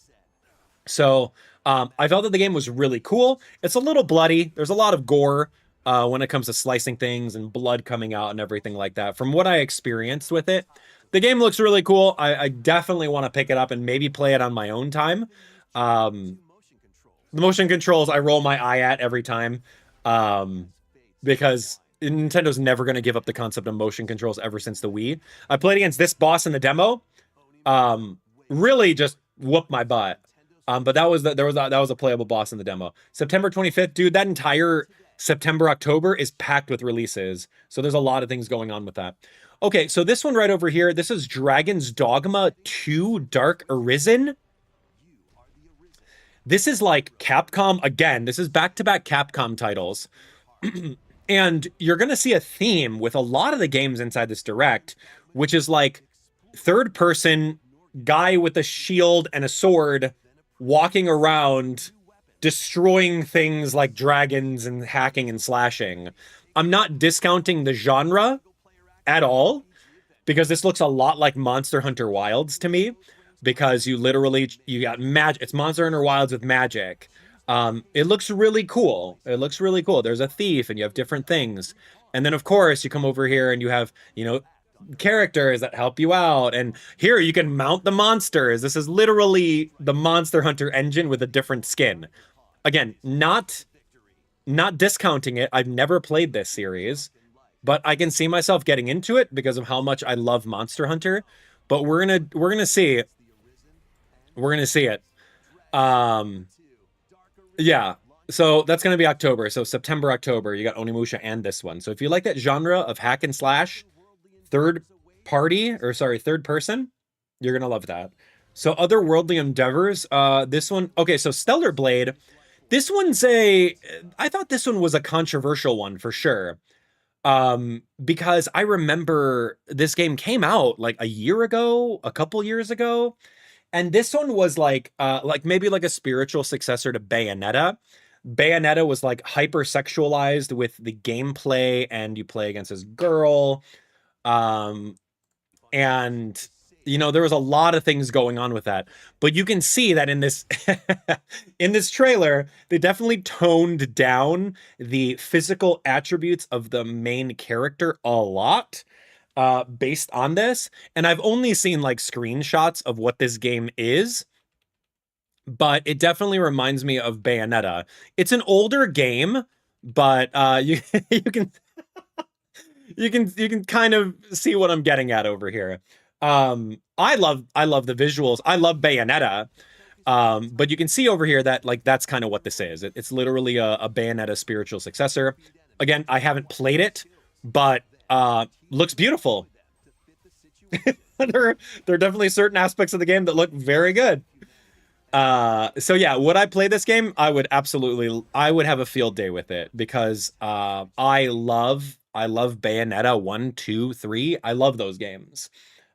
So I felt that the game was really cool. It's a little bloody. There's a lot of gore when it comes to slicing things and blood coming out and everything like that. From what I experienced with it, the game looks really cool. I definitely want to pick it up and maybe play it on my own time. The motion controls, I roll my eye at every time because Nintendo's never going to give up the concept of motion controls ever since the Wii. I played against this boss in the demo. Really just whooped my butt. But that was a playable boss in the demo. September 25th, dude, that entire September, October is packed with releases. So there's a lot of things going on with that. Okay, so this one right over here, this is Dragon's Dogma 2 Dark Arisen. This is like Capcom, again, this is back-to-back Capcom titles. And you're going to see a theme with a lot of the games inside this direct, which is like third-person guy with a shield and a sword walking around destroying things like dragons and hacking and slashing. I'm not discounting the genre at all, because this looks a lot like Monster Hunter Wilds to me, because you got magic. It's Monster Hunter Wilds with magic. It looks really cool. It looks really cool. There's a thief and you have different things. And then of course you come over here and you have, you know, characters that help you out. And here you can mount the monsters. This is literally the Monster Hunter engine with a different skin. Again, not Not discounting it. I've never played this series, but I can see myself getting into it because of how much I love Monster Hunter. But we're gonna see. We're gonna see it. Yeah. So that's gonna be October. So September, October, you got Onimusha and this one. So if you like that genre of hack and slash, third person, you're gonna love that. So otherworldly endeavors. This one. Okay. So Stellar Blade. This one's I thought this one was a controversial one for sure. Because I remember this game came out like a year ago, a couple years ago, and this one was like maybe like a spiritual successor to Bayonetta. Bayonetta was like hypersexualized with the gameplay, and you play against this girl, and you know, there was a lot of things going on with that. But you can see that in this in this trailer, they definitely toned down the physical attributes of the main character a lot based on this. And I've only seen like screenshots of what this game is, but it definitely reminds me of Bayonetta. It's an older game, but you can kind of see what I'm getting at over here. I love the visuals. I love Bayonetta. But you can see over here that like that's kind of what this is. It's literally a Bayonetta spiritual successor. Again, I haven't played it, but looks beautiful. there are definitely certain aspects of the game that look very good. So yeah, would I play this game? I would have a field day with it because I love Bayonetta 1, 2, 3. I love those games.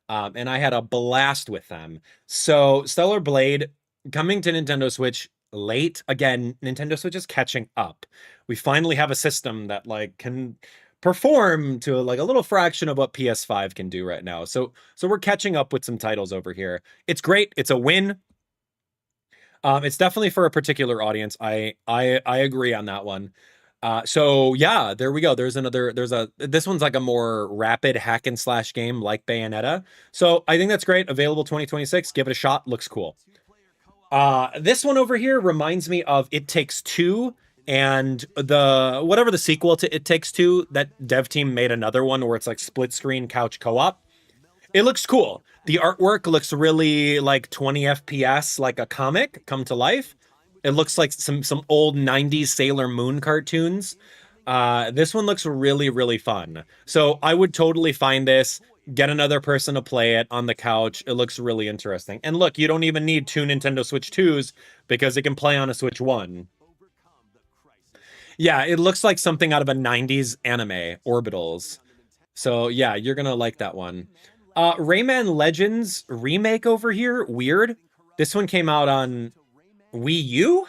And I had a blast with them. So Stellar Blade coming to Nintendo Switch late. Again, Nintendo Switch is catching up. We finally have a system that like can perform to like a little fraction of what PS5 can do right now. So we're catching up with some titles over here. It's great. It's a win. It's definitely for a particular audience. I agree on that one. So yeah, there we go. This one's like a more rapid hack and slash game like Bayonetta. So I think that's great. Available 2026. Give it a shot. Looks cool. This one over here reminds me of It Takes Two and whatever the sequel to It Takes Two, that dev team made another one where it's like split screen couch co-op. It looks cool. The artwork looks really like 20 FPS, like a comic come to life. It looks like some old 90s Sailor Moon cartoons. This one looks really, really fun. So I would totally find this, get another person to play it on the couch. It looks really interesting. And look, you don't even need 2 Nintendo Switch 2s because it can play on a Switch 1. Yeah, it looks like something out of a 90s anime, Orbitals. So yeah, you're going to like that one. Rayman Legends remake over here, weird. This one came out on Wii U?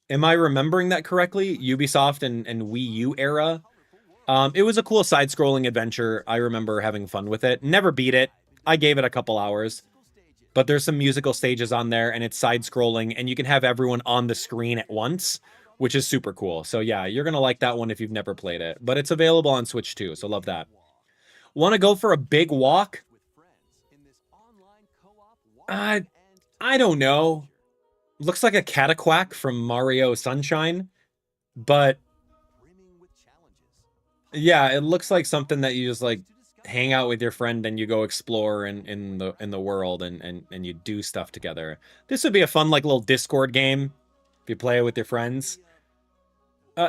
Am I remembering that correctly? Ubisoft and Wii U era. It was a cool side-scrolling adventure. I remember having fun with it. Never beat it. I gave it a couple hours. But there's some musical stages on there, and it's side-scrolling, and you can have everyone on the screen at once, which is super cool. So yeah, you're going to like that one if you've never played it. But it's available on Switch too, so love that. Want to go for a big walk? I don't know. Looks like a Cataquack from Mario Sunshine, but yeah, it looks like something that you just like hang out with your friend and you go explore in the world and you do stuff together. This would be a fun like little Discord game if you play it with your friends.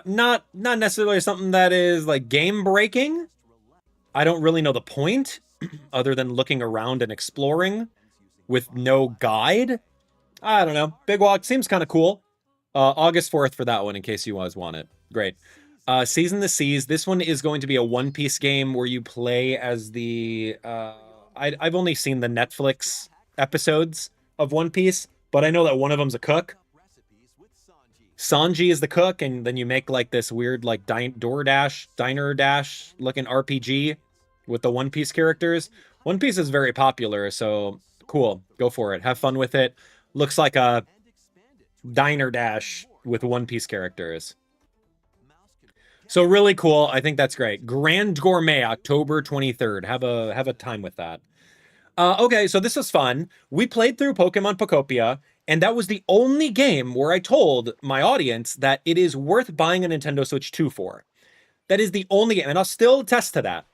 Not necessarily something that is like game breaking. I don't really know the point other than looking around and exploring with no guide. I don't know. Big Walk seems kind of cool. August 4th for that one in case you guys want it. Great. Season the Seas. This one is going to be a One Piece game where you play as the... I've only seen the Netflix episodes of One Piece, but I know that one of them's a cook. Sanji is the cook, and then you make like this weird like Diner Dash looking RPG with the One Piece characters. One Piece is very popular, so cool. Go for it. Have fun with it. Looks like a Diner Dash with One Piece characters. So really cool. I think that's great. Grand Gourmet, October 23rd. Have a time with that. Okay, so this was fun. We played through Pokemon Pokopia, and that was the only game where I told my audience that it is worth buying a Nintendo Switch 2 for. That is the only game, and I'll still attest to that.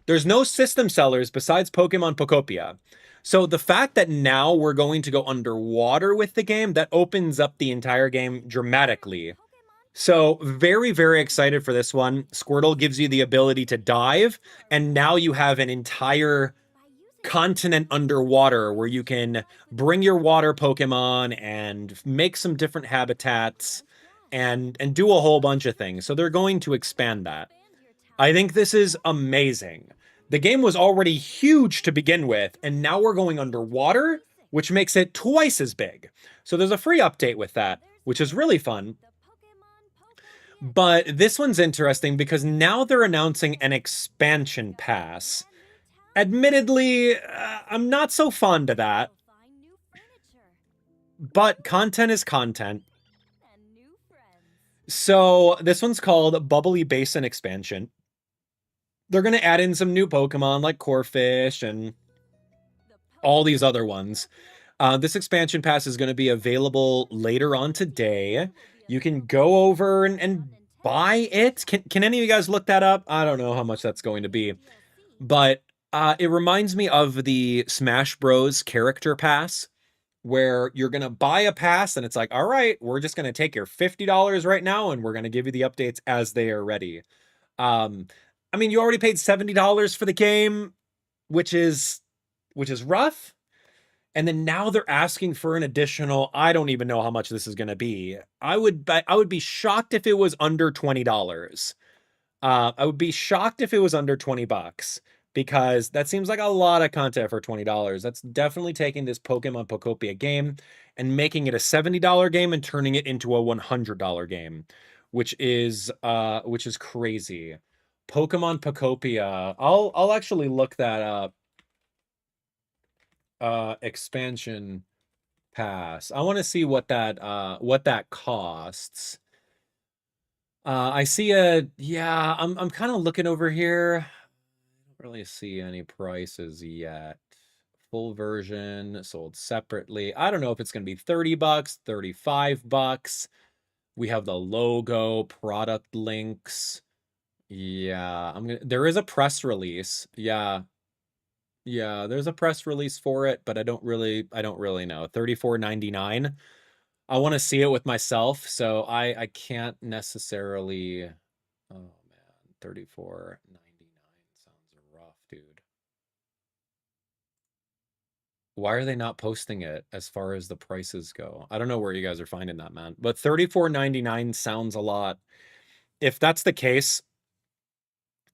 There's no system sellers besides Pokemon Pokopia. So the fact that now we're going to go underwater with the game, that opens up the entire game dramatically. So very, very excited for this one. Squirtle gives you the ability to dive, and now you have an entire continent underwater where you can bring your water Pokemon and make some different habitats and do a whole bunch of things. So they're going to expand that. I think this is amazing. The game was already huge to begin with, and now we're going underwater, which makes it twice as big. So there's a free update with that, which is really fun. But this one's interesting because now they're announcing an expansion pass. Admittedly, I'm not so fond of that. But content is content. So this one's called Bubbly Basin Expansion. They're going to add in some new Pokemon like Corphish and all these other ones. This expansion pass is going to be available later on today. You can go over and buy it. Can any of you guys look that up? I don't know how much that's going to be. But it reminds me of the Smash Bros. Character pass, where you're going to buy a pass and it's like, all right, we're just going to take your $50 right now and we're going to give you the updates as they are ready. I mean, you already paid $70 for the game, which is rough. And then now they're asking for an additional, I don't even know how much this is going to be. I would be shocked if it was under $20. I would be shocked if it was under $20, because that seems like a lot of content for $20. That's definitely taking this Pokemon Pokopia game and making it a $70 game and turning it into a $100 game, which is crazy. Pokemon Pokopia. I'll actually look that up. Expansion pass. I want to see what that costs. I see I'm kind of looking over here. I don't really see any prices yet. Full version sold separately. I don't know if it's going to be $30, $35. We have the logo, product links. Yeah, there is a press release. Yeah, there's a press release for it, but I don't really know. $34.99. I want to see it with myself, so I can't necessarily. Oh man, $34.99 sounds rough, dude. Why are they not posting it as far as the prices go? I don't know where you guys are finding that, man. But $34.99 sounds a lot. If that's the case,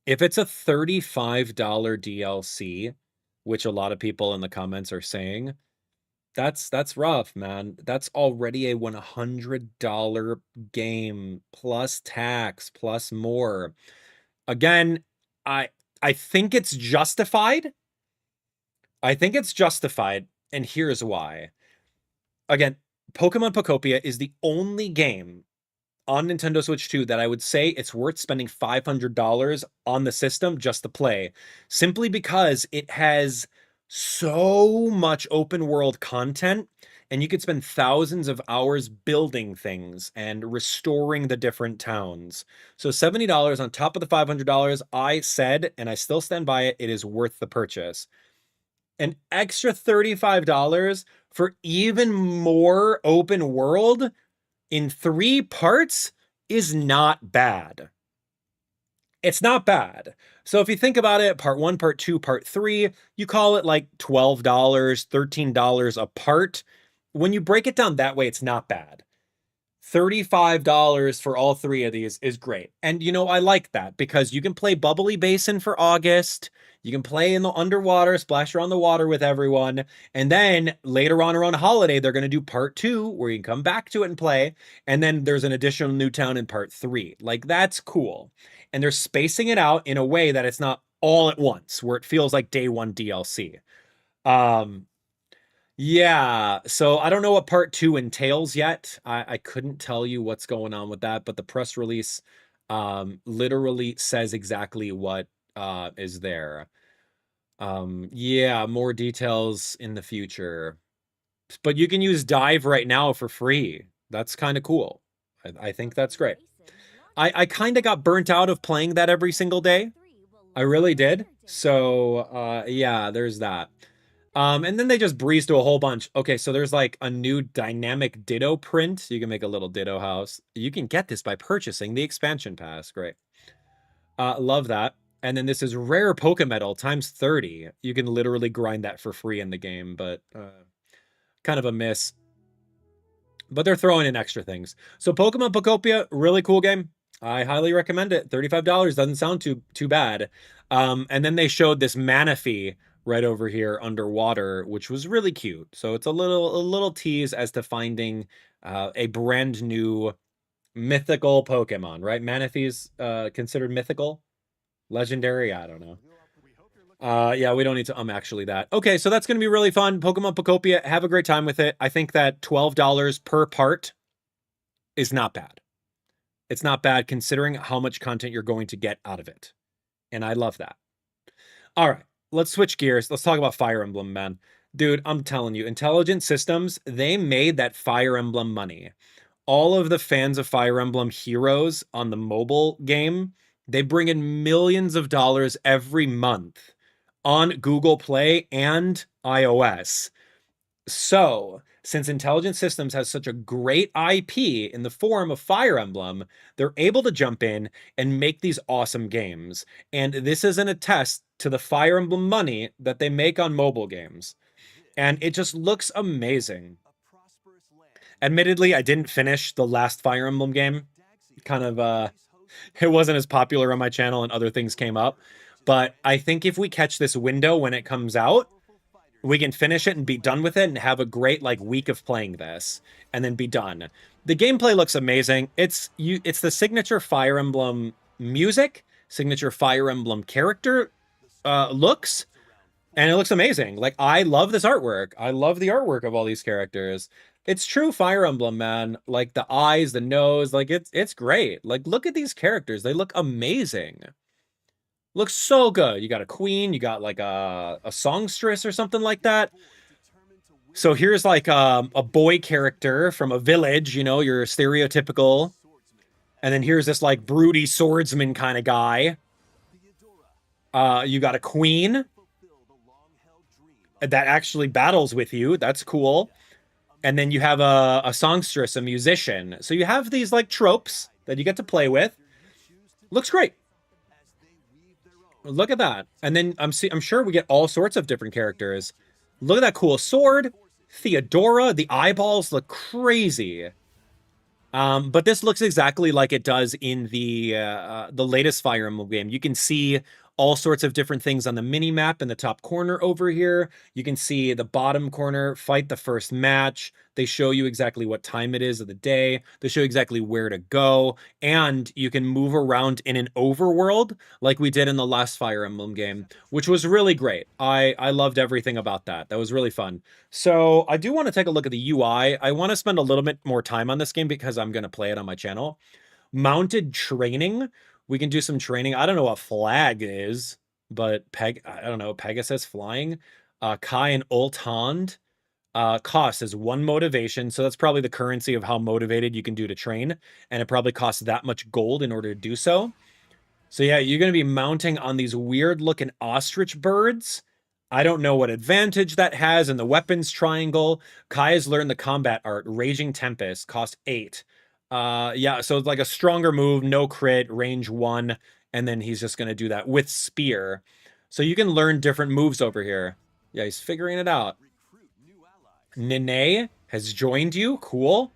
if it's a $35 DLC, which a lot of people in the comments are saying, that's rough, man. That's already a $100 game plus tax plus more. Again, I think it's justified. I think it's justified, and here's why. Again, Pokemon Pokopia is the only game on Nintendo Switch 2 that I would say it's worth spending $500 on the system just to play, simply because it has so much open world content, and you could spend thousands of hours building things and restoring the different towns. So $70 on top of the $500, I said, and I still stand by it, it is worth the purchase. An extra $35 for even more open world in 3 parts is not bad. It's not bad. So if you think about it, part 1, part 2, part 3, you call it like $12, $13 a part. When you break it down that way, it's not bad. $35 for all 3 of these is great. And you know, I like that because you can play Bubbly Basin for August. You can play in the underwater, splash around the water with everyone. And then later on around holiday, they're going to do part 2 where you can come back to it and play. And then there's an additional new town in part 3. Like, that's cool. And they're spacing it out in a way that it's not all at once, where it feels like day 1 DLC. Yeah, so I don't know what part 2 entails yet. I couldn't tell you what's going on with that, but the press release literally says exactly what is there. Yeah, more details in the future. But you can use Dive right now for free. That's kind of cool. I think that's great. I kind of got burnt out of playing that every single day. I really did. So, yeah, there's that. And then they just breezed to a whole bunch. Okay, so there's like a new dynamic Ditto print. You can make a little Ditto house. You can get this by purchasing the expansion pass. Great. Love that. And then this is rare Pokemetal times 30. You can literally grind that for free in the game, but kind of a miss. But they're throwing in extra things. So Pokemon Pokopia, really cool game. I highly recommend it. $35 doesn't sound too bad. And then they showed this Manaphy right over here underwater, which was really cute. So it's a little tease as to finding a brand new mythical Pokemon, right? Manaphy's considered mythical, legendary. I don't know. Yeah, we don't need to actually that. Okay, so that's going to be really fun. Pokemon Pokopia, have a great time with it. I think that $12 per part is not bad. It's not bad considering how much content you're going to get out of it. And I love that. All right, let's switch gears. Let's talk about Fire Emblem, man. Dude, I'm telling you, Intelligent Systems, they made that Fire Emblem money. All of the fans of Fire Emblem Heroes on the mobile game, they bring in millions of dollars every month on Google Play and iOS. So, since Intelligent Systems has such a great IP in the form of Fire Emblem, they're able to jump in and make these awesome games. And this is an attest to the Fire Emblem money that they make on mobile games. And it just looks amazing. Admittedly, I didn't finish the last Fire Emblem game. Kind of, it wasn't as popular on my channel and other things came up. But I think if we catch this window when it comes out, we can finish it and be done with it and have a great like week of playing this and then be done. The gameplay looks amazing. It's the signature Fire Emblem music, signature Fire Emblem character looks, and it looks amazing. Like, I love this artwork. I love the artwork of all these characters. It's true Fire Emblem, man. Like the eyes, the nose, like it's great. Like, look at these characters. They look amazing. Looks so good. You got a queen, you got like a songstress or something like that. So here's like a boy character from a village, you know, your stereotypical. And then here's this like broody swordsman kind of guy. You got a queen that actually battles with you. That's cool. And then you have a songstress, a musician. So you have these like tropes that you get to play with. Looks great. Look at that. And then I'm sure we get all sorts of different characters. Look at that cool sword. Theodora, the eyeballs look crazy. But this looks exactly like it does in the latest Fire Emblem game. You can see all sorts of different things on the mini map in the top corner over here. You can see the bottom corner, fight the first match. They show you exactly what time it is of the day. They show you exactly where to go. And you can move around in an overworld like we did in the last Fire Emblem game, which was really great. I loved everything about that. That was really fun. So I do want to take a look at the UI. I want to spend a little bit more time on this game because I'm going to play it on my channel. Mounted training. We can do some training. I don't know what flag is, but I don't know, Pegasus flying. Kai and Ulthand. Cost is 1 motivation, so that's probably the currency of how motivated you can do to train, and it probably costs that much gold in order to do so. So yeah, you're going to be mounting on these weird-looking ostrich birds. I don't know what advantage that has in the weapons triangle. Kai has learned the combat art. Raging Tempest, cost 8. Yeah, so it's like a stronger move, no crit, range 1, and then he's just going to do that with spear. So you can learn different moves over here. Yeah, he's figuring it out. Nene has joined you. Cool.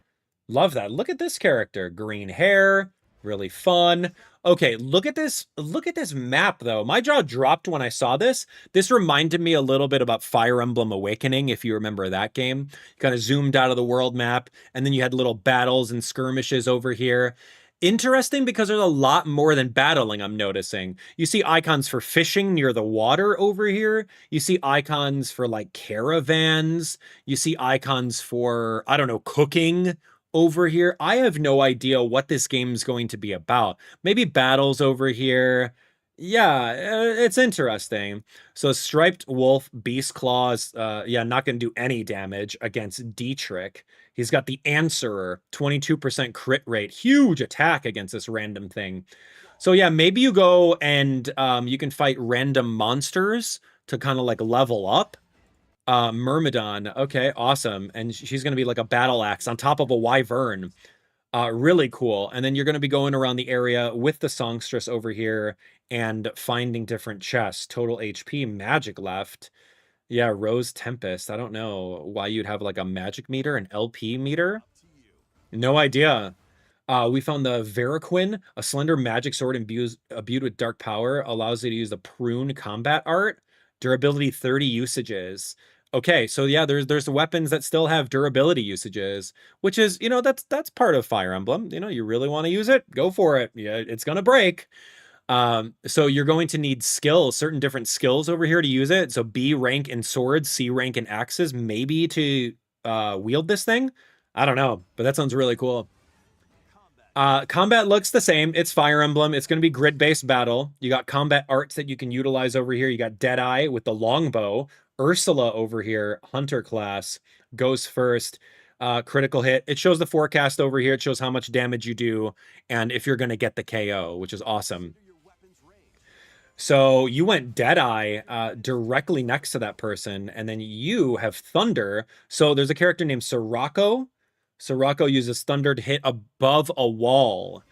Love that. Look at this character. Green hair. Really fun. Okay, look at this. Look at this map, though. My jaw dropped when I saw this. This reminded me a little bit about Fire Emblem Awakening, if you remember that game. You kind of zoomed out of the world map, and then you had little battles and skirmishes over here. Interesting because there's a lot more than battling, I'm noticing. You see icons for fishing near the water over here. You see icons for like caravans. You see icons for, I don't know, cooking over here. I have no idea what this game is going to be about. Maybe battles over here. Yeah, it's interesting. So Striped Wolf, Beast Claws, yeah, not going to do any damage against Dietrich. He's got the Answerer, 22% crit rate, huge attack against this random thing. So yeah, maybe you go and you can fight random monsters to kind of like level up. Myrmidon, okay, awesome. And she's going to be like a battle axe on top of a wyvern. Really cool. And then you're going to be going around the area with the songstress over here and finding different chests. Total HP, magic left. Yeah, Rose Tempest. I don't know why you'd have like a magic meter, an LP meter. No idea. We found the Veriquin, a slender magic sword imbued with dark power, allows you to use the prune combat art. Durability 30 usages. Okay, so yeah, there's weapons that still have durability usages, which is, you know, that's part of Fire Emblem. You know, you really want to use it, go for it. Yeah, it's gonna break. So you're going to need skills, certain different skills over here to use it. So B rank in swords, C rank in axes, maybe to wield this thing. I don't know, but that sounds really cool. Combat looks the same. It's Fire Emblem. It's going to be grid-based battle. You got combat arts that you can utilize over here. You got Deadeye with the longbow. Ursula over here, hunter class, goes first. Critical hit. It shows the forecast over here. It shows how much damage you do and if you're going to get the KO, which is awesome. So you went Deadeye directly next to that person, and then you have Thunder. So there's a character named Sirocco. Sirocco uses Thunder to hit above a wall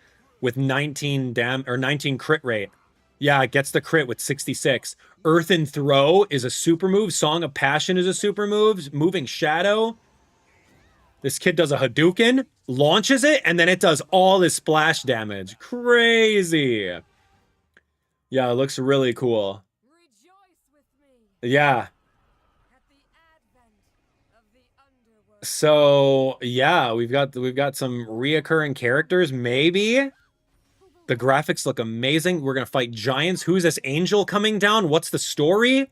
with 19 crit rate. Yeah, it gets the crit with 66. Earthen Throw is a super move. Song of Passion is a super move. Moving Shadow. This kid does a Hadouken, launches it, and then it does all this splash damage. Crazy. Yeah, it looks really cool. Yeah. So yeah, we've got some reoccurring characters. Maybe the graphics look amazing. We're gonna fight giants. Who's this angel coming down? What's the story?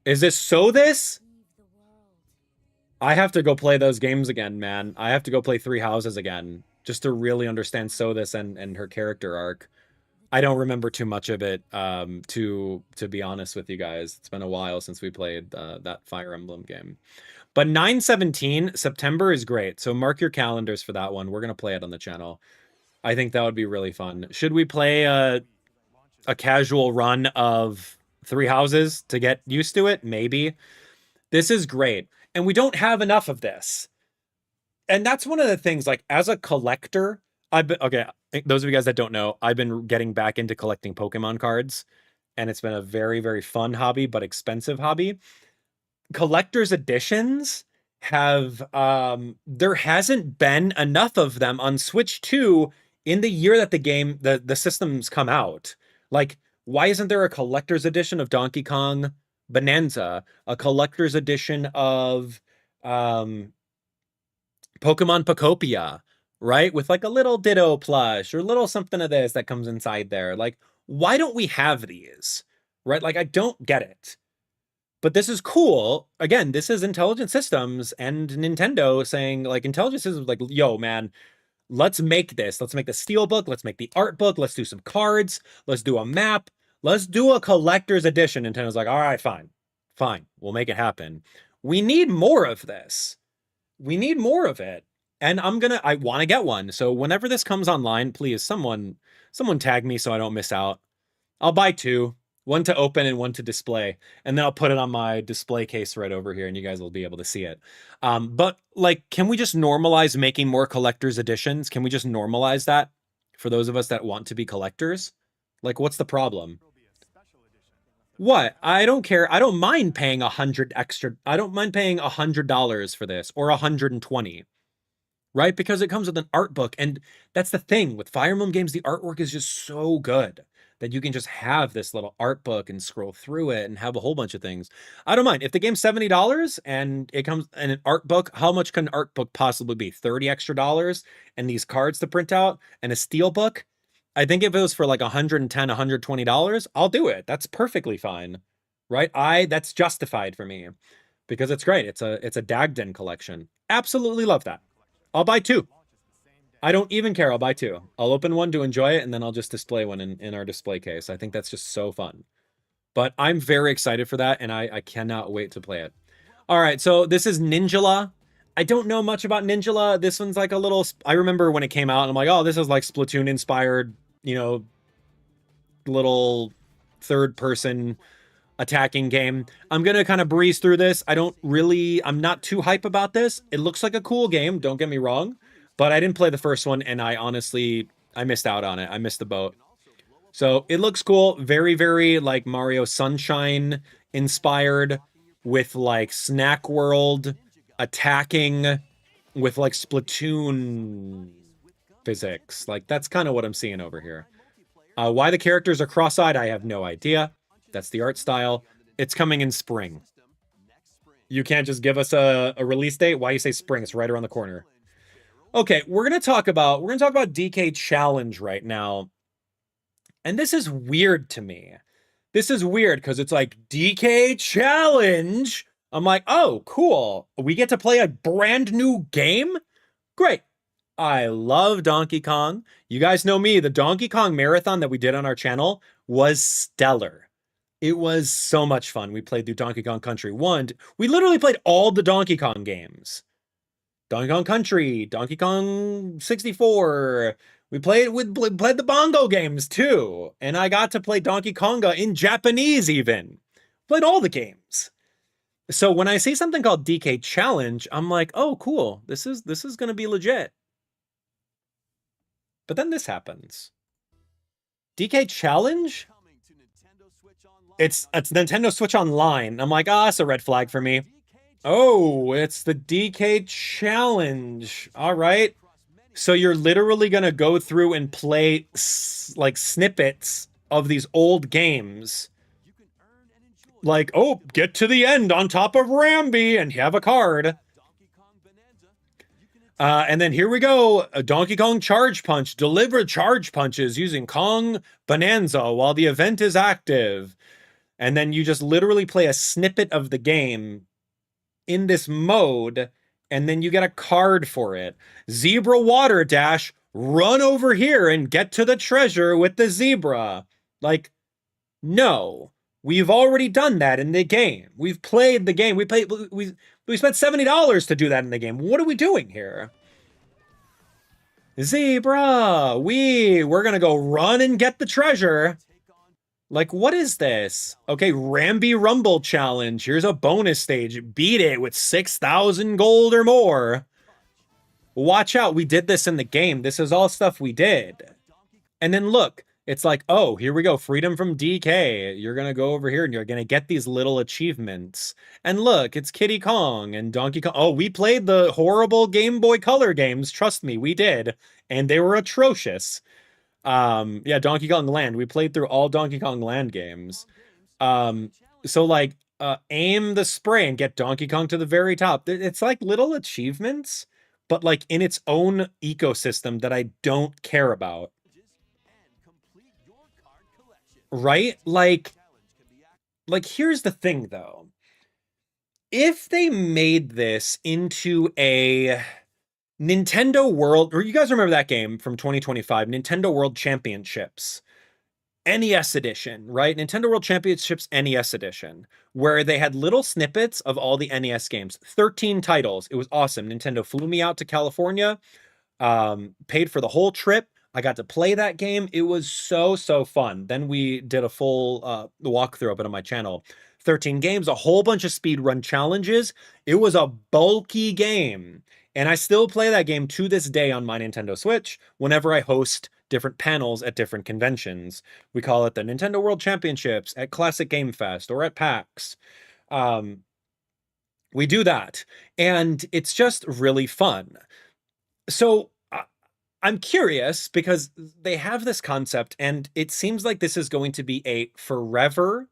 Is this so this? I have to go play those games again, man. I have to go play Three Houses again just to really understand Sothis and her character arc. I don't remember too much of it, to be honest with you guys. It's been a while since we played that Fire Emblem game. But 9/17, September is great. So mark your calendars for that one. We're going to play it on the channel. I think that would be really fun. Should we play a casual run of Three Houses to get used to it? Maybe. This is great. And we don't have enough of this. And that's one of the things, like, as a collector, okay, those of you guys that don't know, I've been getting back into collecting Pokemon cards, and it's been a very, very fun hobby, but expensive hobby. Collector's editions have, there hasn't been enough of them on Switch 2 in the year that the systems come out. Like, why isn't there a collector's edition of Donkey Kong Bonanza, a collector's edition of Pokemon Pokopia, right? With like a little Ditto plush or a little something of this that comes inside there. Like, why don't we have these, right? Like, I don't get it. But this is cool. Again, this is Intelligent Systems and Nintendo saying, like, Intelligent Systems, like, yo, man, let's make this. Let's make the Steelbook. Let's make the art book. Let's do some cards. Let's do a map. Let's do a collector's edition. Nintendo's like, all right, fine. Fine. We'll make it happen. We need more of this. We need more of it. And I want to get one. So whenever this comes online, please, someone tag me so I don't miss out. I'll buy two. One to open and one to display. And then I'll put it on my display case right over here and you guys will be able to see it. But like, can we just normalize making more collector's editions? Can we just normalize that for those of us that want to be collectors? Like, what's the problem? What? I don't care. I don't mind paying I don't mind paying $100 for this or $120, right? Because it comes with an art book. And that's the thing with Fire Emblem games. The artwork is just so good that you can just have this little art book and scroll through it and have a whole bunch of things. I don't mind. If the game's $70 and it comes in an art book, how much can an art book possibly be? $30 extra and these cards to print out and a steel book? I think if it was for like $110, $120, I'll do it. That's perfectly fine, right? That's justified for me because it's great. It's a Dagden collection. Absolutely love that. I'll buy two. I don't even care. I'll buy 2. I'll open one to enjoy it, and then I'll just display one in our display case. I think that's just so fun. But I'm very excited for that, and I cannot wait to play it. All right, so this is Ninjala. I don't know much about Ninjala. This one's like a little... I remember when it came out, and I'm like, oh, this is like Splatoon-inspired, you know, little third-person attacking game. I'm going to kind of breeze through this. I'm not too hype about this. It looks like a cool game, don't get me wrong. But I didn't play the first one, and I missed out on it. I missed the boat. So it looks cool. Very, very like Mario Sunshine inspired, with like Snack World attacking with like Splatoon physics. Like that's kind of what I'm seeing over here. Why the characters are cross-eyed, I have no idea. That's the art style. It's coming in spring. You can't just give us a release date. Why you say spring? It's right around the corner. Okay, we're gonna talk about DK Challenge right now. And this is weird to me. This is weird because it's like DK Challenge. I'm like, oh, cool. We get to play a brand new game? Great. I love Donkey Kong. You guys know me. The Donkey Kong marathon that we did on our channel was stellar. It was so much fun. We played through Donkey Kong Country 1. We literally played all the Donkey Kong games. Donkey Kong Country, Donkey Kong 64. We played the Bongo games too. And I got to play Donkey Konga in Japanese even. Played all the games. So when I see something called DK Challenge, I'm like, oh, cool. This is going to be legit. But then this happens. DK Challenge? It's Nintendo Switch Online. I'm like, that's a red flag for me. Oh, it's the DK Challenge. All right. So you're literally going to go through and play like snippets of these old games. Like, oh, get to the end on top of Rambi and have a card. And then here we go. A Donkey Kong Charge Punch. Deliver charge punches using Kong Bonanza while the event is active. And then you just literally play a snippet of the game in this mode, and then you get a card for it. Zebra Water Dash. Run over here and get to the treasure with the zebra. Like, no. We've already done that in the game. We've played the game. We spent $70 to do that in the game. What are we doing here? Zebra! We're gonna go run and get the treasure. Like, what is this? Okay, Rambi Rumble Challenge. Here's a bonus stage. Beat it with 6,000 gold or more. Watch out, we did this in the game. This is all stuff we did. And then look. It's like, oh, here we go. Freedom from DK. You're going to go over here and you're going to get these little achievements. And look, it's Kiddy Kong and Donkey Kong. Oh, we played the horrible Game Boy Color games. Trust me, we did. And they were atrocious. Yeah, Donkey Kong Land. We played through all Donkey Kong Land games. So like, aim the spray and get Donkey Kong to the very top. It's like little achievements, but like in its own ecosystem that I don't care about. Right? Like here's the thing though. If they made this into a Nintendo World, or you guys remember that game from 2025, Nintendo World Championships, NES edition, right? Nintendo World Championships NES edition, where they had little snippets of all the NES games, 13 titles. It was awesome. Nintendo flew me out to California, paid for the whole trip. I got to play that game. It was so fun. Then we did a full walkthrough of it on my channel. 13 games, a whole bunch of speedrun challenges. It was a bulky game. And I still play that game to this day on my Nintendo Switch whenever I host different panels at different conventions. We call it the Nintendo World Championships at Classic Game Fest or at PAX. We do that. And it's just really fun. So I'm curious because they have this concept and it seems like this is going to be a forever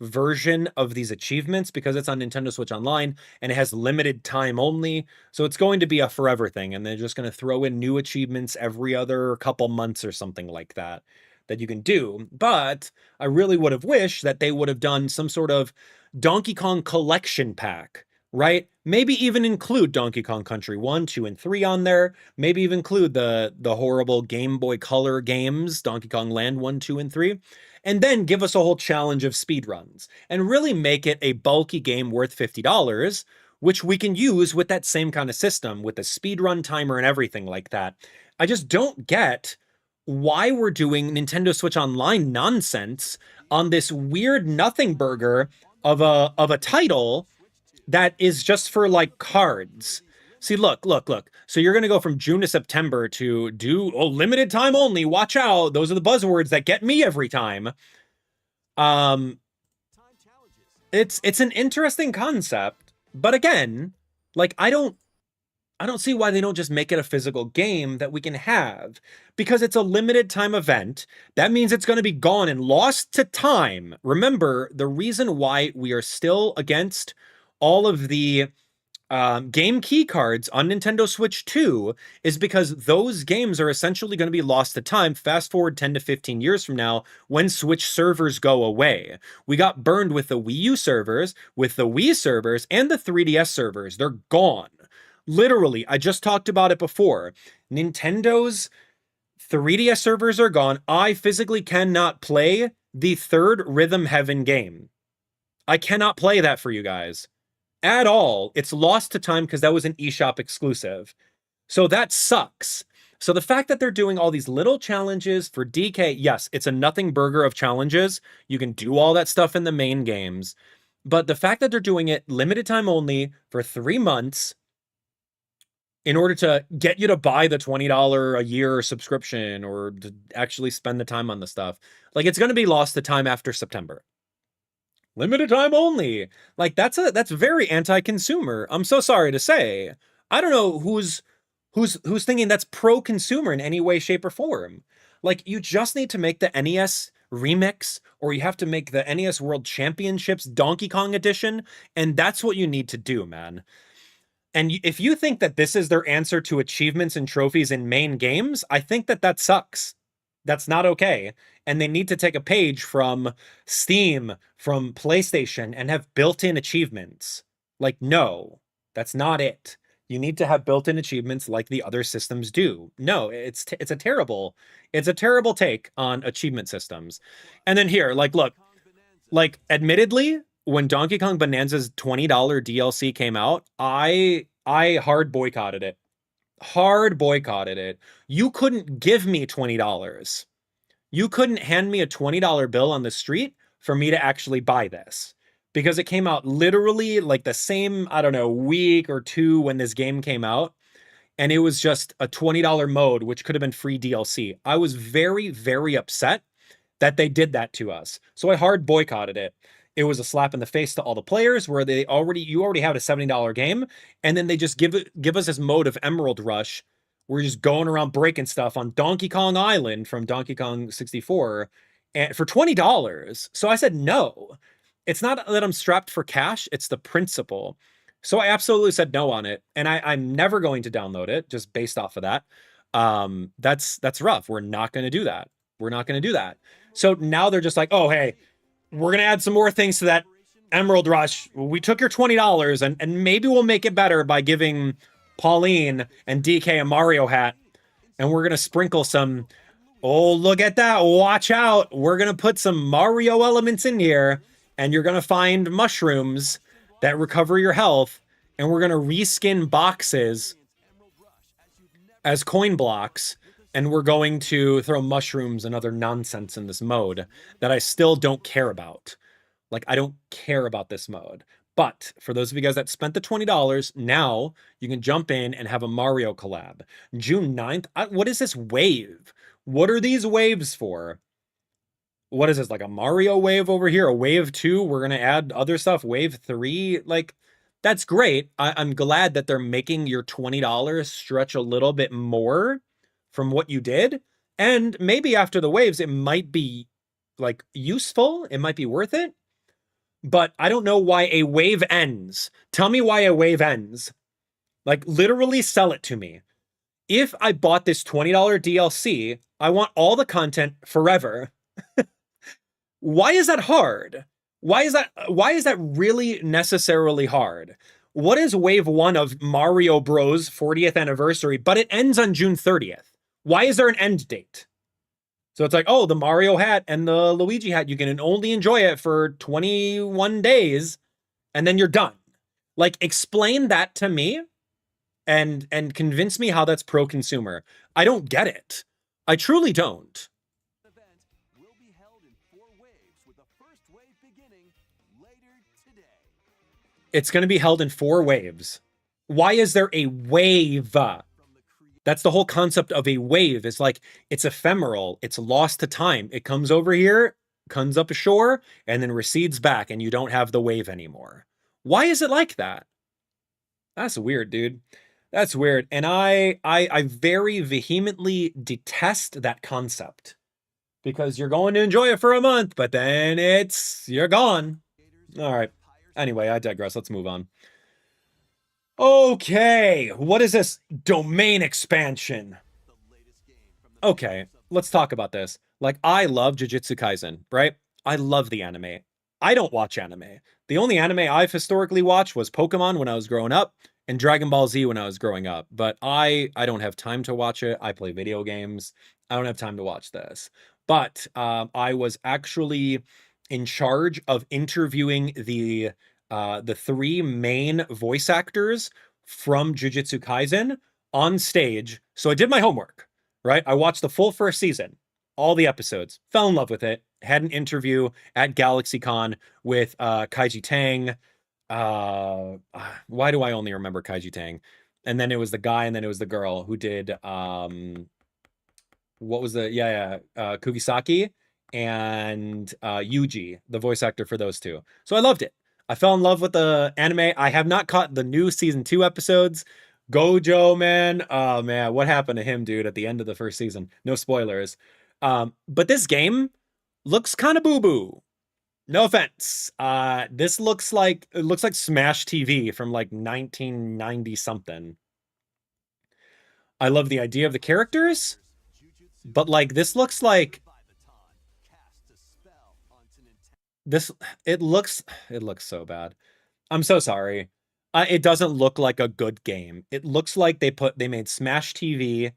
version of these achievements because it's on Nintendo Switch Online and it has limited time only. So it's going to be a forever thing and they're just going to throw in new achievements every other couple months or something like that you can do. But I really would have wished that they would have done some sort of Donkey Kong collection pack right? Maybe even include Donkey Kong Country 1, 2, and 3 on there. Maybe even include the horrible Game Boy Color games, Donkey Kong Land 1, 2, and 3. And then give us a whole challenge of speedruns. And really make it a bulky game worth $50, which we can use with that same kind of system, with the speedrun timer and everything like that. I just don't get why we're doing Nintendo Switch Online nonsense on this weird nothing burger of a title that is just for like cards. See, look. So you're gonna go from June to September to do limited time only. Watch out. Those are the buzzwords that get me every time. It's an interesting concept, but again, like I don't see why they don't just make it a physical game that we can have, because it's a limited time event. That means it's going to be gone and lost to time. Remember, the reason why we are still against all of the game key cards on Nintendo Switch 2 is because those games are essentially going to be lost to time. Fast forward 10 to 15 years from now when Switch servers go away. We got burned with the Wii U servers, with the Wii servers, and the 3DS servers. They're gone. Literally, I just talked about it before. Nintendo's 3DS servers are gone. I physically cannot play the third Rhythm Heaven game. I cannot play that for you guys at all. It's lost to time because that was an eShop exclusive. So that sucks. So the fact that they're doing all these little challenges for DK, yes, it's a nothing burger of challenges. You can do all that stuff in the main games. But the fact that they're doing it limited time only for 3 months in order to get you to buy the $20 a year subscription or to actually spend the time on the stuff, like it's going to be lost to time after September. Limited time only. Like that's very anti-consumer. I'm so sorry to say. I don't know who's thinking that's pro-consumer in any way, shape, or form. Like you just need to make the NES remix, or you have to make the NES World Championships Donkey Kong edition, and that's what you need to do, man. And if you think that this is their answer to achievements and trophies in main games, I think that sucks. That's not okay. And they need to take a page from Steam, from PlayStation, and have built-in achievements. Like, no, that's not it. You need to have built-in achievements like the other systems do. No, it's a terrible take on achievement systems. And then here, like, look, like, admittedly, when Donkey Kong Bonanza's $20 DLC came out, I hard boycotted it. You couldn't give me $20. You couldn't hand me a $20 bill on the street for me to actually buy this. Because it came out literally like the same, I don't know, week or two when this game came out. And it was just a $20 mode, which could have been free DLC. I was very, very upset that they did that to us. So I hard boycotted it. It was a slap in the face to all the players where you already have a $70 game, and then they just give us this mode of Emerald Rush. We're just going around breaking stuff on Donkey Kong Island from Donkey Kong 64 and for $20. So I said no. It's not that I'm strapped for cash, it's the principle. So I absolutely said no on it, and I'm never going to download it just based off of that. That's rough. We're not going to do that. So now they're just like, oh, hey, we're going to add some more things to that Emerald Rush. We took your $20 and maybe we'll make it better by giving Pauline and DK a Mario hat. And we're going to sprinkle some, oh, look at that. Watch out. We're going to put some Mario elements in here, and you're going to find mushrooms that recover your health. And we're going to reskin boxes as coin blocks. And we're going to throw mushrooms and other nonsense in this mode that I still don't care about. Like, I don't care about this mode. But for those of you guys that spent the $20, now you can jump in and have a Mario collab. June 9th? What is this wave? What are these waves for? What is this, like a Mario wave over here? A wave 2? We're going to add other stuff. Wave 3? Like, that's great. I'm glad that they're making your $20 stretch a little bit more from what you did, and maybe after the waves it might be like useful, it might be worth it, but I don't know why a wave ends. Tell me why a wave ends. Like, literally sell it to me. If I bought this $20 DLC, I want all the content forever. Why is that hard? Why is that really necessarily hard? what is wave 1 of Mario Bros 40th anniversary, but it ends on June 30th? Why is there an end date? So it's like, oh, the Mario hat and the Luigi hat, you can only enjoy it for 21 days and then you're done. Like, explain that to me and convince me how that's pro-consumer. I don't get it. I truly don't. It's going to be held in 4 waves. Why is there a wave? That's the whole concept of a wave. It's like, it's ephemeral. It's lost to time. It comes over here, comes up ashore, and then recedes back, and you don't have the wave anymore. Why is it like that? That's weird, dude. That's weird. And I very vehemently detest that concept. Because you're going to enjoy it for a month, but then you're gone. All right. Anyway, I digress. Let's move on. Okay, what is this domain expansion? Okay, let's talk about this. Like, I love Jujutsu Kaisen, right? I love the anime. I don't watch anime. The only anime I've historically watched was Pokemon when I was growing up and Dragon Ball Z when I was growing up. But I don't have time to watch it. I play video games. I don't have time to watch this. But I was actually in charge of interviewing the 3 main voice actors from Jujutsu Kaisen on stage. So I did my homework, right? I watched the full first season, all the episodes, fell in love with it, had an interview at GalaxyCon with Kaiji Tang. Why do I only remember Kaiji Tang? And then it was the guy, and then it was the girl who did, what was the, Kugisaki and Yuji, the voice actor for those 2. So I loved it. I fell in love with the anime. I have not caught the new season 2 episodes. Gojo, man. Oh, man. What happened to him, dude, at the end of the first season? No spoilers. But this game looks kind of boo-boo. No offense. This looks like Smash TV from like 1990 something. I love the idea of the characters, but like this looks like it looks so bad. I'm so sorry. It doesn't look like a good game. It looks like they made Smash TV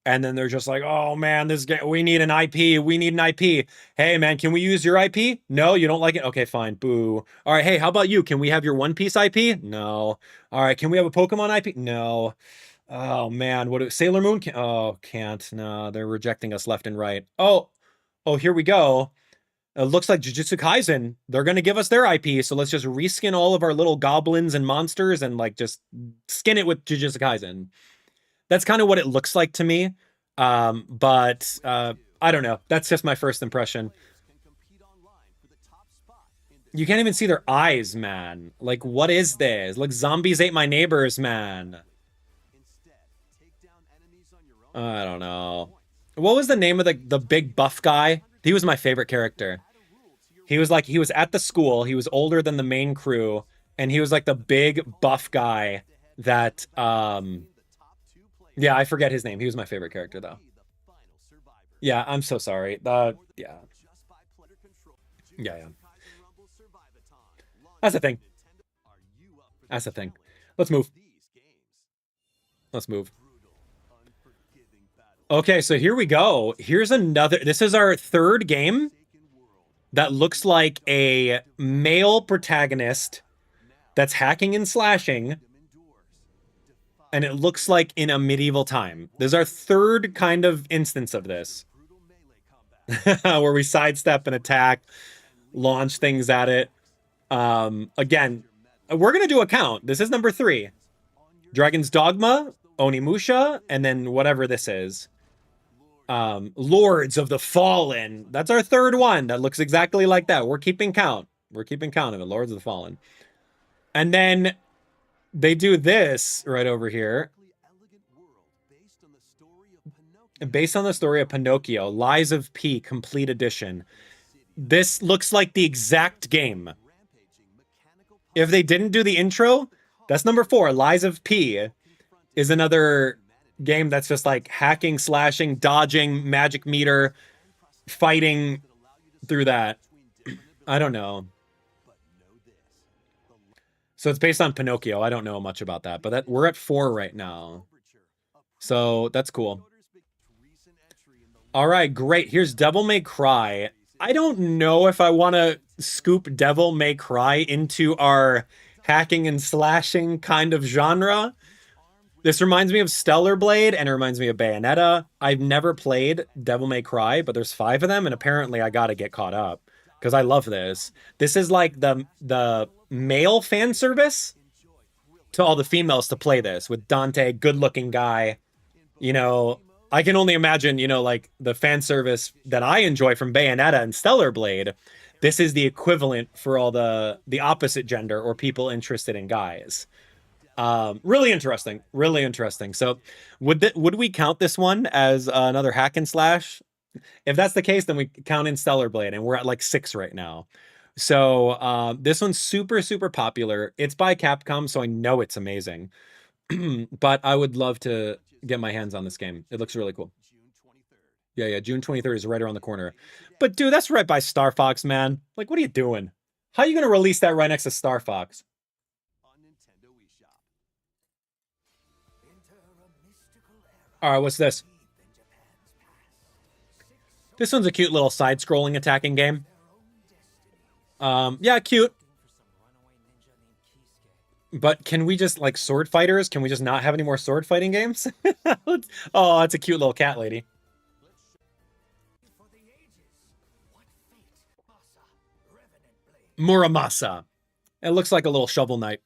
and then they're just like, oh man, this game, we need an IP. We need an IP. Hey man, can we use your IP? No, you don't like it? Okay, fine. Boo. All right, hey, how about you? Can we have your One Piece IP? No. All right, can we have a Pokemon IP? No. Oh man, Sailor Moon? Can't. No, they're rejecting us left and right. Oh, here we go. It looks like Jujutsu Kaisen. They're going to give us their IP, so let's just reskin all of our little goblins and monsters and like just skin it with Jujutsu Kaisen. That's kind of what it looks like to me. But I don't know. That's just my first impression. You can't even see their eyes, man. Like, what is this? Like, zombies ate my neighbors, man. I don't know. What was the name of the big buff guy? He was my favorite character. He was at the school. He was older than the main crew. And he was like the big buff guy that, yeah, I forget his name. He was my favorite character though. Yeah, I'm so sorry. Yeah. That's the thing. That's the thing. Let's move. Let's move. Okay, so here we go. Here's another. This is our 3rd game that looks like a male protagonist that's hacking and slashing. And it looks like in a medieval time. This is our 3rd kind of instance of this. Where we sidestep and attack, launch things at it. Again, we're going to do a count. This is number 3. Dragon's Dogma, Onimusha, and then whatever this is. Lords of the Fallen. That's our 3rd one. That looks exactly like that. We're keeping count. We're keeping count of it. Lords of the Fallen. And then they do this right over here. Based on the story of Pinocchio, Lies of P, Complete Edition. This looks like the exact game. If they didn't do the intro, that's number 4. Lies of P is another game that's just like hacking, slashing, dodging, magic meter, fighting through that. I don't know. So it's based on Pinocchio. I don't know much about that, but we're at 4 right now. So that's cool. All right, great. Here's Devil May Cry. I don't know if I want to scoop Devil May Cry into our hacking and slashing kind of genre. This reminds me of Stellar Blade, and it reminds me of Bayonetta. I've never played Devil May Cry, but there's 5 of them, and apparently I gotta get caught up, because I love this. This is like the male fan service to all the females to play this, with Dante, good-looking guy. You know, I can only imagine, you know, like the fan service that I enjoy from Bayonetta and Stellar Blade. This is the equivalent for all the opposite gender or people interested in guys. Really interesting. Really interesting. So would we count this one as another hack and slash? If that's the case, then we count in Stellar Blade, and we're at like 6 right now. So this one's super, super popular. It's by Capcom, so I know it's amazing. But I would love to get my hands on this game. It looks really cool. Yeah, June 23rd is right around the corner. But dude, that's right by Star Fox, man. Like, what are you doing? How are you going to release that right next to Star Fox? All right, what's this? This one's a cute little side-scrolling attacking game. Yeah, cute. But can we just, like, sword fighters? Can we just not have any more sword fighting games? Oh, it's a cute little cat lady. Muramasa. It looks like a little Shovel Knight.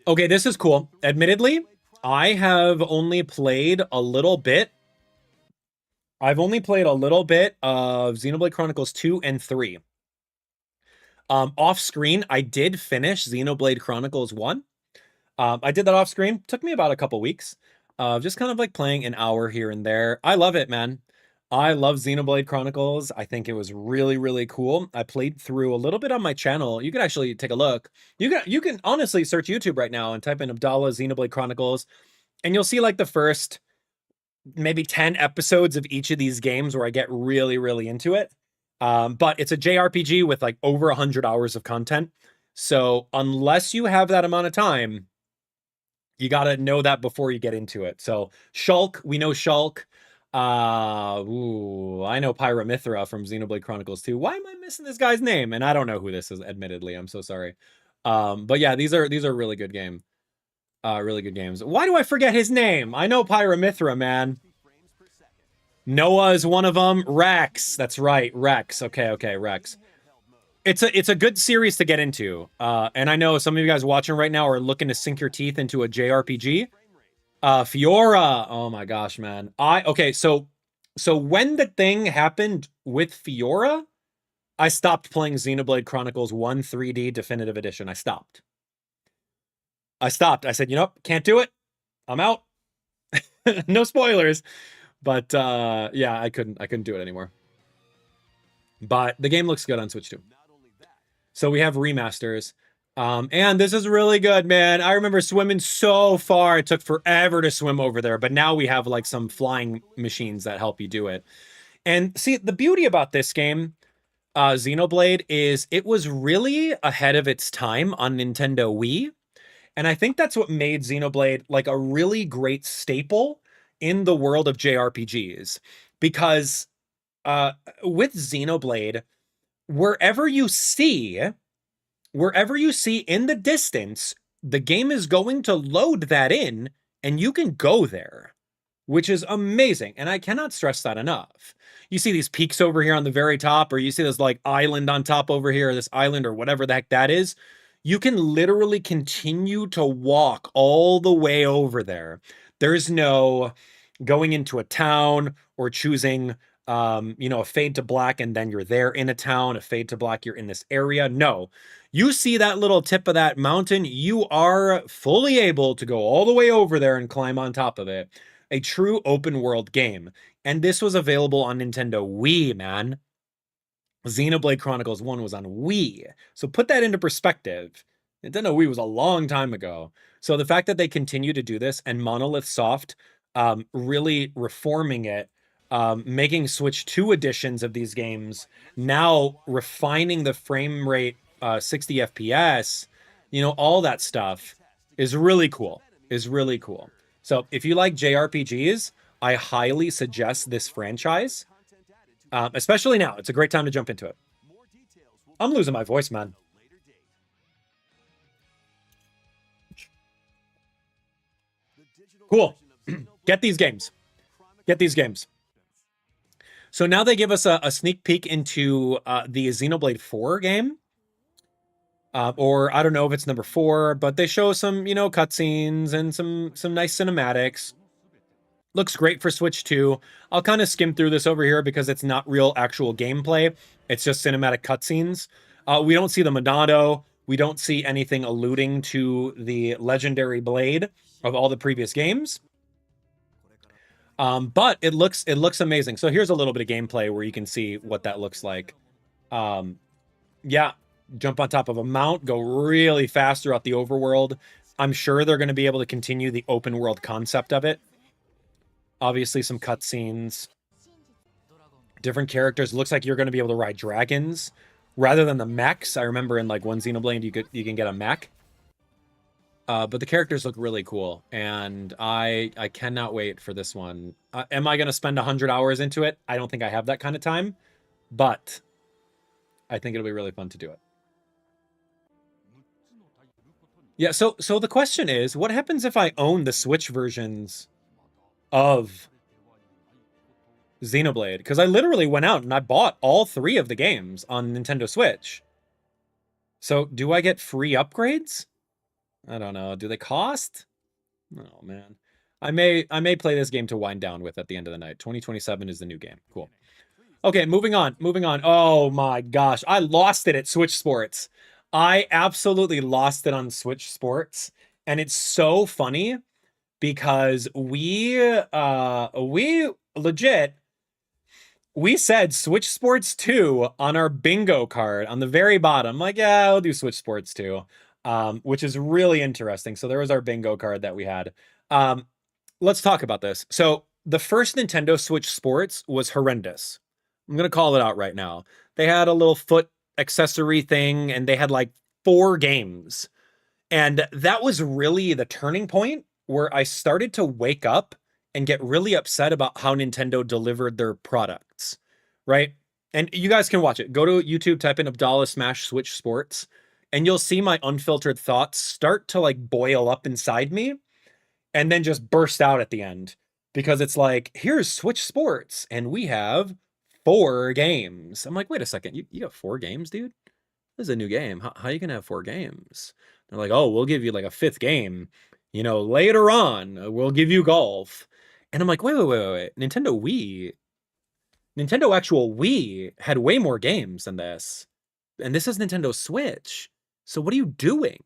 Okay, this is cool. Admittedly, I have only played a little bit. I've only played a little bit of Xenoblade Chronicles 2 and 3. Off screen, I did finish Xenoblade Chronicles 1. I did that off screen. Took me about a couple weeks. Just kind of like playing an hour here and there. I love it, man. I love Xenoblade Chronicles. I think it was really, really cool. I played through a little bit on my channel. You can actually take a look. You can honestly search YouTube right now and type in Abdallah Xenoblade Chronicles, and you'll see like the first maybe 10 episodes of each of these games where I get really, really into it. But it's a JRPG with like over 100 hours of content. So unless you have that amount of time, you got to know that before you get into it. So Shulk, we know Shulk. I know Pyramithra from Xenoblade Chronicles 2. Why am I missing this guy's name? And I don't know who this is, admittedly. I'm so sorry. But yeah, these are really good games. Really good games. Why do I forget his name? I know Pyramithra, man. Noah is one of them. Rex. That's right. Rex. Okay, Rex. It's a good series to get into. And I know some of you guys watching right now are looking to sink your teeth into a JRPG. Fiora. Oh my gosh, man. So when the thing happened with Fiora, I stopped playing Xenoblade Chronicles 1 3D Definitive Edition. I stopped. I said, you know, can't do it. I'm out. No spoilers. But yeah, I couldn't do it anymore. But the game looks good on Switch too. So we have remasters. And this is really good, man. I remember swimming so far. It took forever to swim over there. But now we have like some flying machines that help you do it. And see, the beauty about this game, Xenoblade, is it was really ahead of its time on Nintendo Wii. And I think that's what made Xenoblade like a really great staple in the world of JRPGs. Because with Xenoblade, wherever you see in the distance, the game is going to load that in and you can go there, which is amazing. And I cannot stress that enough. You see these peaks over here on the very top, or you see this like island on top over here, or this island or whatever the heck that is. You can literally continue to walk all the way over there. There's no going into a town or choosing a fade to black and then you're there in a town, a fade to black, you're in this area. No, you see that little tip of that mountain, you are fully able to go all the way over there and climb on top of it. A true open world game. And this was available on Nintendo Wii, man. Xenoblade Chronicles 1 was on Wii. So put that into perspective. Nintendo Wii was a long time ago. So the fact that they continue to do this and Monolith Soft really reforming it, making Switch 2 editions of these games, now refining the frame rate 60 FPS, you know, all that stuff is really cool. So if you like JRPGs, I highly suggest this franchise, especially now. It's a great time to jump into it. I'm losing my voice, man. Cool. Get these games. So now they give us a sneak peek into the Xenoblade 4 game. Or I don't know if it's number 4, but they show some, you know, cutscenes and some nice cinematics. Looks great for Switch 2. I'll kind of skim through this over here because it's not real actual gameplay. It's just cinematic cutscenes. We don't see the Monado. We don't see anything alluding to the legendary blade of all the previous games. But it looks amazing. So here's a little bit of gameplay where you can see what that looks like. Yeah, jump on top of a mount, go really fast throughout the overworld. I'm sure they're going to be able to continue the open world concept of it. Obviously, some cutscenes, different characters. It looks like you're going to be able to ride dragons rather than the mechs. I remember in like one Xenoblade, you can get a mech. But the characters look really cool, and I cannot wait for this one. Am I going to spend 100 hours into it? I don't think I have that kind of time, but I think it'll be really fun to do it. Yeah, so the question is, what happens if I own the Switch versions of Xenoblade? Because I literally went out and I bought all 3 of the games on Nintendo Switch. So do I get free upgrades? I don't know. Do they cost? Oh man. I may play this game to wind down with at the end of the night. 2027 is the new game. Cool. Okay, moving on. Oh my gosh. I lost it at Switch Sports. I absolutely lost it on Switch Sports. And it's so funny because we said Switch Sports 2 on our bingo card on the very bottom. Like, yeah, I'll do Switch Sports 2. Which is really interesting. So there was our bingo card that we had. Let's talk about this. So the first Nintendo Switch Sports was horrendous. I'm going to call it out right now. They had a little foot accessory thing, and they had like 4 games. And that was really the turning point where I started to wake up and get really upset about how Nintendo delivered their products, right? And you guys can watch it. Go to YouTube, type in AbdallahSmash Switch Sports, and you'll see my unfiltered thoughts start to like boil up inside me and then just burst out at the end. Because it's like, here's Switch Sports, and we have 4 games. I'm like, wait a second, you got 4 games, dude? This is a new game. How are you going to have 4 games? They're like, oh, we'll give you like a 5th game. You know, later on, we'll give you golf. And I'm like, wait. Nintendo actual Wii had way more games than this. And this is Nintendo Switch. So what are you doing?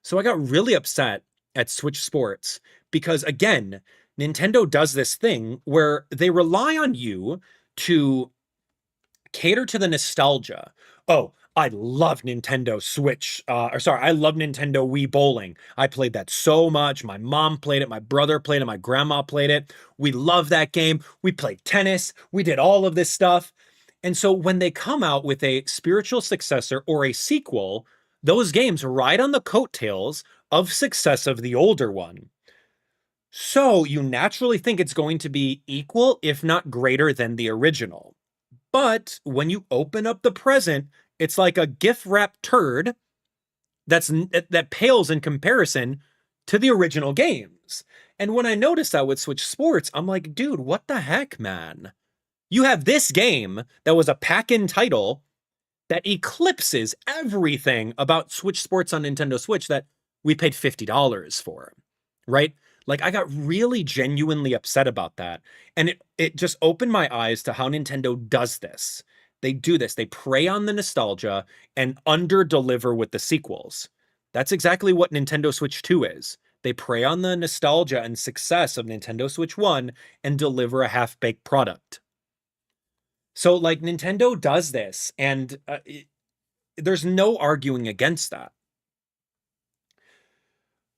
So I got really upset at Switch Sports because, again, Nintendo does this thing where they rely on you to cater to the nostalgia. Oh, I love Nintendo Switch. I love Nintendo Wii Bowling. I played that so much. My mom played it. My brother played it. My grandma played it. We love that game. We played tennis. We did all of this stuff. And so when they come out with a spiritual successor or a sequel, those games ride on the coattails of success of the older one. So you naturally think it's going to be equal, if not greater than the original. But when you open up the present, it's like a gift-wrapped turd that pales in comparison to the original games. And when I noticed that with Switch Sports, I'm like, dude, what the heck, man? You have this game that was a pack-in title that eclipses everything about Switch Sports on Nintendo Switch that we paid $50 for, right? Like, I got really genuinely upset about that. And it just opened my eyes to how Nintendo does this. They do this. They prey on the nostalgia and under-deliver with the sequels. That's exactly what Nintendo Switch 2 is. They prey on the nostalgia and success of Nintendo Switch 1 and deliver a half-baked product. So, like, Nintendo does this, and there's no arguing against that.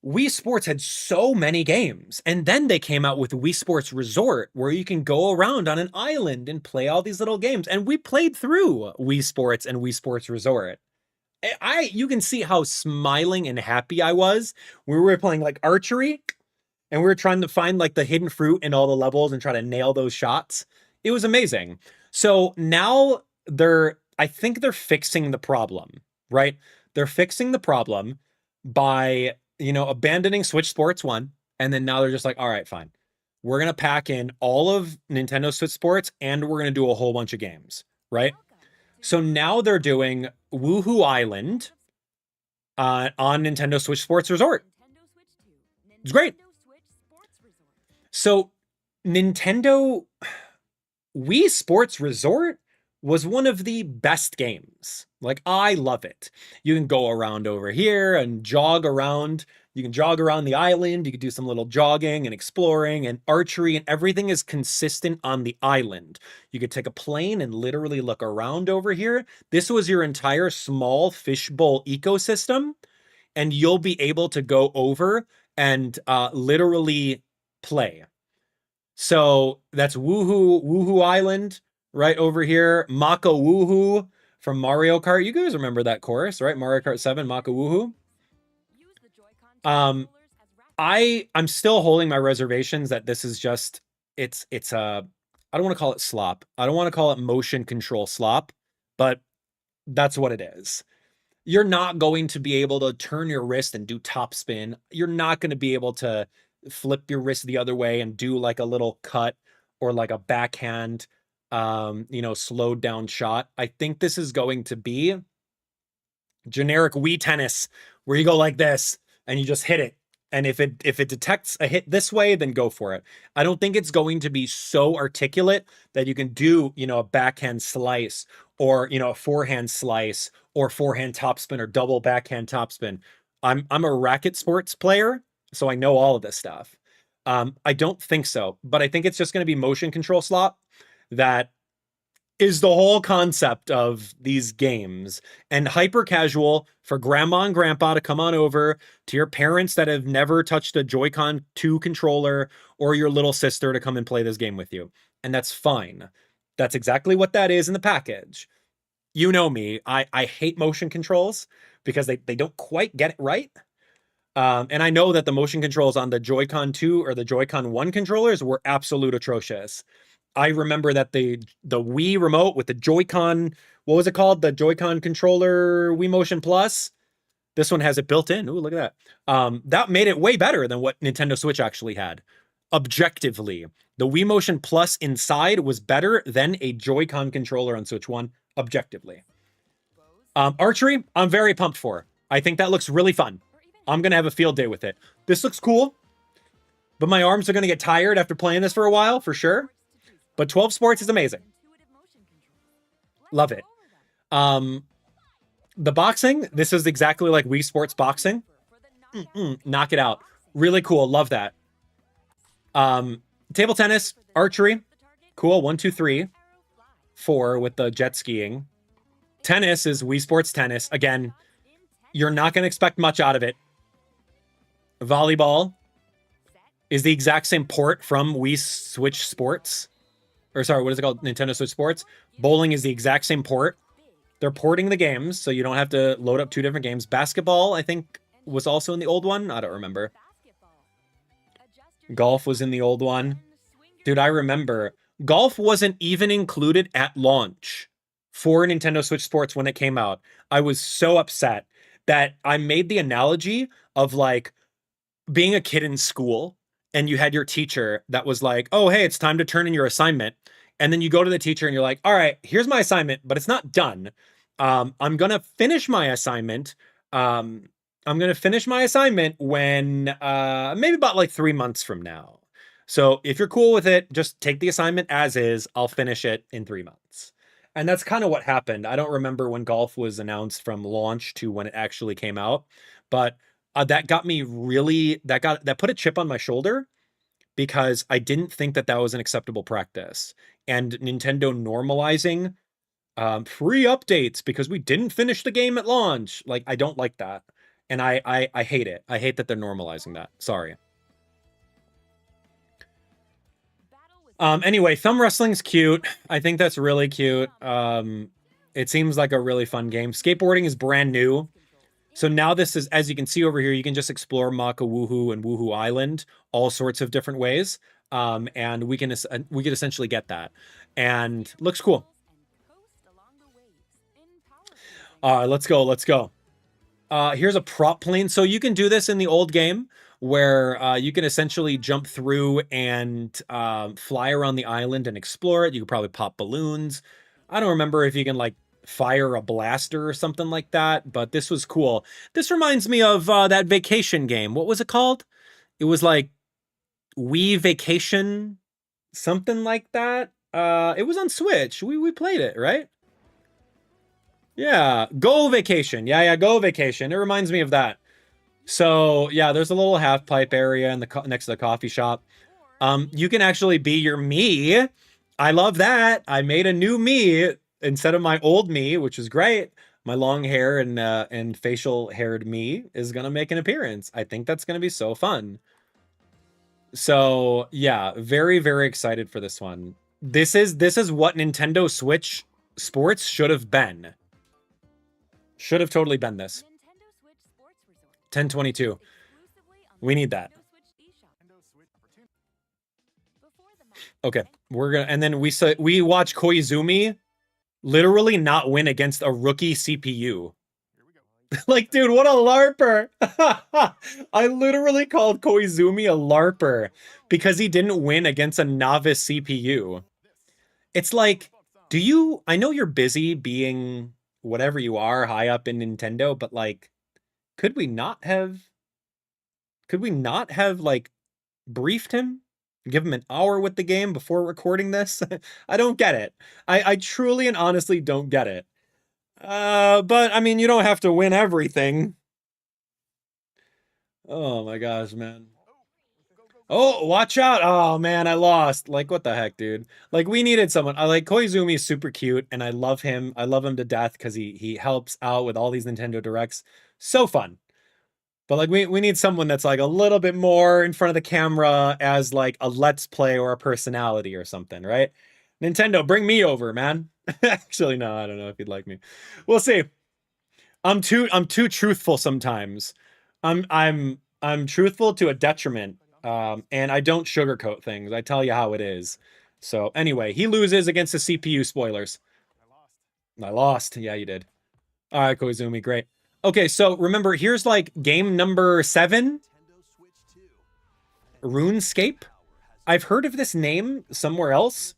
Wii Sports had so many games, and then they came out with Wii Sports Resort, where you can go around on an island and play all these little games. And we played through Wii Sports and Wii Sports Resort. you can see how smiling and happy I was when we were playing like archery and we were trying to find like the hidden fruit in all the levels and try to nail those shots. It was amazing. So now I think they're fixing the problem, right? They're fixing the problem by, abandoning Switch Sports 1. And then now they're just like, all right, fine. We're going to pack in all of Nintendo Switch Sports and we're going to do a whole bunch of games, right? So now they're doing Woohoo Island on Nintendo Switch Sports Resort. It's great. So Nintendo Wii Sports Resort was one of the best games. Like, I love it. You can go around over here and jog around. You can jog around the island. You can do some little jogging and exploring and archery, and everything is consistent on the island. You could take a plane and literally look around over here. This was your entire small fishbowl ecosystem, and you'll be able to go over and literally play. So that's Woohoo Island right over here. Mako Woohoo from Mario Kart. You guys remember that chorus, right? Mario Kart 7, Mako Woohoo. I'm still holding my reservations that this is just, it's I don't want to call it slop. I don't want to call it motion control slop, but that's what it is. You're not going to be able to turn your wrist and do top spin. You're not going to be able to flip your wrist the other way and do like a little cut or like a backhand, slowed down shot. I think this is going to be generic Wii tennis where you go like this and you just hit it. And if it detects a hit this way, then go for it. I don't think it's going to be so articulate that you can do, a backhand slice or, a forehand slice or forehand topspin or double backhand topspin. I'm a racket sports player, so I know all of this stuff. I don't think so, but I think it's just going to be motion control slop. That is the whole concept of these games, and hyper casual for grandma and grandpa to come on over, to your parents that have never touched a Joy-Con 2 controller, or your little sister to come and play this game with you. And that's fine. That's exactly what that is in the package. You know me, I hate motion controls because they don't quite get it right. And I know that the motion controls on the Joy-Con 2 or the Joy-Con 1 controllers were absolute atrocious. I remember that the Wii remote with the Joy-Con, what was it called? The Joy-Con controller Wii Motion Plus. This one has it built in. Ooh, look at that. That made it way better than what Nintendo Switch actually had. Objectively, the Wii Motion Plus inside was better than a Joy-Con controller on Switch 1, objectively. Archery, I'm very pumped for. I think that looks really fun. I'm going to have a field day with it. This looks cool, but my arms are going to get tired after playing this for a while, for sure. But 12 Sports is amazing. Love it. The boxing, this is exactly like Wii Sports boxing. Knock it out. Really cool. Love that. Table tennis, archery. Cool. 1, 2, 3, 4 with the jet skiing. Tennis is Wii Sports tennis. Again, you're not going to expect much out of it. Volleyball is the exact same port from Wii Switch Sports. Or sorry, what is it called? Nintendo Switch Sports. Bowling is the exact same port. They're porting the games, so you don't have to load up 2 different games. Basketball, I think, was also in the old one. I don't remember. Golf was in the old one. Dude, I remember. Golf wasn't even included at launch for Nintendo Switch Sports when it came out. I was so upset that I made the analogy of like being a kid in school. And you had your teacher that was like, oh, hey, it's time to turn in your assignment. And then you go to the teacher and you're like, all right, here's my assignment, but it's not done. I'm going to finish my assignment. I'm going to finish my assignment when maybe about like 3 months from now. So if you're cool with it, just take the assignment as is. I'll finish it in 3 months. And that's kind of what happened. I don't remember when golf was announced from launch to when it actually came out, but that got me really, that put a chip on my shoulder because I didn't think that was an acceptable practice. And Nintendo normalizing free updates because we didn't finish the game at launch. Like, I don't like that. And I hate it. I hate that they're normalizing that. Sorry. Anyway, thumb wrestling's cute. I think that's really cute. It seems like a really fun game. Skateboarding is brand new. So now this is, as you can see over here, you can just explore Maka Woohoo and Woohoo Island all sorts of different ways. And we could essentially get that. And looks cool. Let's go. Let's go. Here's a prop plane. So you can do this in the old game where you can essentially jump through and fly around the island and explore it. You could probably pop balloons. I don't remember if you can like fire a blaster or something like that, but this was cool. This reminds me of that vacation game. What was it called? It was like Wii Vacation, something like that. It was on Switch. We played it, right? Yeah, Go Vacation. Yeah, Go Vacation. It reminds me of that. So yeah, there's a little half pipe area in the next to the coffee shop. You can actually be your me. I love that. I made a new me instead of my old me, which is great. My long hair and facial haired me is gonna make an appearance. I think that's gonna be so fun. So yeah, very, very excited for this one. This is what Nintendo Switch Sports should have been. Should have totally been this. 1022. We need that. Okay, we're gonna, and then we watch Koizumi literally not win against a rookie CPU. Like, dude, what a larper. I literally called Koizumi a larper because he didn't win against a novice CPU. It's like, I know you're busy being whatever you are high up in Nintendo, but like, could we not have like briefed him? Give him an hour with the game before recording this? I don't get it. I truly and honestly don't get it. But I mean, you don't have to win everything. Oh my gosh, man. Oh, watch out. Oh man, I lost. Like, what the heck, dude? Like, we needed someone. I like Koizumi is super cute and I love him. I love him to death because he helps out with all these Nintendo Directs. So fun. But like, we need someone that's like a little bit more in front of the camera as like a let's play or a personality or something, right? Nintendo, bring me over, man. Actually, no, I don't know if you'd like me. We'll see. I'm too truthful sometimes. I'm truthful to a detriment. And I don't sugarcoat things. I tell you how it is. So anyway, he loses against the CPU spoilers. I lost. Yeah, you did. All right, Koizumi, great. Okay, so remember, here's like game number 7. RuneScape. I've heard of this name somewhere else,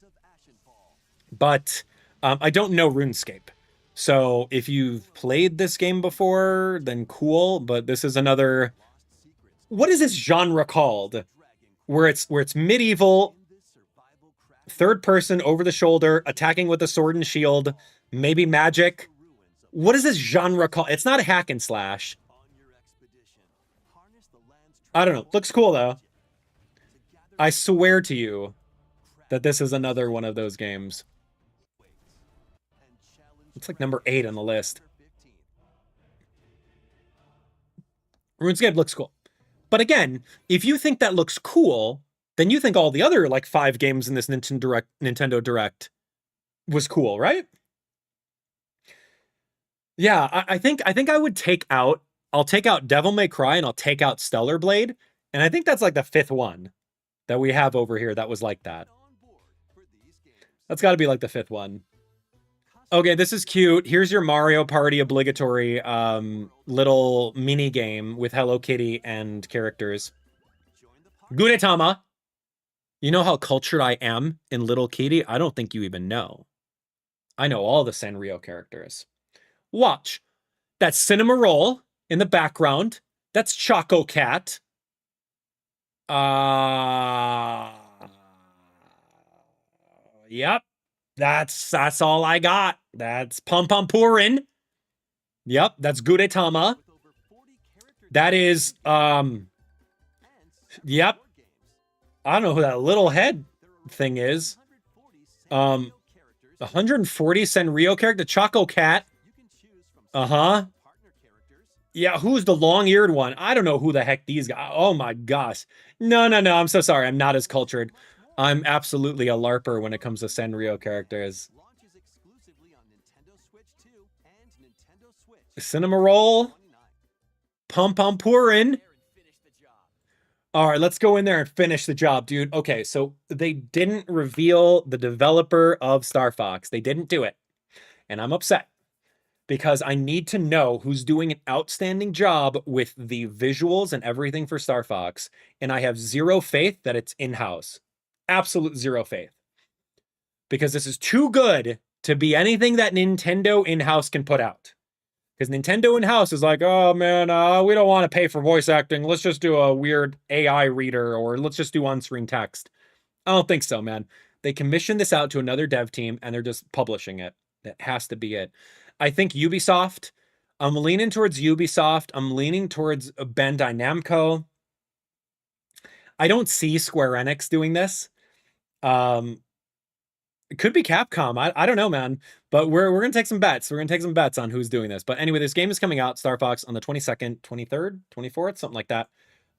but I don't know RuneScape. So if you've played this game before, then cool, but this is another... What is this genre called? Where it's medieval, third person over the shoulder, attacking with a sword and shield, maybe magic. What is this genre called? It's not a hack and slash. I don't know. Looks cool though. I swear to you that this is another one of those games. It's like number 8 on the list. RuneScape looks cool. But again, if you think that looks cool, then you think all the other like 5 games in this Nintendo Direct was cool, right? Yeah, I think I would I'll take out Devil May Cry and I'll take out Stellar Blade, and I think that's like the 5th one that we have over here that was like that. That's got to be like the 5th one. Okay, this is cute. Here's your Mario Party obligatory little mini game with Hello Kitty and characters. Gudetama. You know how cultured I am in Little Kitty? I don't think you even know. I know all the Sanrio characters. Watch. That's Cinema Roll in the background. That's Choco Cat. Yep. That's all I got. That's Pom Pom Purin. Yep, that's Gudetama. That is yep. I don't know who that little head thing is. 140 Sanrio character, Choco Cat. Uh-huh. Yeah, who's the long-eared one? I don't know who the heck these guys. Oh my gosh. No. I'm so sorry. I'm not as cultured. I'm absolutely a LARPer when it comes to Sanrio characters. Cinema roll. Pump on pouring. All right, let's go in there and finish the job, dude. Okay, so they didn't reveal the developer of Star Fox. They didn't do it. And I'm upset because I need to know who's doing an outstanding job with the visuals and everything for Star Fox. And I have zero faith that it's in-house. Absolute zero faith. Because this is too good to be anything that Nintendo in-house can put out. Because Nintendo in-house is like, oh man, we don't want to pay for voice acting. Let's just do a weird AI reader, or let's just do on-screen text. I don't think so, man. They commissioned this out to another dev team, and they're just publishing it. That has to be it. I think Ubisoft. I'm leaning towards Ubisoft. I'm leaning towards Bandai Namco. I don't see Square Enix doing this. It could be Capcom. I don't know, man. But we're going to take some bets. We're going to take some bets on who's doing this. But anyway, this game is coming out, Star Fox, on the 22nd, 23rd, 24th, something like that.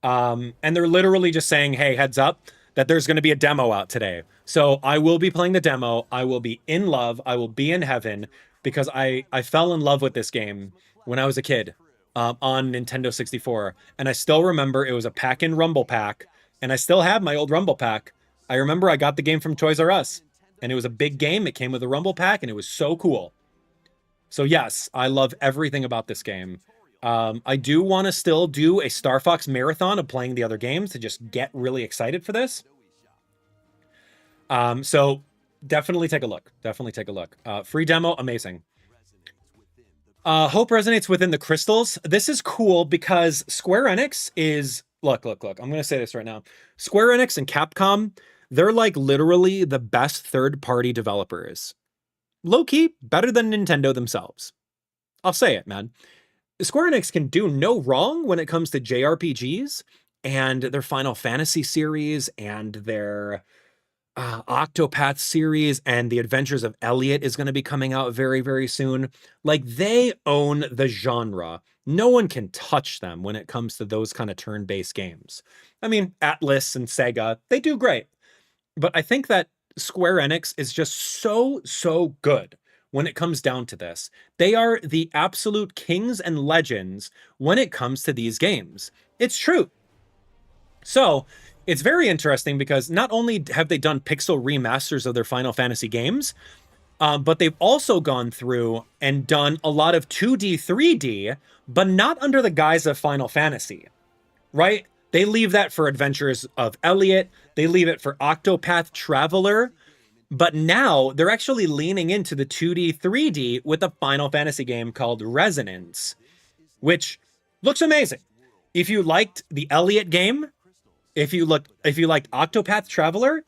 And they're literally just saying, hey, heads up, that there's going to be a demo out today. So I will be playing the demo. I will be in love. I will be in heaven because I fell in love with this game when I was a kid on Nintendo 64. And I still remember it was a pack-in Rumble Pack. And I still have my old Rumble Pack. I remember I got the game from Toys R Us. And it was a big game. It came with a Rumble Pack, and it was so cool. So yes, I love everything about this game. I do want to still do a Star Fox marathon of playing the other games to just get really excited for this. So definitely take a look. Definitely take a look. Free demo, amazing. Hope resonates within the crystals. This is cool because Square Enix is... Look. I'm going to say this right now. Square Enix and Capcom... They're like literally the best third-party developers. Low-key, better than Nintendo themselves. I'll say it, man. Square Enix can do no wrong when it comes to JRPGs and their Final Fantasy series and their Octopath series, and the Adventures of Elliot is going to be coming out very, very soon. Like, they own the genre. No one can touch them when it comes to those kind of turn-based games. I mean, Atlas and Sega, they do great. But I think that Square Enix is just so good when it comes down to this. They are the absolute kings and legends when it comes to these games. It's true. So it's very interesting because not only have they done pixel remasters of their Final Fantasy games, but they've also gone through and done a lot of 2D, 3D, but not under the guise of Final Fantasy, right? They leave that for Adventures of Elliot. They leave it for Octopath Traveler. But now they're actually leaning into the 2D, 3D with a Final Fantasy game called Resonance, which looks amazing. If you liked the Elliot game, if you liked Octopath Traveler,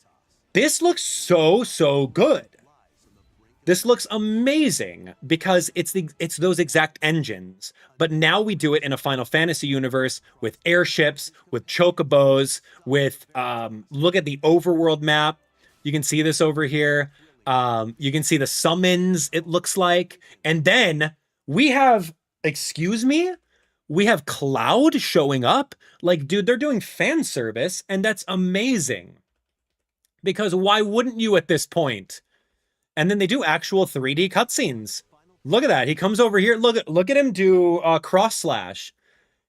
this looks so good. This looks amazing because it's those exact engines, but now we do it in a Final Fantasy universe with airships, with chocobos, with look at the overworld map. You can see this over here. You can see the summons, it looks like. And then we have, excuse me, we have Cloud showing up. Like, dude, they're doing fan service, and that's amazing. Because why wouldn't you at this point? And then they do actual 3D cutscenes. Look at that. He comes over here. Look at him do cross slash.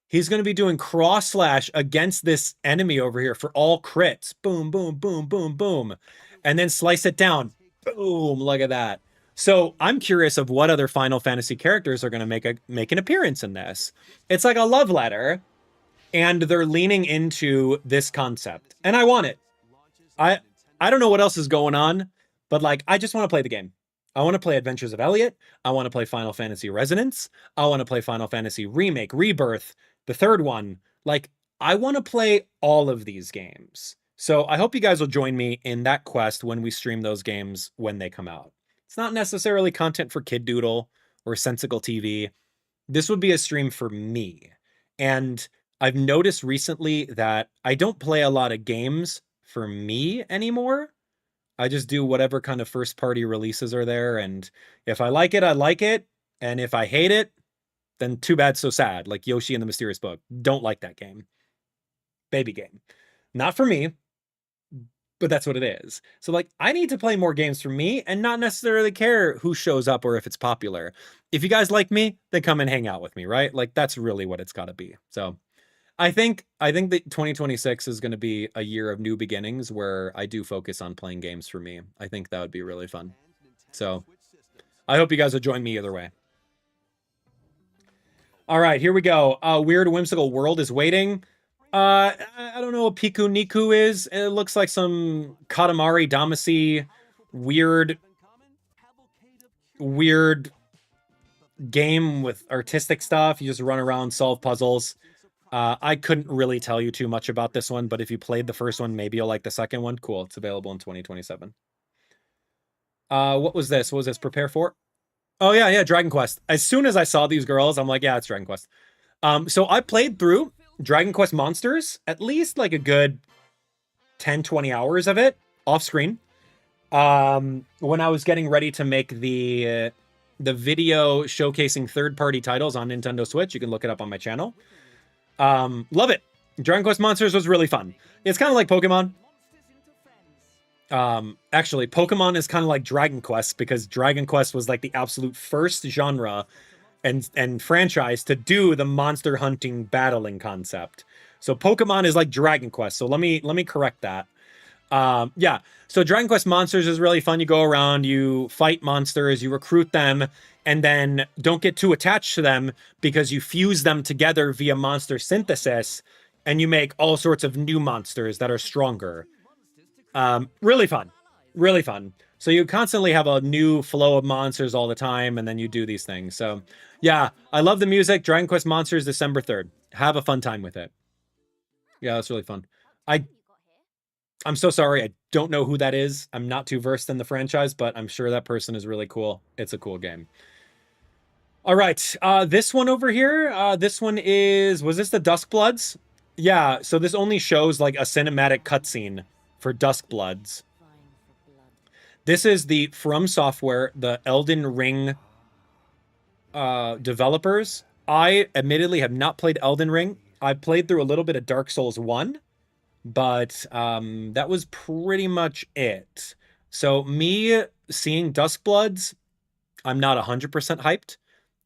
He's going to be doing cross slash against this enemy over here for all crits. Boom, boom, boom, boom, boom. And then slice it down. Boom. Look at that. So I'm curious of what other Final Fantasy characters are going to make an appearance in this. It's like a love letter, and they're leaning into this concept. And I want it. I don't know what else is going on. But like, I just want to play the game. I want to play Adventures of Elliot. I want to play Final Fantasy Resonance. I want to play Final Fantasy Remake, Rebirth, the third one. Like, I want to play all of these games. So I hope you guys will join me in that quest when we stream those games when they come out. It's not necessarily content for Kid Doodle or Sensical TV. This would be a stream for me. And I've noticed recently that I don't play a lot of games for me anymore. I just do whatever kind of first-party releases are there, and if I like it, I like it, and if I hate it, then too bad, so sad, like Yoshi and the Mysterious Book. Don't like that game. Baby game. Not for me, but that's what it is. So like, I need to play more games for me and not necessarily care who shows up or if it's popular. If you guys like me, then come and hang out with me, right? Like, that's really what it's got to be. So I think that 2026 is going to be a year of new beginnings where I do focus on playing games for me. I think that would be really fun. So I hope you guys will join me either way. All right, here we go. Weird Whimsical World is waiting. I don't know what Pikuniku is. It looks like some Katamari Damacy weird game with artistic stuff. You just run around, solve puzzles. I couldn't really tell you too much about this one, but if you played the first one, maybe you'll like the second one. Cool, it's available in 2027. What was this? What was this? Prepare for? Oh, yeah, Dragon Quest. As soon as I saw these girls, I'm like, yeah, it's Dragon Quest. So I played through Dragon Quest Monsters, at least like a good 10, 20 hours of it off screen. When I was getting ready to make the video showcasing third-party titles on Nintendo Switch. You can look it up on my channel. Love it. Dragon Quest Monsters was really fun. It's kind of like Pokemon. Actually, Pokemon is kind of like Dragon Quest because Dragon Quest was like the absolute first genre and franchise to do the monster hunting battling concept. So Pokemon is like Dragon Quest. So let me correct that. Yeah. So Dragon Quest Monsters is really fun. You go around, you fight monsters, you recruit them, and then don't get too attached to them because you fuse them together via monster synthesis and you make all sorts of new monsters that are stronger. Really fun. Really fun. So you constantly have a new flow of monsters all the time, and then you do these things. So yeah, I love the music. Dragon Quest Monsters, December 3rd. Have a fun time with it. Yeah, that's really fun. I'm so sorry. I don't know who that is. I'm not too versed in the franchise, but I'm sure that person is really cool. It's a cool game. All right. This one over here. This one is, was this the Duskbloods? Yeah. So this only shows like a cinematic cutscene for Duskbloods. This is the From Software, the Elden Ring developers. I admittedly have not played Elden Ring. I played through a little bit of Dark Souls 1. But that was pretty much it. So me seeing Duskbloods, I'm not 100% hyped.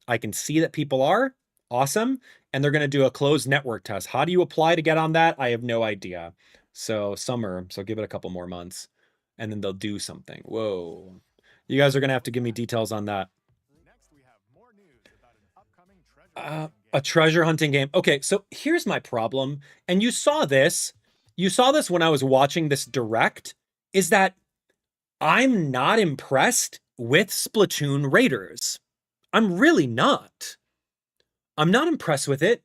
I can see that people are. Awesome. And they're going to do a closed network test. How do you apply to get on that? I have no idea. So summer. So give it a couple more months. And then they'll do something. Whoa. You guys are going to have to give me details on that. A treasure hunting game. Okay, so here's my problem. And you saw this. You saw this when I was watching this direct, is that I'm not impressed with Splatoon Raiders. I'm really not. I'm not impressed with it.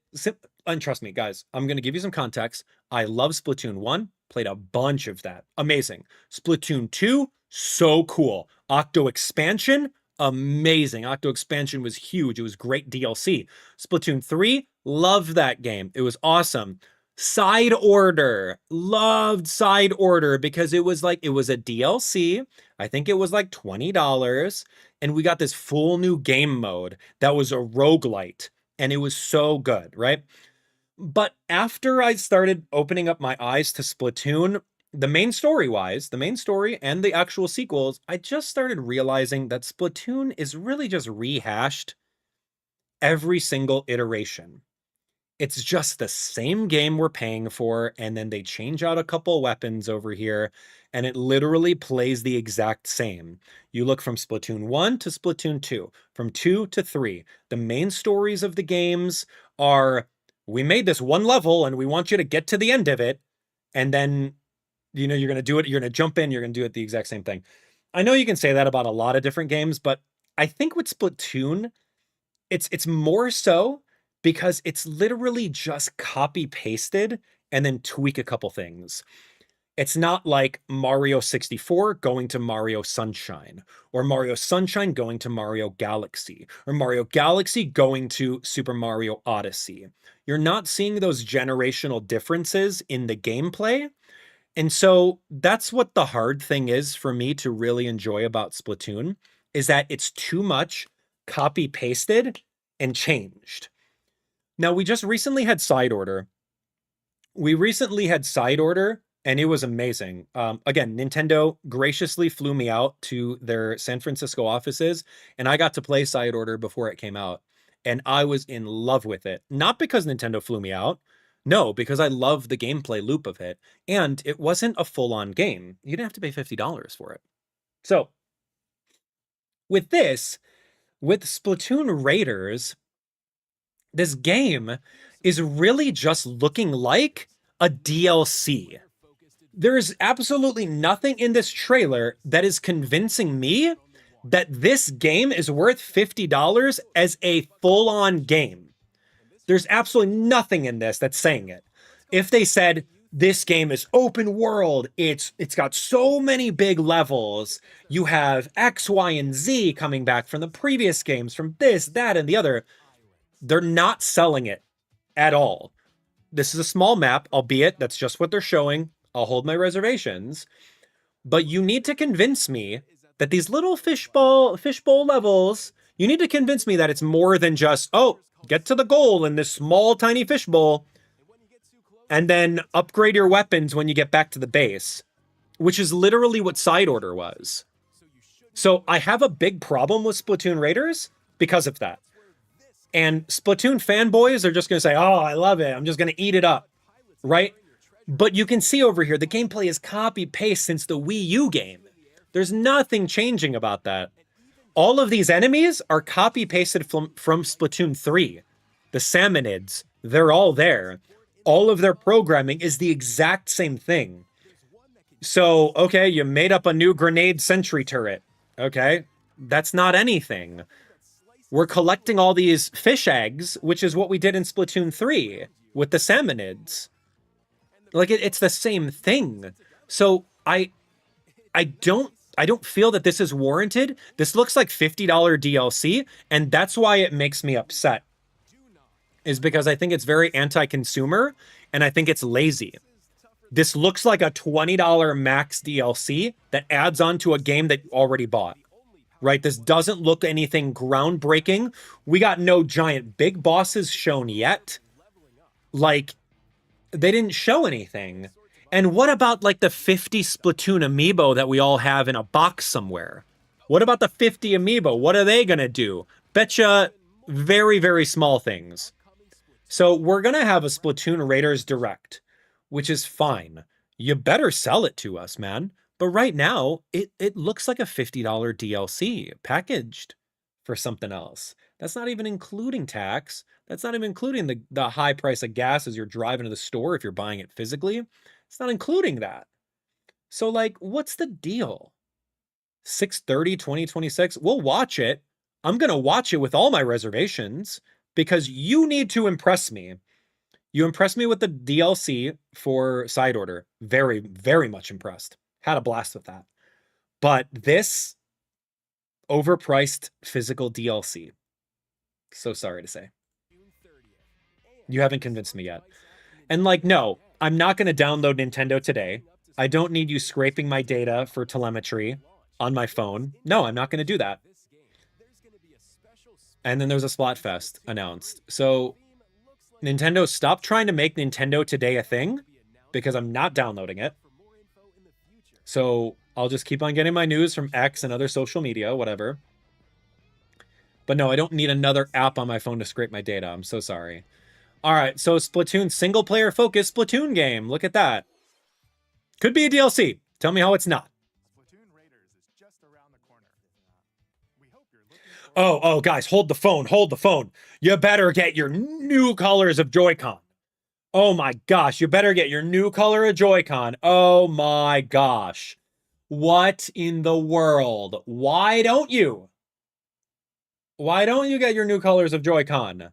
And trust me, guys, I'm going to give you some context. I love Splatoon 1, played a bunch of that. Amazing. Splatoon 2, so cool. Octo Expansion, amazing. Octo Expansion was huge. It was great DLC. Splatoon 3, loved that game. It was awesome. Side Order, loved Side Order because it was a DLC. I think it was like $20, and we got this full new game mode that was a roguelite, and it was so good, right? But after I started opening up my eyes to Splatoon, the main story and the actual sequels, I just started realizing that Splatoon is really just rehashed every single iteration. It's just the same game we're paying for, and then they change out a couple weapons over here, and it literally plays the exact same. You look from Splatoon 1 to Splatoon 2, from 2 to 3. The main stories of the games are, we made this one level, and we want you to get to the end of it, and then, you're going to do it, you're going to jump in, you're going to do it the exact same thing. I know you can say that about a lot of different games, but I think with Splatoon, it's more so because it's literally just copy pasted and then tweak a couple things. It's not like Mario 64 going to Mario Sunshine, or Mario Sunshine going to Mario Galaxy, or Mario Galaxy going to Super Mario Odyssey. You're not seeing those generational differences in the gameplay. And so that's what the hard thing is for me to really enjoy about Splatoon, is that it's too much copy pasted and changed. Now, we just recently had Side Order. and it was amazing. Again, Nintendo graciously flew me out to their San Francisco offices, and I got to play Side Order before it came out, and I was in love with it. Not because Nintendo flew me out, no, because I love the gameplay loop of it, and it wasn't a full-on game. You didn't have to pay $50 for it. So, with this, with Splatoon Raiders, this game is really just looking like a DLC. There is absolutely nothing in this trailer that is convincing me that this game is worth $50 as a full-on game. There's absolutely nothing in this that's saying it. If they said, this game is open world, it's got so many big levels, you have X, Y, and Z coming back from the previous games, from this, that, and the other, they're not selling it at all. This is a small map, albeit that's just what they're showing. I'll hold my reservations. But you need to convince me that these little fishbowl levels, you need to convince me that it's more than just, oh, get to the goal in this small, tiny fishbowl, and then upgrade your weapons when you get back to the base, which is literally what Side Order was. So I have a big problem with Splatoon Raiders because of that. And Splatoon fanboys are just going to say, oh, I love it, I'm just going to eat it up, right? But you can see over here, the gameplay is copy-paste since the Wii U game. There's nothing changing about that. All of these enemies are copy-pasted from Splatoon 3. The Salmonids, they're all there. All of their programming is the exact same thing. So, okay, you made up a new grenade sentry turret. Okay, that's not anything. We're collecting all these fish eggs, which is what we did in Splatoon 3 with the Salmonids. Like, it's the same thing. So I don't feel that this is warranted. This looks like $50 DLC, and that's why it makes me upset. Is because I think it's very anti-consumer, and I think it's lazy. This looks like a $20 max DLC that adds on to a game that you already bought. Right? This doesn't look anything groundbreaking. We got no giant big bosses shown yet. Like, they didn't show anything. And what about, like, the 50 Splatoon amiibo that we all have in a box somewhere? What about the 50 amiibo? What are they gonna do? Betcha very, very small things. So we're gonna have a Splatoon Raiders Direct, which is fine. You better sell it to us, man. But right now, it looks like a $50 DLC packaged for something else. That's not even including tax. That's not even including the high price of gas as you're driving to the store if you're buying it physically. It's not including that. So, like, what's the deal? 6/30/2026. We'll watch it. I'm going to watch it with all my reservations because you need to impress me. You impressed me with the DLC for Side Order. Very, very much impressed. Had a blast with that. But this overpriced physical DLC. So sorry to say. You haven't convinced me yet. And like, no, I'm not going to download Nintendo today. I don't need you scraping my data for telemetry on my phone. No, I'm not going to do that. And then there's a Splatfest announced. So Nintendo, stop trying to make Nintendo Today a thing because I'm not downloading it. So I'll just keep on getting my news from X and other social media, whatever. But no, I don't need another app on my phone to scrape my data. I'm so sorry. All right, so Splatoon single-player focused Splatoon game. Look at that. Could be a DLC. Tell me how it's not. Oh, guys, hold the phone. Hold the phone. You better get your new colors of Joy-Con. Oh my gosh, you better get your new color of Joy-Con. Oh my gosh. What in the world? Why don't you? Why don't you get your new colors of Joy-Con?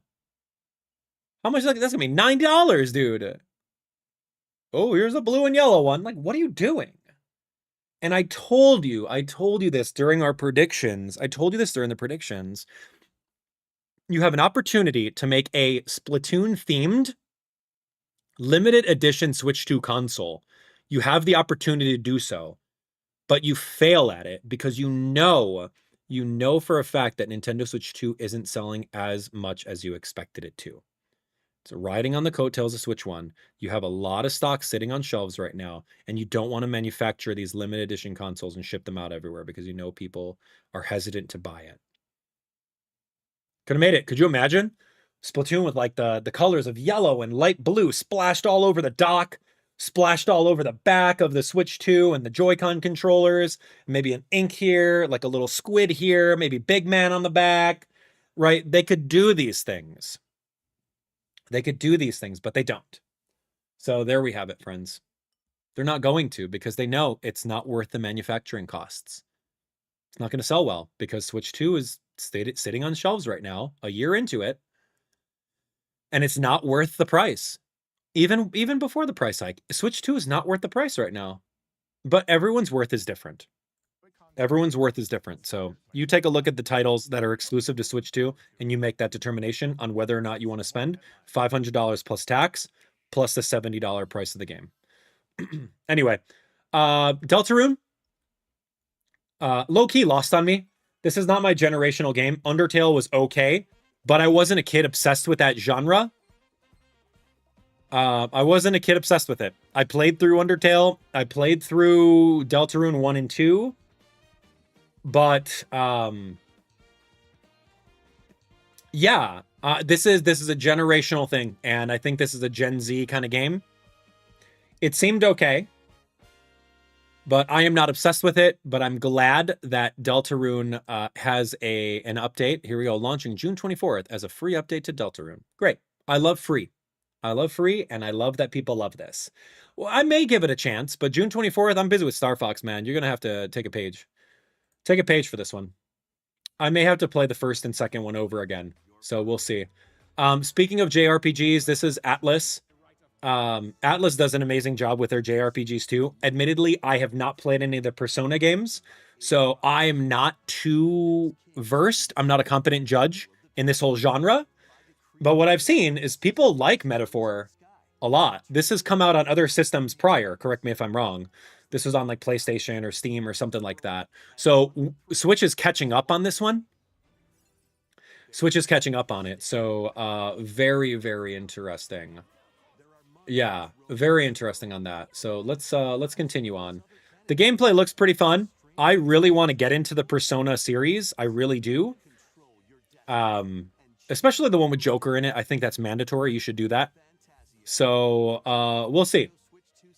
How much is that? That's gonna be $9, dude. Oh, here's a blue and yellow one. Like, what are you doing? And I told you this during our predictions. I told you this during the predictions. You have an opportunity to make a Splatoon-themed limited edition Switch 2 console. You have the opportunity to do so, but you fail at it because you know for a fact that Nintendo Switch 2 isn't selling as much as you expected it to. So riding on the coattails of Switch 1, you have a lot of stock sitting on shelves right now, and you don't want to manufacture these limited edition consoles and ship them out everywhere because you know people are hesitant to buy it. Could have made it. Could you imagine? Splatoon with like the colors of yellow and light blue splashed all over the dock, splashed all over the back of the Switch 2 and the Joy-Con controllers, maybe an ink here, like a little squid here, maybe Big Man on the back, right? They could do these things. They could do these things, but they don't. So there we have it, friends. They're not going to because they know it's not worth the manufacturing costs. It's not going to sell well because Switch 2 is sitting on shelves right now, a year into it, and it's not worth the price. Even before the price hike, Switch 2 is not worth the price right now. But everyone's worth is different. Everyone's worth is different. So you take a look at the titles that are exclusive to Switch 2 and you make that determination on whether or not you want to spend $500 plus tax plus the $70 price of the game. Anyway, Deltarune, low-key lost on me. This is not my generational game. Undertale was okay, but I wasn't a kid obsessed with that genre. I wasn't a kid obsessed with it. I played through Undertale. I played through Deltarune 1 and 2. But yeah, this is a generational thing, and I think this is a Gen Z kind of game. It seemed okay, but I am not obsessed with it. But I'm glad that Deltarune has an update. Here we go, launching June 24th as a free update to Deltarune. Great. I love free. I love free, and I love that people love this. Well, I may give it a chance, but June 24th, I'm busy with Star Fox, man. You're gonna have to take a page. Take a page for this one. I may have to play the first and second one over again, so we'll see. Speaking of JRPGs, this is Atlus. Atlus does an amazing job with their JRPGs too. Admittedly, I have not played any of the Persona games, so I am not too versed. I'm not a competent judge in this whole genre, but what I've seen is people like Metaphor a lot. This has come out on other systems prior, correct me if I'm wrong. This was on like PlayStation or Steam or something like that. So Switch is catching up on this one. Switch is catching up on it. So very, very interesting. Yeah, very interesting on that. So let's continue on. The gameplay looks pretty fun. I really want to get into the Persona series. I really do. Especially the one with Joker in it. I think that's mandatory. You should do that. So we'll see.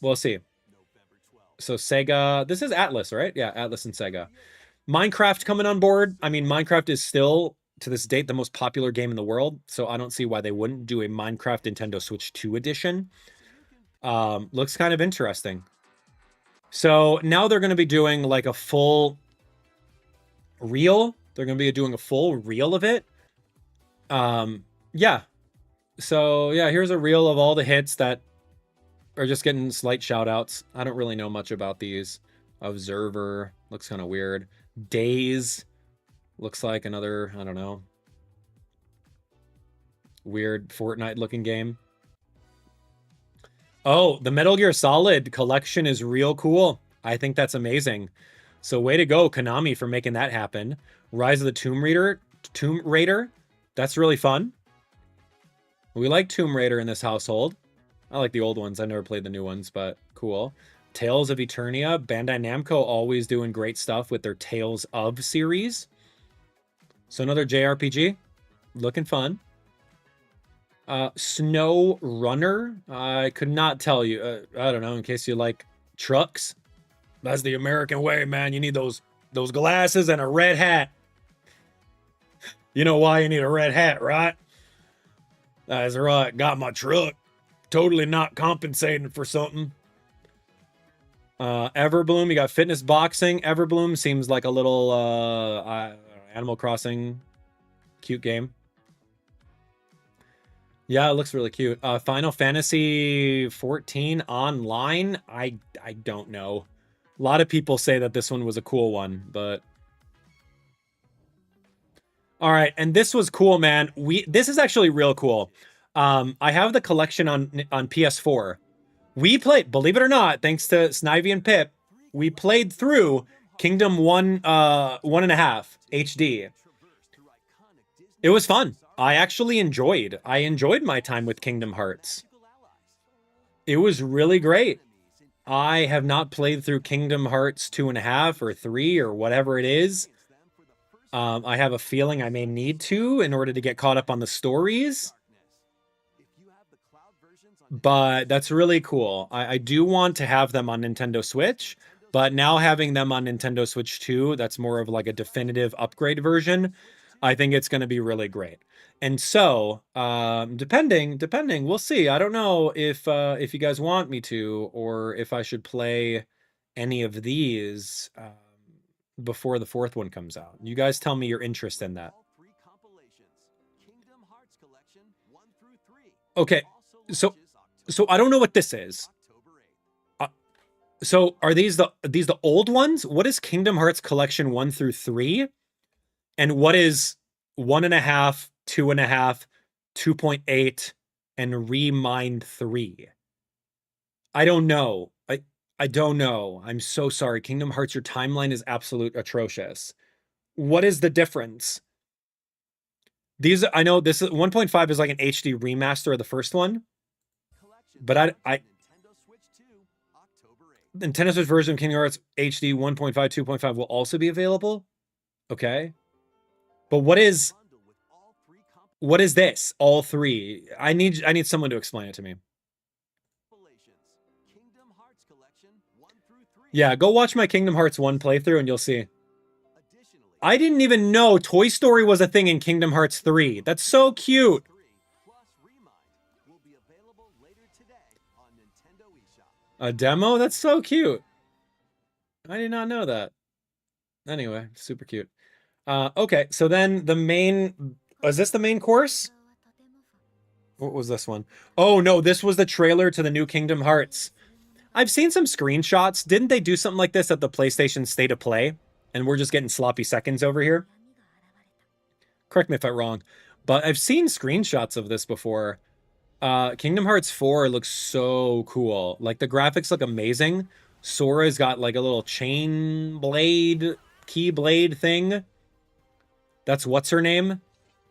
We'll see. So Sega, this is Atlus, right? Yeah, Atlus and Sega. Minecraft coming on board. I mean, Minecraft is still, to this date, the most popular game in the world. So I don't see why they wouldn't do a Minecraft Nintendo Switch 2 edition. Looks kind of interesting. So now they're going to be doing like a full reel. They're going to be doing a full reel of it. Yeah. So yeah, here's a reel of all the hits that are just getting slight shout outs. I don't really know much about these. Observer looks kind of weird. Days looks like another, I don't know, weird Fortnite looking game. Oh, the Metal Gear Solid collection is real cool. I think that's amazing. So way to go, Konami, for making that happen. Rise of the Tomb Raider. That's really fun. We like Tomb Raider in this household. I like the old ones. I've never played the new ones, but cool. Tales of Eternia. Bandai Namco always doing great stuff with their Tales of series. So another JRPG. Looking fun. Snow Runner. I could not tell you. I don't know, in case you like trucks. That's the American way, man. You need those glasses and a red hat. You know why you need a red hat, right? That's right. Got my truck. Totally not compensating for something. Everbloom, you got fitness boxing. Everbloom seems like a little Animal Crossing cute game. Yeah, it looks really cute. Final Fantasy 14 online. I don't know. A lot of people say that this one was a cool one, but all right, and this was cool, man. This is actually real cool. I have the collection on PS4. We played, believe it or not, thanks to Snivy and Pip, we played through Kingdom 1.5 HD. It was fun. I actually enjoyed. I enjoyed my time with Kingdom Hearts. It was really great. I have not played through Kingdom Hearts 2.5 or 3 or whatever it is. I have a feeling I may need to in order to get caught up on the stories. But that's really cool. I do want to have them on Nintendo Switch, but now having them on Nintendo Switch 2, that's more of like a definitive upgrade version. I think it's going to be really great. And so, depending, we'll see. I don't know if you guys want me to, or if I should play any of these before the 4th one comes out. You guys tell me your interest in that. Okay, so I don't know what this is. So are these the old ones? What is Kingdom Hearts Collection 1 through 3? And what is 1.5, 2.5, 2.8, and Remind 3? I don't know. I don't know. I'm so sorry. Kingdom Hearts, your timeline is absolute atrocious. What is the difference? These, I know this is 1.5 is like an HD remaster of the first one. But Nintendo Switch version of Kingdom Hearts HD 1.5, 2.5 will also be available. Okay. But what is this? All 3. I need someone to explain it to me. Yeah, go watch my Kingdom Hearts 1 playthrough and you'll see. I didn't even know Toy Story was a thing in Kingdom Hearts 3. That's so cute. A demo? That's so cute. I did not know that. Anyway, super cute. Okay, so then the main... Is this the main course? What was this one? Oh, no, this was the trailer to the new Kingdom Hearts. I've seen some screenshots. Didn't they do something like this at the PlayStation State of Play? And we're just getting sloppy seconds over here. Correct me if I'm wrong. But I've seen screenshots of this before. Kingdom Hearts 4 looks so cool. Like, the graphics look amazing. Sora's got, like, a little chain blade, key blade thing. That's what's her name?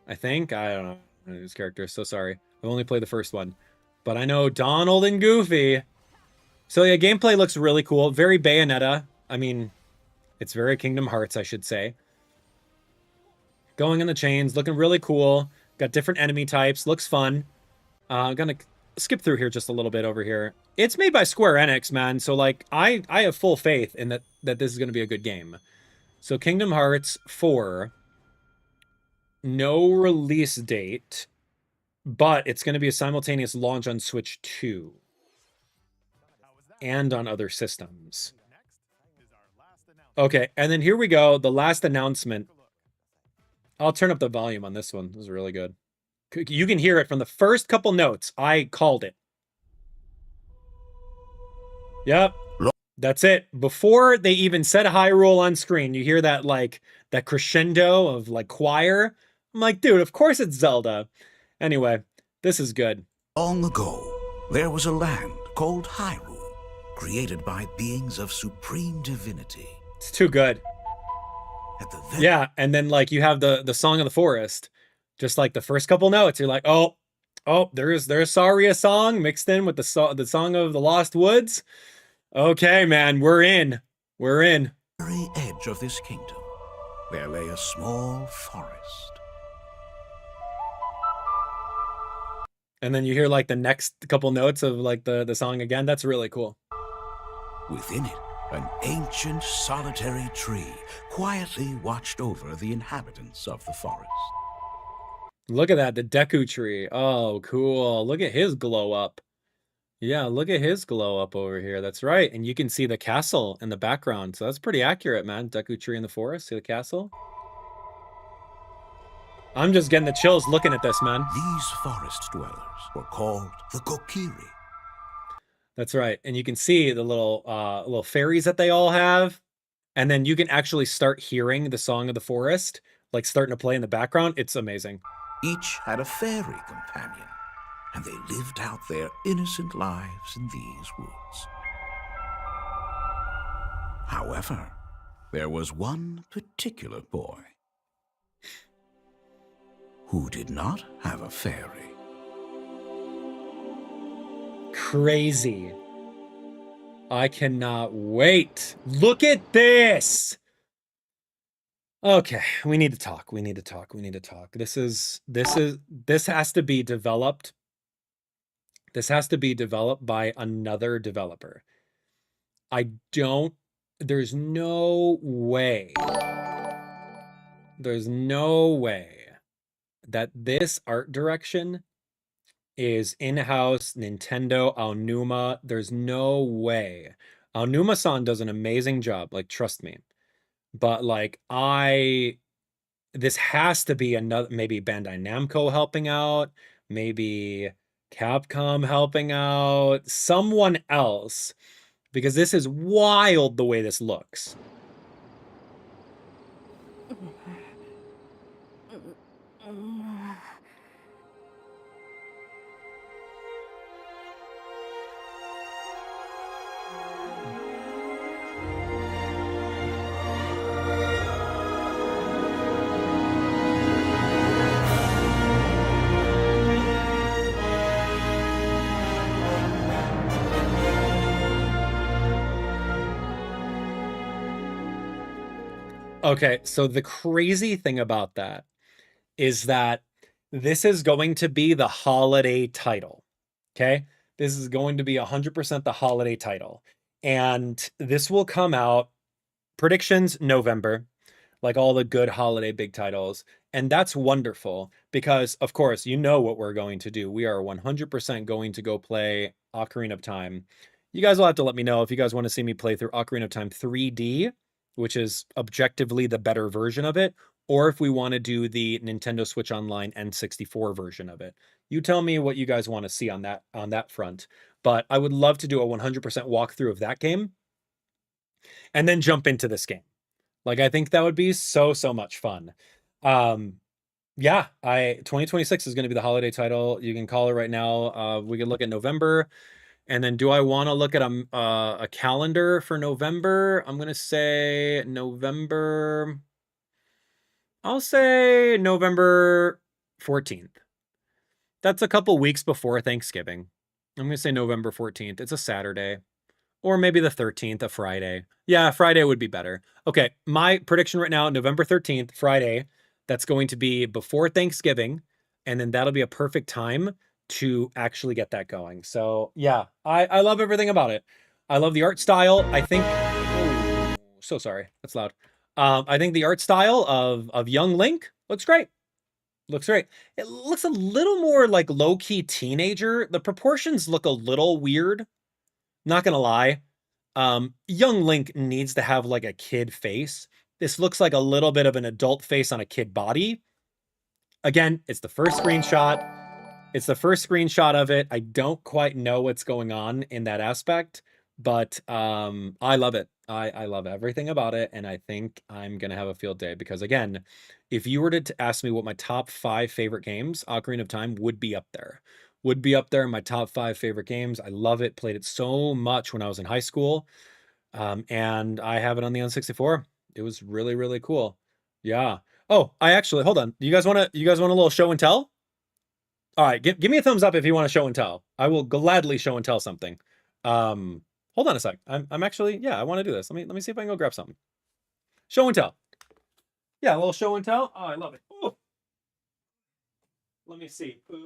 I think. I don't know his character. So sorry. I've only played the first one. But I know Donald and Goofy. So yeah, gameplay looks really cool. Very Bayonetta. I mean, it's very Kingdom Hearts, I should say. Going on the chains, looking really cool. Got different enemy types. Looks fun. I'm gonna skip through here just a little bit over here. It's made by Square Enix, man. So like, I have full faith in that this is gonna be a good game. So Kingdom Hearts 4. No release date, but it's going to be a simultaneous launch on Switch 2 and on other systems. Okay, and then here we go, the last announcement. I'll turn up the volume on this one. This is really good. You can hear it from the first couple notes. I called it. Yep, that's it. Before they even said Hyrule on screen, you hear that like that crescendo of like choir. I'm like, dude, of course it's Zelda. Anyway, this is good. Long ago, there was a land called Hyrule, created by beings of supreme divinity. It's too good. Yeah, and then like you have the Song of the Forest. Just like the first couple notes, you're like, oh, there's Saria song mixed in with the Song of the Lost Woods. Okay, man, we're in. We're in. Very edge of this kingdom, there lay a small forest. And then you hear like the next couple notes of like the song again. That's really cool. Within it, an ancient solitary tree quietly watched over the inhabitants of the forest. Look at that, the Deku tree. Oh, cool. Look at his glow up. Yeah, look at his glow up over here. That's right. And you can see the castle in the background. So that's pretty accurate, man. Deku tree in the forest. See the castle? I'm just getting the chills looking at this, man. These forest dwellers were called the Kokiri. That's right. And you can see the little fairies that they all have. And then you can actually start hearing the Song of the Forest, like starting to play in the background. It's amazing. Each had a fairy companion, and they lived out their innocent lives in these woods. However, there was one particular boy who did not have a fairy. Crazy. I cannot wait. Look at this. Okay, we need to talk. We need to talk. We need to talk. This has to be developed. This has to be developed by another developer. There's no way. There's no way that this art direction is in-house Nintendo Aonuma. There's no way. Aonuma-san does an amazing job, like, trust me. But like, this has to be another, maybe Bandai Namco helping out, maybe Capcom helping out, someone else, because this is wild the way this looks. Okay, so the crazy thing about that is that this is going to be the holiday title, okay? This is going to be 100% the holiday title. And this will come out, predictions, November, like all the good holiday big titles. And that's wonderful because, of course, you know what we're going to do. We are 100% going to go play Ocarina of Time. You guys will have to let me know if you guys want to see me play through Ocarina of Time 3D, which is objectively the better version of it, or if we want to do the Nintendo Switch Online N64 version of it. You tell me what you guys want to see on that front. But I would love to do a 100% walkthrough of that game and then jump into this game. Like, I think that would be so much fun. Yeah, 2026 is going to be the holiday title. You can call it right now. We can look at November. And then do I want to look at a calendar for November? I'm going to say November. I'll say November 14th. That's a couple weeks before Thanksgiving. I'm going to say November 14th. It's a Saturday. Or maybe the 13th, a Friday. Yeah, Friday would be better. Okay, my prediction right now, November 13th, Friday. That's going to be before Thanksgiving. And then that'll be a perfect time to actually get that going. So yeah, I love everything about it. I love the art style. I think, oh, so sorry, that's loud. I think the art style of young Link looks great. Looks great. It looks a little more like low-key teenager. The proportions look a little weird. Not gonna lie. Young Link needs to have like a kid face. This looks like a little bit of an adult face on a kid body. Again, it's the first screenshot. It's the first screenshot of it. I don't quite know what's going on in that aspect, but I love it. I love everything about it, and I think I'm going to have a field day because, again, if you were to ask me what my top 5 favorite games, Ocarina of Time would be up there. Would be up there in my top 5 favorite games. I love it. Played it so much when I was in high school, and I have it on the N64. It was really, really cool. Yeah. Oh, I actually, hold on. You guys want a little show and tell? All right, give me a thumbs up if you want to show and tell. I will gladly show and tell something. Hold on a sec. I'm actually, yeah, I want to do this. Let me see if I can go grab something. Show and tell. Yeah, a little show and tell. Oh, I love it. Ooh. Let me see. All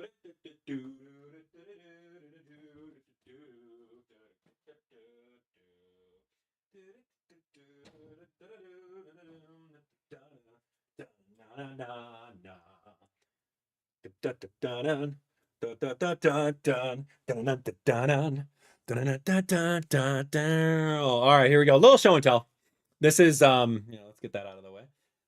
right, here we go. A little show and tell. This is let's get that out of the way.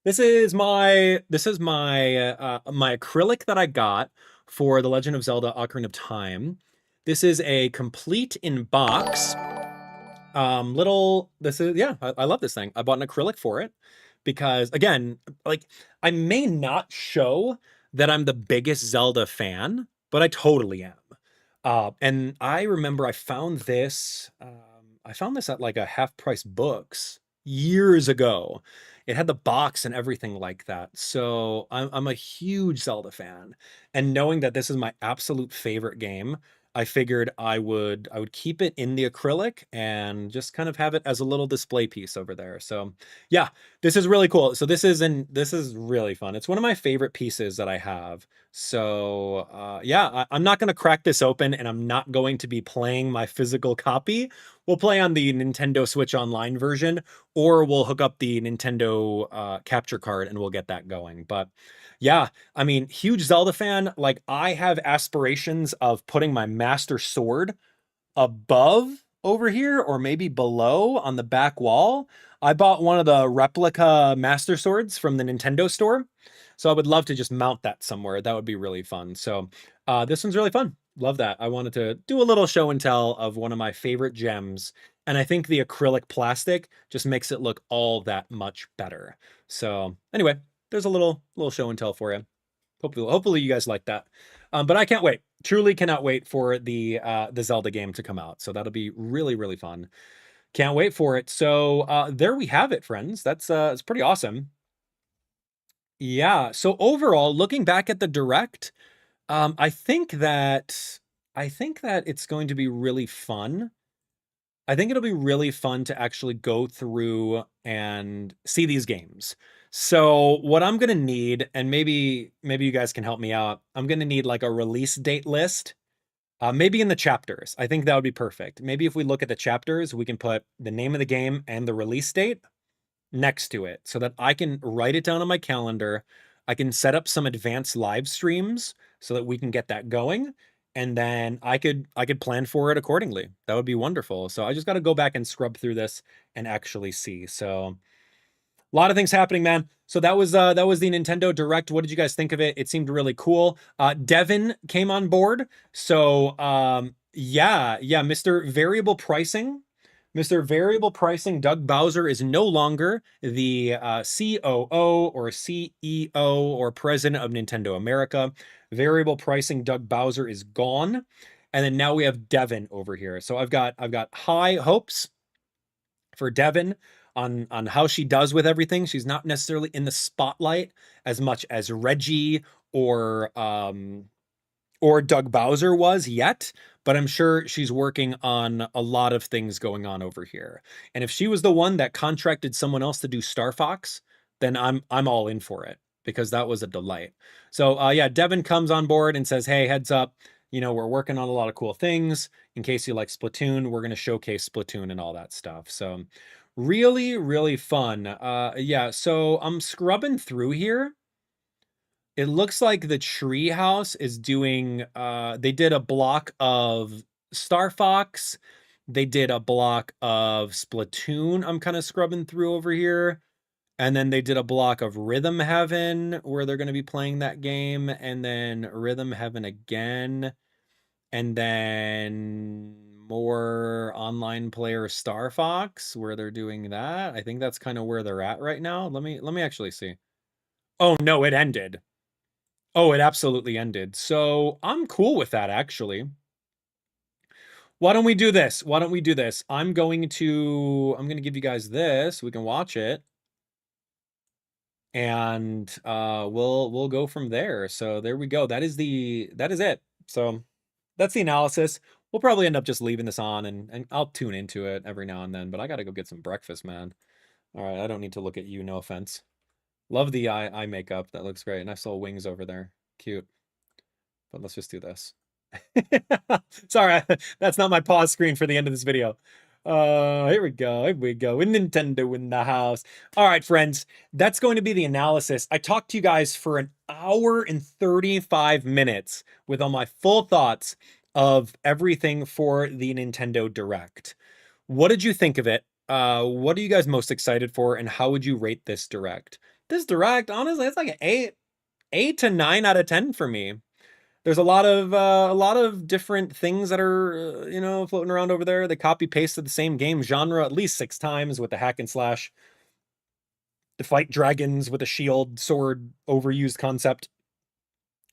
This is my my acrylic that I got for The Legend of Zelda: Ocarina of Time. This is a complete in box. I love this thing. I bought an acrylic for it because, again, like, I may not show that I'm the biggest Zelda fan, but I totally am. And I remember I found this at like a Half Price Books years ago. It had the box and everything like that. So I'm a huge Zelda fan. And knowing that this is my absolute favorite game, I figured I would keep it in the acrylic and just kind of have it as a little display piece over there. So yeah, this is really cool. So this is really fun. It's one of my favorite pieces that I have. So yeah, I'm not going to crack this open, and I'm not going to be playing my physical copy. We'll play on the Nintendo Switch Online version, or we'll hook up the Nintendo capture card and we'll get that going. But yeah, I mean, huge Zelda fan. Like, I have aspirations of putting my Master Sword above over here, or maybe below on the back wall. I bought one of the replica Master Swords from the Nintendo store, so I would love to just mount that somewhere. That would be really fun. So this one's really fun. Love that. I wanted to do a little show and tell of one of my favorite gems, and I think the acrylic plastic just makes it look all that much better. So anyway, there's a little show and tell for you. Hopefully you guys like that. But I can't wait. Truly cannot wait for the Zelda game to come out. So that'll be really, really fun. Can't wait for it. So there we have it, friends. That's it's pretty awesome. Yeah. So overall, looking back at the Direct, I think that it's going to be really fun. I think it'll be really fun to actually go through and see these games. So what I'm going to need, and maybe you guys can help me out, I'm going to need like a release date list, maybe in the chapters. I think that would be perfect. Maybe if we look at the chapters, we can put the name of the game and the release date next to it so that I can write it down on my calendar. I can set up some advanced live streams so that we can get that going. And then I could plan for it accordingly. That would be wonderful. So I just got to go back and scrub through this and actually see. So a lot of things happening, man. So that was the Nintendo Direct. What did you guys think of it? It seemed really cool. Devin came on board. So yeah, Mr. Variable Pricing. Mr. Variable Pricing, Doug Bowser is no longer the COO or CEO or president of Nintendo America. Variable Pricing, Doug Bowser is gone. And then now we have Devin over here. So I've got high hopes for Devin on how she does with everything. She's not necessarily in the spotlight as much as Reggie or Doug Bowser was yet, but I'm sure she's working on a lot of things going on over here. And if she was the one that contracted someone else to do Star Fox, then I'm all in for it, because that was a delight. So yeah, Devin comes on board and says, hey, heads up, we're working on a lot of cool things. In case you like Splatoon, we're going to showcase Splatoon and all that stuff. So really, really fun. Yeah, so I'm scrubbing through here. It looks like the Treehouse is doing, they did a block of Star Fox. They did a block of Splatoon. I'm kind of scrubbing through over here. And then they did a block of Rhythm Heaven, where they're going to be playing that game. And then Rhythm Heaven again. And then more online player Star Fox, where they're doing that. I think that's kind of where they're at right now. Let me actually see. Oh, no, it ended. Oh, it absolutely ended. So I'm cool with that, actually. Why don't we do this? I'm going to give you guys this. We can watch it. And we'll go from there. So there we go. That is it. So that's the analysis. We'll probably end up just leaving this on, and I'll tune into it every now and then, but I gotta go get some breakfast, man. All right, I don't need to look at you, no offense. Love the eye makeup. That looks great. And I saw wings over there. Cute. But let's just do this. Sorry, that's not my pause screen for the end of this video. Here we go. With Nintendo in the house. All right, friends, that's going to be the analysis. I talked to you guys for an hour and 35 minutes with all my full thoughts of everything for the Nintendo Direct. What did you think of it? What are you guys most excited for, and how would you rate this Direct? This Direct, honestly, it's like an 8 to 9 out of 10 for me. There's a lot of different things that are floating around over there. They copy pasted the same game genre at least 6 times with the hack and slash, to fight dragons with a shield sword overused concept.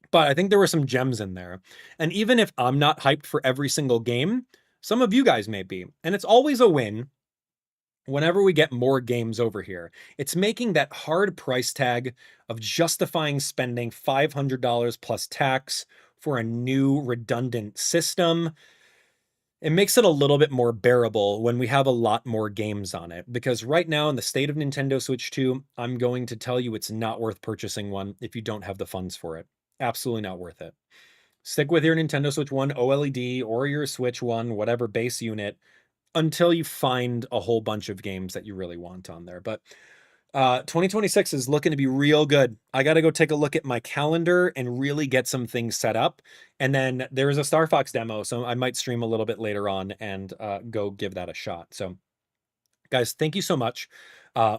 But I think there were some gems in there. And even if I'm not hyped for every single game, some of you guys may be. And it's always a win whenever we get more games over here, it's making that hard price tag of justifying spending $500 plus tax for a new redundant system. It makes it a little bit more bearable when we have a lot more games on it, because right now in the state of Nintendo Switch 2, I'm going to tell you it's not worth purchasing one if you don't have the funds for it. Absolutely not worth it. Stick with your Nintendo Switch 1 OLED or your Switch 1, whatever base unit, until you find a whole bunch of games that you really want on there. But 2026 is looking to be real good. I got to go take a look at my calendar and really get some things set up. And then there's a Star Fox demo, so I might stream a little bit later on and go give that a shot. So guys, thank you so much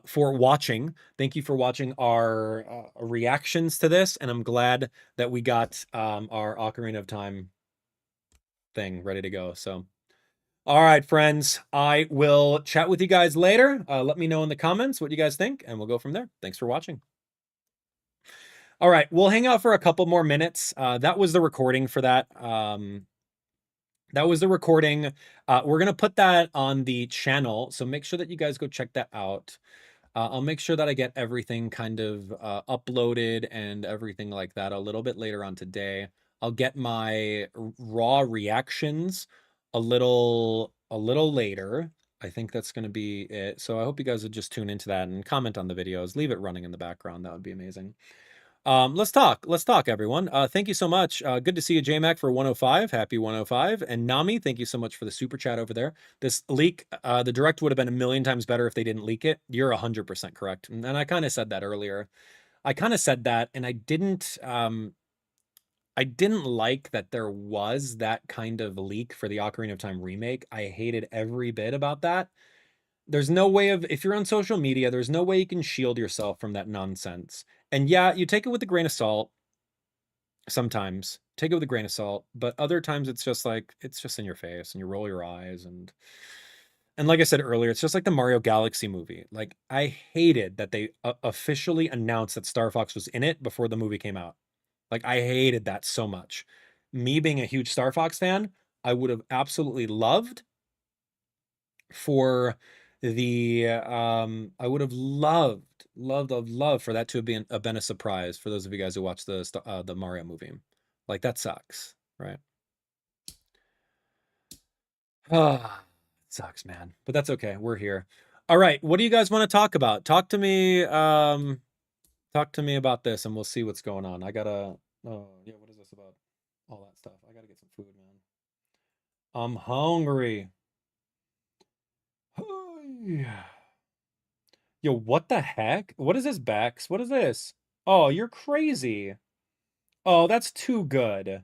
for watching. Thank you for watching our reactions to this. And I'm glad that we got our Ocarina of Time thing ready to go. So all right, friends, I will chat with you guys later. Let me know in the comments what you guys think, and we'll go from there. Thanks for watching. All right, we'll hang out for a couple more minutes. That was the recording for that. That was the recording. We're going to put that on the channel, so make sure that you guys go check that out. I'll make sure that I get everything kind of uploaded and everything like that a little bit later on today. I'll get my raw reactions a little later. I think that's going to be it. So I hope you guys would just tune into that and comment on the videos. Leave it running in the background. That would be amazing. Let's talk, everyone. Thank you so much. Good to see you, JMac, for 105. Happy 105. And Nami, thank you so much for the super chat over there. This leak, the direct would have been a million times better if they didn't leak it. You're 100% correct. And I kind of said that earlier. I kind of said that, and I didn't like that there was that kind of leak for the Ocarina of Time remake. I hated every bit about that. There's no way of, if you're on social media, there's no way you can shield yourself from that nonsense. And yeah, you take it with a grain of salt. Sometimes take it with a grain of salt, but other times it's just like, it's just in your face and you roll your eyes. And like I said earlier, it's just like the Mario Galaxy movie. Like, I hated that they officially announced that Star Fox was in it before the movie came out. Like, I hated that so much. Me being a huge Star Fox fan, I would have absolutely loved for the, I would have loved for that to have been a surprise for those of you guys who watched the Mario movie. Like, that sucks, right? Ah, it sucks, man. But that's okay. We're here. All right. What do you guys want to talk about? Talk to me. Talk to me about this, and we'll see what's going on. I gotta. Oh, yeah. What is this about? All that stuff. I gotta get some food, man. I'm hungry. Yo, what the heck? What is this, Bex? What is this? Oh, you're crazy. Oh, that's too good.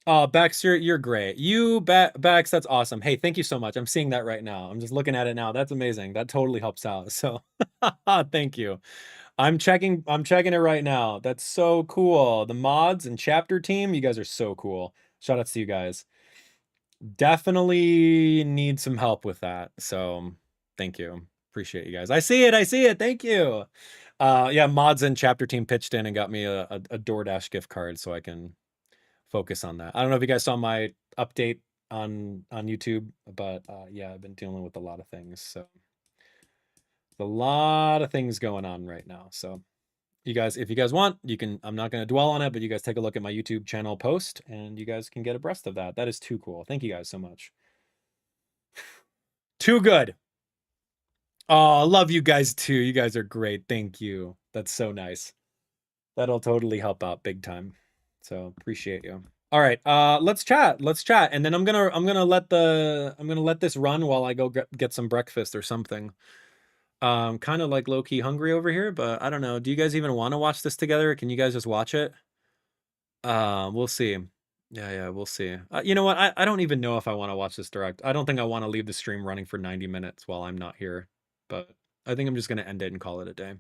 Oh, Bex, you're great. Bex, that's awesome. Hey, thank you so much. I'm seeing that right now. I'm just looking at it now. That's amazing. That totally helps out. So, thank you. I'm checking it right now. That's so cool. The mods and chapter team, you guys are so cool. Shout outs to you guys. Definitely need some help with that. So thank you. Appreciate you guys. I see it. Thank you. Yeah, mods and chapter team pitched in and got me a DoorDash gift card so I can focus on that. I don't know if you guys saw my update on YouTube, but yeah, I've been dealing with a lot of things. So a lot of things going on right now. So you guys, if you guys want, you can, I'm not going to dwell on it, but you guys take a look at my YouTube channel post and you guys can get abreast of that. That is too cool. Thank you guys so much. Too good. Oh, I love you guys too. You guys are great. Thank you. That's so nice. That'll totally help out big time. So appreciate you. All right, let's chat. And then I'm gonna let this run while I go get some breakfast or something. Kind of like low-key hungry over here, but I don't know. Do you guys even want to watch this together? Can you guys just watch it? We'll see. Yeah, we'll see. You know what? I don't even know if I want to watch this direct. I don't think I want to leave the stream running for 90 minutes while I'm not here, but I think I'm just going to end it and call it a day.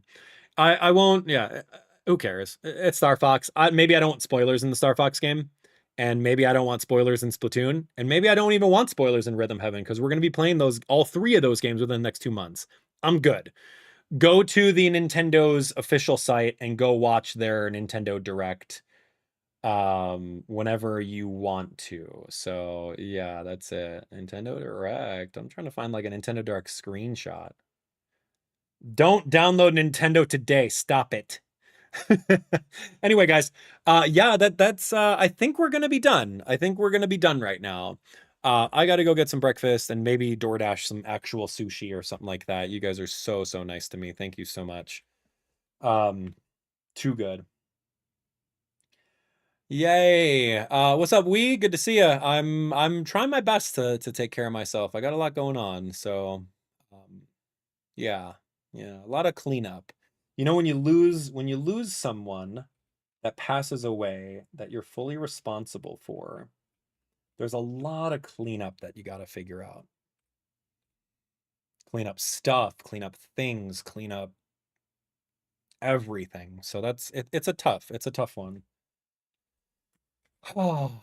I won't, yeah, who cares? It's Star Fox. Maybe I don't want spoilers in the Star Fox game, and maybe I don't want spoilers in Splatoon, and maybe I don't even want spoilers in Rhythm Heaven, because we're going to be playing all three of those games within the next 2 months. I'm good. Go to the Nintendo's official site and go watch their Nintendo Direct whenever you want to. So yeah, that's it. Nintendo Direct. I'm trying to find like a Nintendo Direct screenshot. Don't download Nintendo today. Stop it. Anyway, guys, yeah, that's I think we're gonna be done. I think we're gonna be done right now. I gotta go get some breakfast and maybe DoorDash some actual sushi or something like that. You guys are so nice to me. Thank you so much. Too good. Yay. What's up, Wee? Good to see you. I'm trying my best to take care of myself. I got a lot going on, so yeah. Yeah, a lot of cleanup. You know, when you lose someone that passes away that you're fully responsible for, there's a lot of cleanup that you got to figure out. Clean up stuff, clean up things, clean up everything. So that's it, it's a tough one. Oh.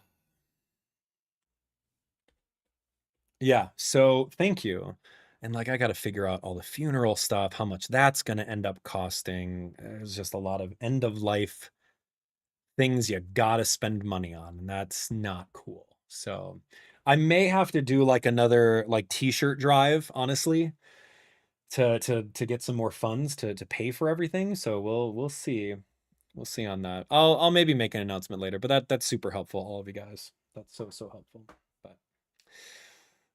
Yeah, so thank you. And like I got to figure out all the funeral stuff, how much that's going to end up costing. There's just a lot of end of life things you got to spend money on, and that's not cool. So I may have to do like another like t-shirt drive, honestly, to get some more funds to pay for everything. So we'll see. We'll see on that. I'll maybe make an announcement later, but that's super helpful, all of you guys. That's so helpful. But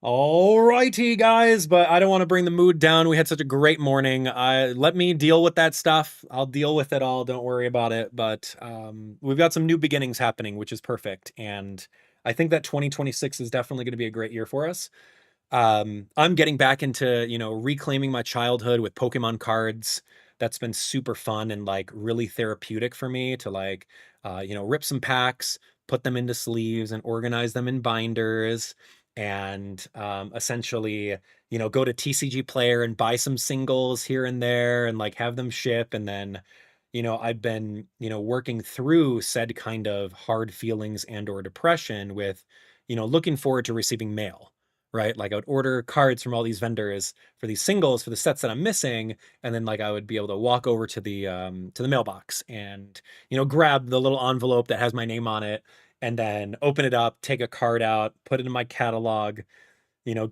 all righty, guys, but I don't want to bring the mood down. We had such a great morning. Let me deal with that stuff. I'll deal with it all. Don't worry about it. But we've got some new beginnings happening, which is perfect. And I think that 2026 is definitely going to be a great year for us. I'm getting back into, reclaiming my childhood with Pokemon cards. That's been super fun and like really therapeutic for me to like, rip some packs, put them into sleeves and organize them in binders. And essentially, go to TCG Player and buy some singles here and there and like have them ship. And then, I've been, working through said kind of hard feelings and or depression with, looking forward to receiving mail, right? Like I would order cards from all these vendors for these singles for the sets that I'm missing. And then like I would be able to walk over to the mailbox and, grab the little envelope that has my name on it, and then open it up, take a card out, put it in my catalog,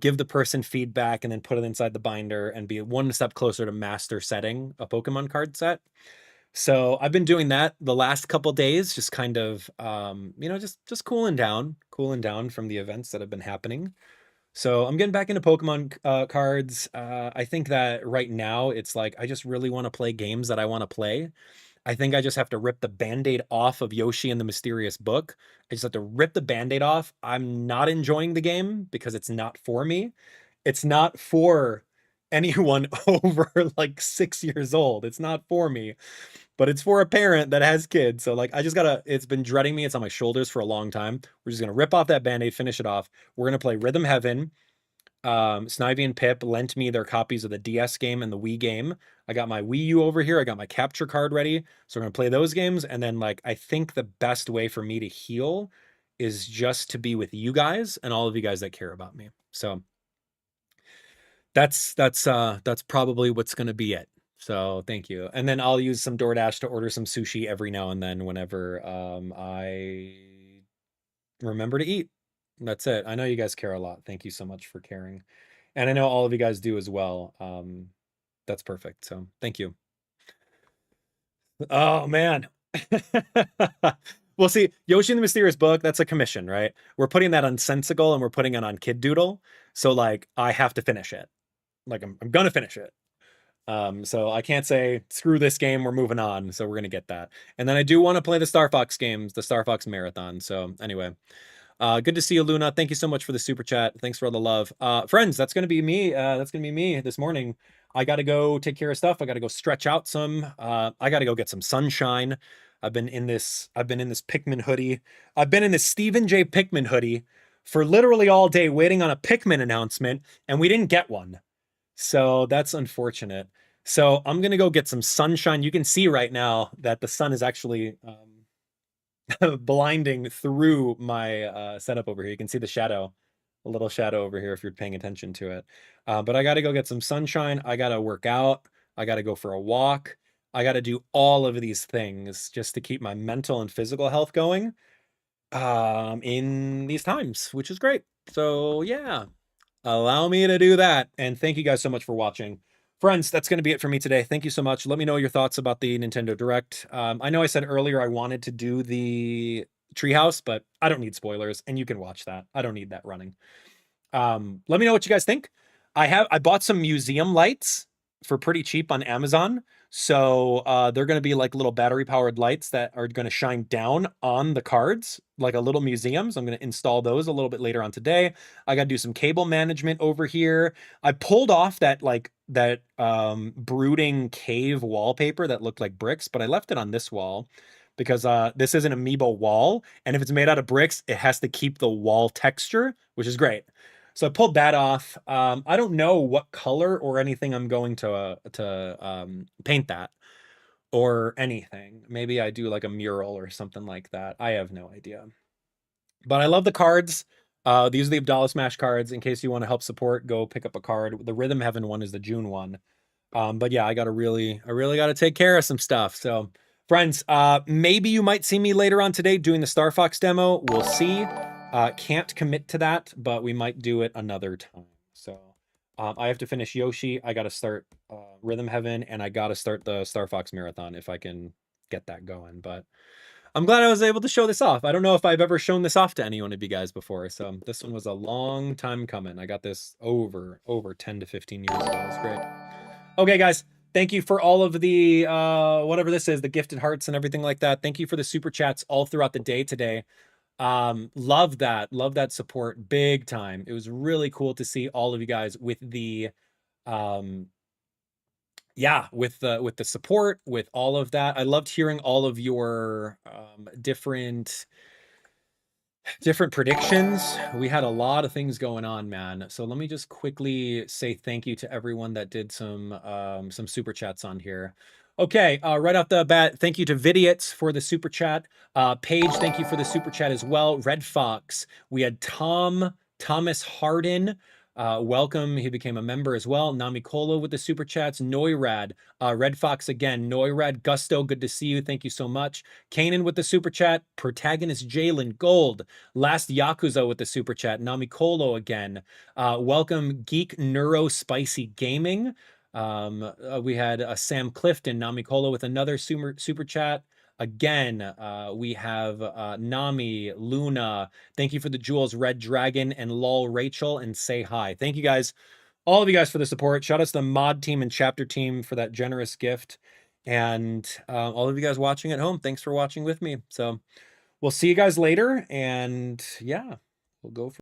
give the person feedback, and then put it inside the binder and be one step closer to master setting a Pokemon card set. So I've been doing that the last couple days, just kind of, just cooling down from the events that have been happening. So I'm getting back into Pokemon cards. I think that right now it's like, I just really want to play games that I want to play. I think I just have to rip the Band-Aid off of Yoshi and the Mysterious Book. I just have to rip the Band-Aid off. I'm not enjoying the game because it's not for me. It's not for anyone over like 6 years old. It's not for me, but it's for a parent that has kids. So like, it's been dreading me. It's on my shoulders for a long time. We're just going to rip off that Band-Aid, finish it off. We're going to play Rhythm Heaven. Snivy and Pip lent me their copies of the DS game and the Wii game. I got my Wii U over here. I got my capture card ready. So we're going to play those games. And then like, I think the best way for me to heal is just to be with you guys and all of you guys that care about me. So that's probably what's going to be it. So thank you. And then I'll use some DoorDash to order some sushi every now and then whenever I remember to eat. That's it. I know you guys care a lot. Thank you so much for caring. And I know all of you guys do as well. That's perfect. So thank you. Oh, man. Well, see, Yoshi and the Mysterious Book, that's a commission, right? We're putting that on Sensical and we're putting it on Kid Doodle. So like, I have to finish it. Like, I'm going to finish it. So I can't say, screw this game, we're moving on. So we're going to get that. And then I do want to play the Star Fox games, the Star Fox Marathon. So anyway. Good to see you, Luna. Thank you so much for the super chat. Thanks for all the love. Friends, that's going to be me. That's going to be me this morning. I got to go take care of stuff. I got to go stretch out some. I got to go get some sunshine. I've been in this Pikmin hoodie. I've been in this Stephen J. Pikmin hoodie for literally all day waiting on a Pikmin announcement, and we didn't get one. So that's unfortunate. So I'm going to go get some sunshine. You can see right now that the sun is actually blinding through my setup over here. You can see the shadow, a little shadow over here if you're paying attention to it. But I got to go get some sunshine. I got to work out. I got to go for a walk. I got to do all of these things just to keep my mental and physical health going in these times, which is great. So yeah, allow me to do that. And thank you guys so much for watching. Friends, that's going to be it for me today. Thank you so much. Let me know your thoughts about the Nintendo Direct. I know I said earlier I wanted to do the Treehouse, but I don't need spoilers, and you can watch that. I don't need that running. Let me know what you guys think. I bought some museum lights for pretty cheap on Amazon. So they're going to be like little battery powered lights that are going to shine down on the cards, like a little museum. So I'm going to install those a little bit later on today. I got to do some cable management over here. I pulled off that brooding cave wallpaper that looked like bricks, but I left it on this wall because this is an amiibo wall. And if it's made out of bricks, it has to keep the wall texture, which is great. So I pulled that off. I don't know what color or anything I'm going to paint that or anything. Maybe I do like a mural or something like that. I have no idea. But I love the cards. These are the AbdallahSmash cards. In case you want to help support, go pick up a card. The Rhythm Heaven one is the June one. But yeah, I really got to take care of some stuff. So friends, maybe you might see me later on today doing the Star Fox demo. We'll see. Can't commit to that, but we might do it another time. So I have to finish Yoshi. I got to start Rhythm Heaven, and I got to start the Star Fox Marathon if I can get that going. But I'm glad I was able to show this off. I don't know if I've ever shown this off to any one of you guys before. So this one was a long time coming. I got this over 10 to 15 years ago. It's great. Okay, guys. Thank you for all of the, whatever this is, the gifted hearts and everything like that. Thank you for the super chats all throughout the day today. Love that support big time. It was really cool to see all of you guys with the with the support, with all of that. I loved hearing all of your different predictions. We had a lot of things going on, man. So let me just quickly say thank you to everyone that did some super chats on here. Okay, right off the bat, thank you to Vidiots for the super chat. Paige, thank you for the super chat as well. Red Fox, we had Thomas Harden. Welcome, he became a member as well. Namikolo with the super chats. Noirad, Red Fox again. Noirad, Gusto, good to see you. Thank you so much. Kanan with the super chat. Protagonist Jalen Gold. Last Yakuza with the super chat. Namikolo again. Welcome, Geek Neuro Spicy Gaming. We had Sam Clifton, Namikolo with another super chat. Again, we have Nami, Luna. Thank you for the jewels, Red Dragon, and Lol Rachel, and Say Hi. Thank you guys, all of you guys, for the support. Shout out to the mod team and chapter team for that generous gift. And all of you guys watching at home, thanks for watching with me. So we'll see you guys later. And yeah, we'll go for